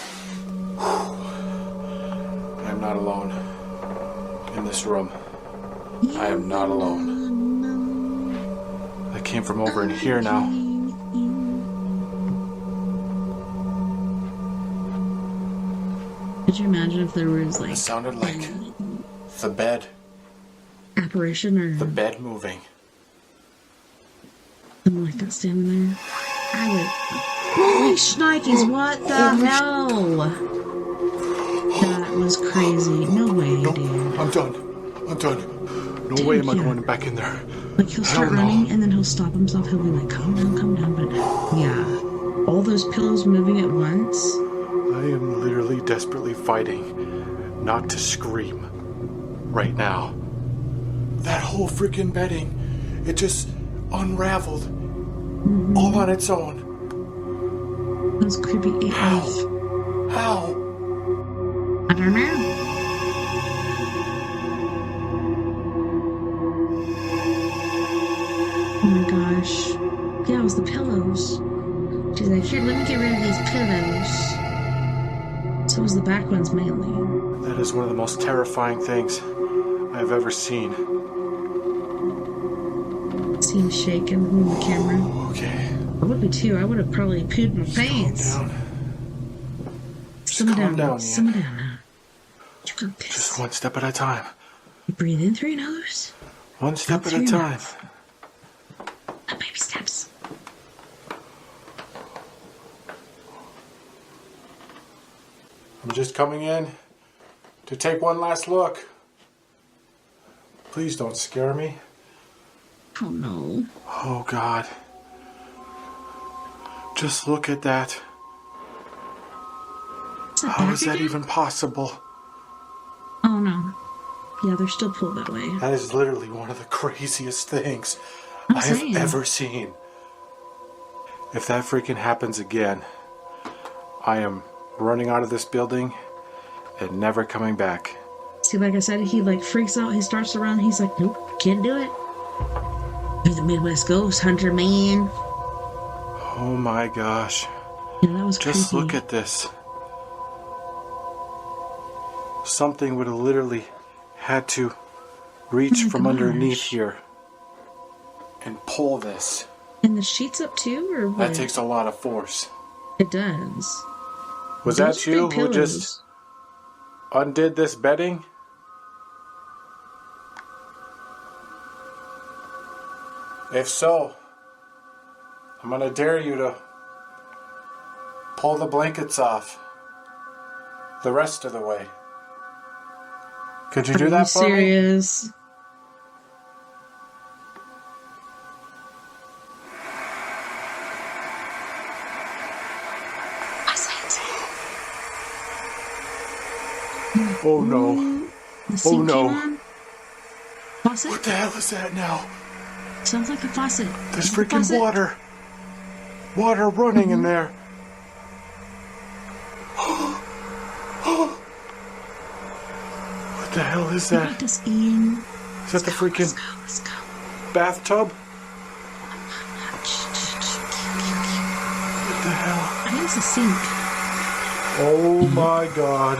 not alone in this room. I am not alone. I came from over in here now. Could you imagine if there was like It sounded like the bed. apparition or The bed moving. something like that standing there? I would. Holy shnikes, what the hell? That was crazy. No way, dude. I'm done. I'm done. No way am I going back in there. Like, he'll start Hell no. running and then he'll stop himself. He'll be like, calm down. But yeah, all those pillows moving at once. I am literally desperately fighting not to scream right now. That whole freaking bedding, it just unraveled all on its own. That was creepy AF. How? I don't know. Oh my gosh. Yeah, it was the pillows. She's like, here, let me get rid of these pillows. So it was the back ones mainly. That is one of the most terrifying things I've ever seen. See him shaking in the camera. Okay. I would be too. I would have probably pooed my pants. Calm down. Simmer calm down, down. Simmer Ian. down now. You got this. Just one step at a time. You breathe in through your nose. One step Out at through a your time. mouth. Not baby steps. I'm just coming in to take one last look. Please don't scare me. Oh no. Oh God. Just look at that. Is that How back is that again? even possible? Oh no. Yeah, they're still pulled that way. That is literally one of the craziest things I'm I have saying. ever seen. If that freaking happens again, I am running out of this building and never coming back. See, like I said, he like freaks out. He starts to run. He's like, nope, can't do it. You're the Midwest ghost hunter, man. Oh my gosh. Yeah, that was Just creepy. look at this. Something would have literally had to reach Oh my from underneath gosh. here and pull this. And the sheets up too, or what? That takes a lot of force. It does. Was Those that you big who pillows. just undid this bedding? If so, I'm gonna dare you to pull the blankets off the rest of the way. Could you do Are that you for me? serious? Oh no. The sink no. came on? Faucet? What the hell is that now? Sounds like the faucet. There's Is it the freaking faucet? water. Water running in there. What the hell is You that? got this, Ian. Is that the freaking Let's go. bathtub? What the hell? I think it's a sink. Oh my god.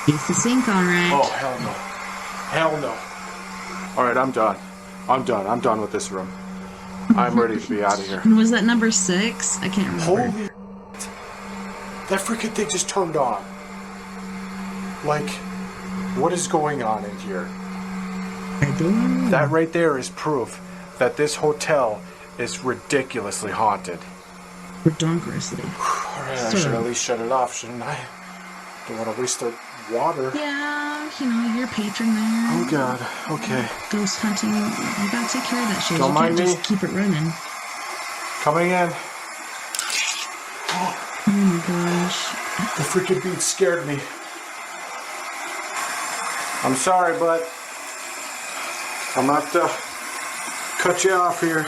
It's the sink, alright. Oh, hell no. Hell no. Alright, I'm done. I'm done with this room. I'm ready to be out of here. And was that number 6? I can't remember. Holy that freaking thing just turned on. Like, what is going on in here? I don't know. That right there is proof that this hotel is ridiculously haunted. Redonkurously. Alright, I should at least shut it off, shouldn't I? Don't want to waste the water. Yeah, you know, you're a patron there. Oh god, okay. Ghost hunting. You gotta take care of that shit. Don't You mind can't me. just keep it running. Coming in. Oh my gosh. The freaking beat scared me. I'm sorry, but I'm gonna have to cut you off here.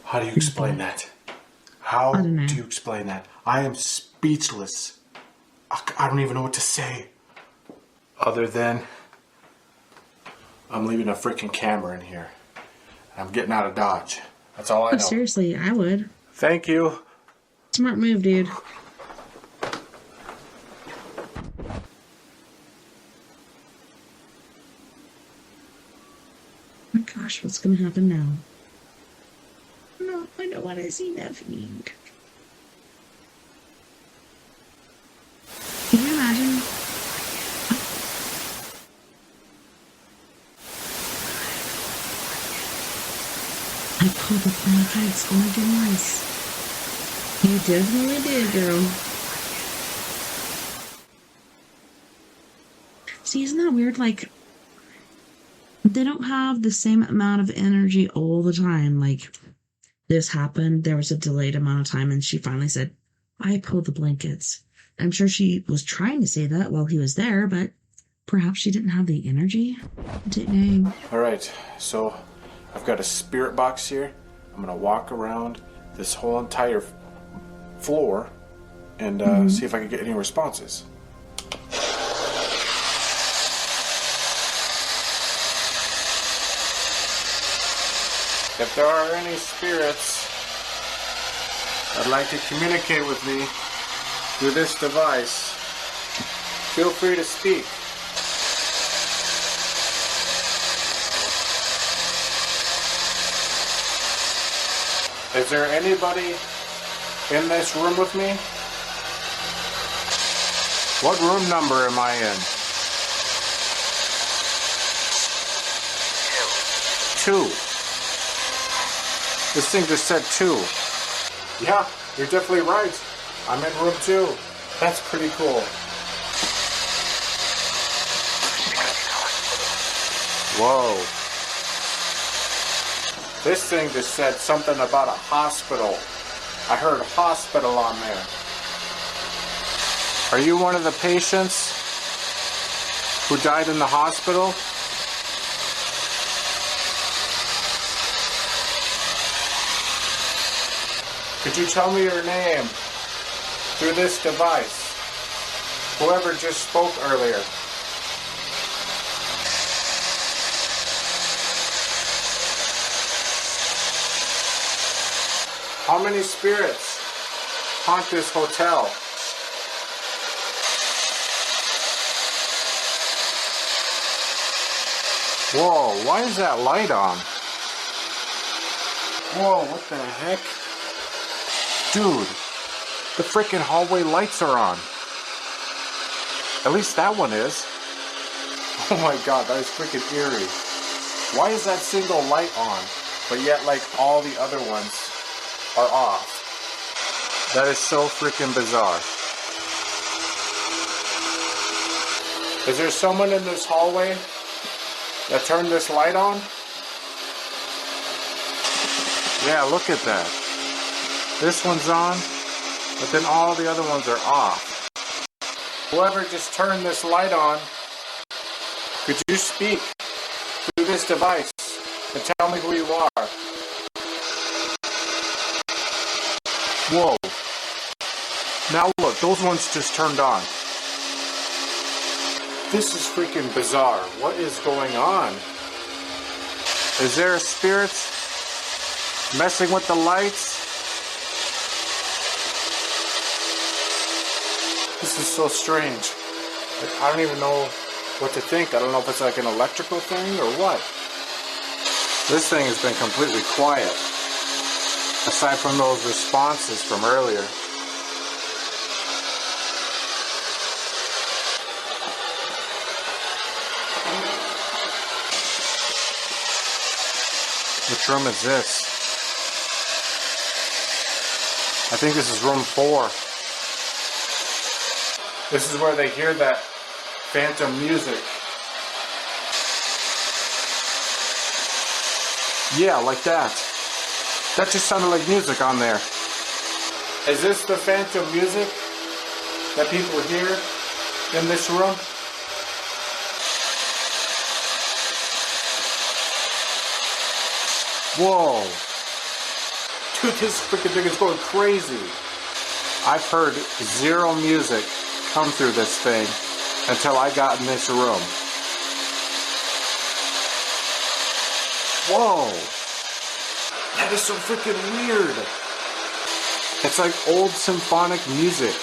How do you explain that? How I don't know. do you explain that? I am speechless. I don't even know what to say. Other than I'm leaving a freaking camera in here. I'm getting out of Dodge. That's all I Oh, know. seriously, I would. Thank you. Smart move, dude. Oh my gosh, what's gonna happen now? No, I don't want to see nothing. Can you imagine? I pulled the blankets. Oh my goodness. You definitely did, girl. See, isn't that weird? Like, they don't have the same amount of energy all the time. Like, this happened, there was a delayed amount of time, and she finally said, I pulled the blankets. I'm sure she was trying to say that while he was there, but perhaps she didn't have the energy. Dang. Alright, so I've got a spirit box here. I'm going to walk around this whole entire floor and see if I can get any responses. If there are any spirits that'd like to communicate with me through this device, feel free to speak. Is there anybody in this room with me? What room number am I in? 2. This thing just said 2. Yeah, you're definitely right. I'm in room 2. That's pretty cool. Whoa. This thing just said something about a hospital. I heard hospital on there. Are you one of the patients who died in the hospital? Could you tell me your name through this device? Whoever just spoke earlier. How many spirits haunt this hotel? Whoa, why is that light on? Whoa, what the heck? Dude, the freaking hallway lights are on. At least that one is. Oh my god, that is freaking eerie. Why is that single light on, but yet like all the other ones are off? That is so freaking bizarre. Is there someone in this hallway that turned this light on? Yeah, look at that. This one's on, but then all the other ones are off. Whoever just turned this light on, could you speak through this device and tell me who you are? Whoa. Now look, those ones just turned on. This is freaking bizarre. What is going on? Is there a spirit messing with the lights? This is so strange. I don't even know what to think. I don't know if it's like an electrical thing or what. This thing has been completely quiet, aside from those responses from earlier. Which room is this? I think this is room 4. This is where they hear that phantom music. Yeah, like that. That just sounded like music on there. Is this the phantom music that people hear in this room? Whoa. Dude, this freaking thing is going crazy. I've heard zero music come through this thing until I got in this room. Whoa. That is so freaking weird. It's like old symphonic music.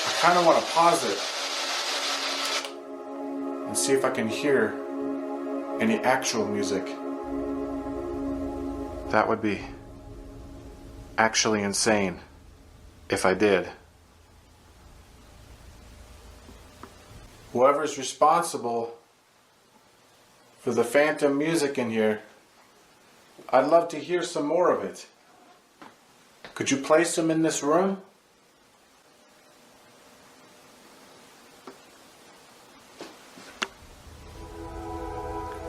I kind of want to pause it and see if I can hear any actual music. That would be actually insane if I did. Whoever's responsible for the phantom music in here, I'd love to hear some more of it. Could you play some in this room?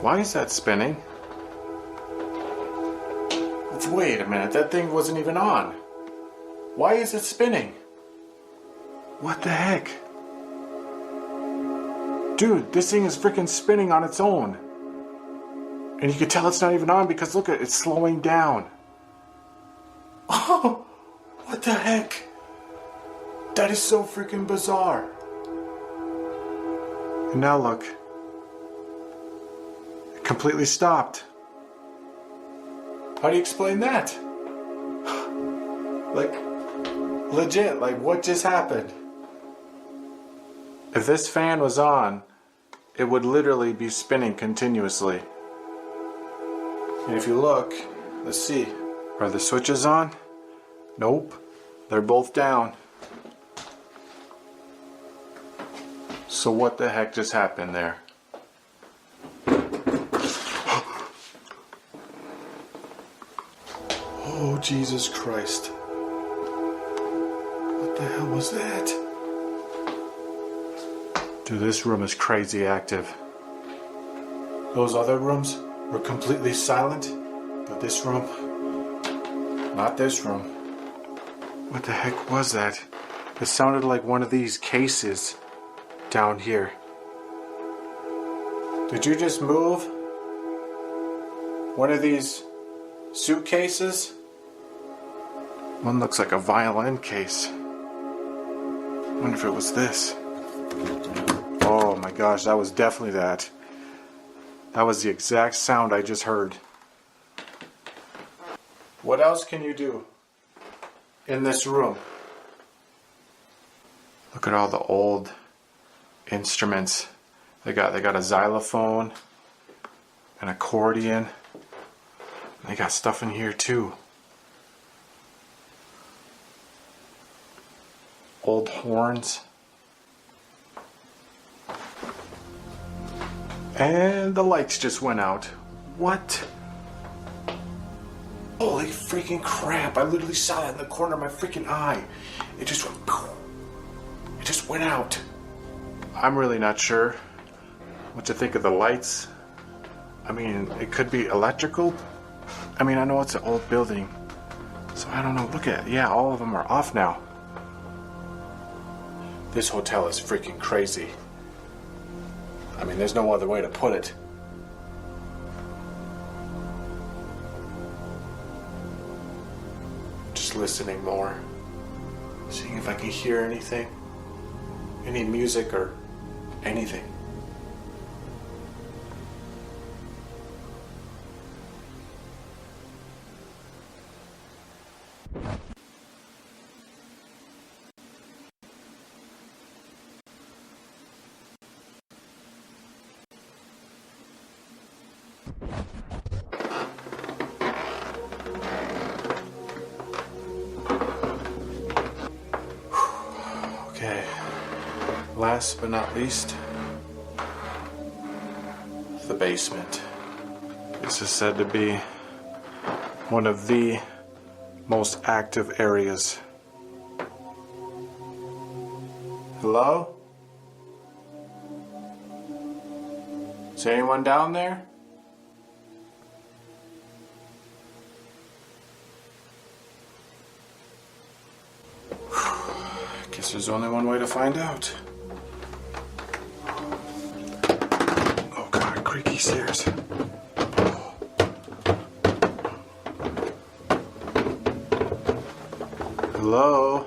Why is that spinning? Wait a minute, that thing wasn't even on. Why is it spinning? What the heck? Dude, this thing is freaking spinning on its own. And you can tell it's not even on because look at it, it's slowing down. Oh, what the heck? That is so freaking bizarre. And now look. It completely stopped. How do you explain that? Like, legit, like what just happened? If this fan was on, it would literally be spinning continuously. And if you look, let's see, are the switches on? Nope, they're both down. So what the heck just happened there? Oh, Jesus Christ. What the hell was that? Dude, this room is crazy active. Those other rooms were completely silent, but this room, not this room. What the heck was that? It sounded like one of these cases down here. Did you just move one of these suitcases? One looks like a violin case. I wonder if it was this. Oh my gosh, that was definitely that. That was the exact sound I just heard. What else can you do in this room? Look at all the old instruments. They got a xylophone, an accordion. They got stuff in here too. Old horns. And the lights just went out. What? Holy freaking crap. I literally saw that in the corner of my freaking eye. It just went poof. It just went out. I'm really not sure what to think of the lights. I mean, it could be electrical. I mean, I know it's an old building. So I don't know. Look at it. Yeah, all of them are off now. This hotel is freaking crazy. I mean, there's no other way to put it. Just listening more. Seeing if I can hear anything. Any music or anything. Okay, last but not least, the basement. This is said to be one of the most active areas. Hello? Is anyone down there? Guess there's only one way to find out. Oh God, creaky. these stairs. Hello?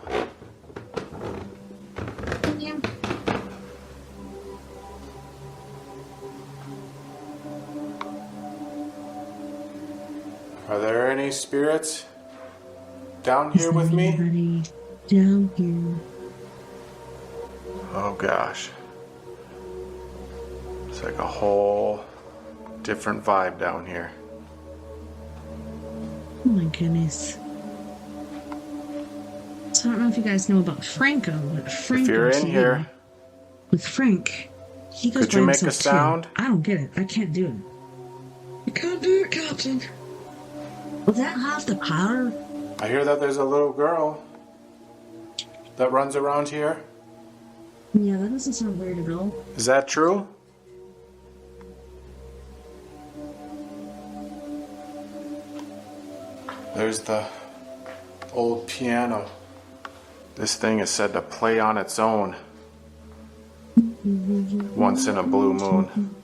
Yeah. Are there any spirits down here with me? Anybody down here? Oh gosh. It's like a whole different vibe down here. Oh my goodness. So I don't know if you guys know about Franco, but Franco If you're in TV, here, with Frank, he goes could you by make a himself, too. sound? I don't get it. I can't do it. You can't do it, Captain. Will that have the power? I hear that there's a little girl that runs around here. Yeah, that doesn't sound weird at all. Is that true? There's the old piano. This thing is said to play on its own once in a blue moon.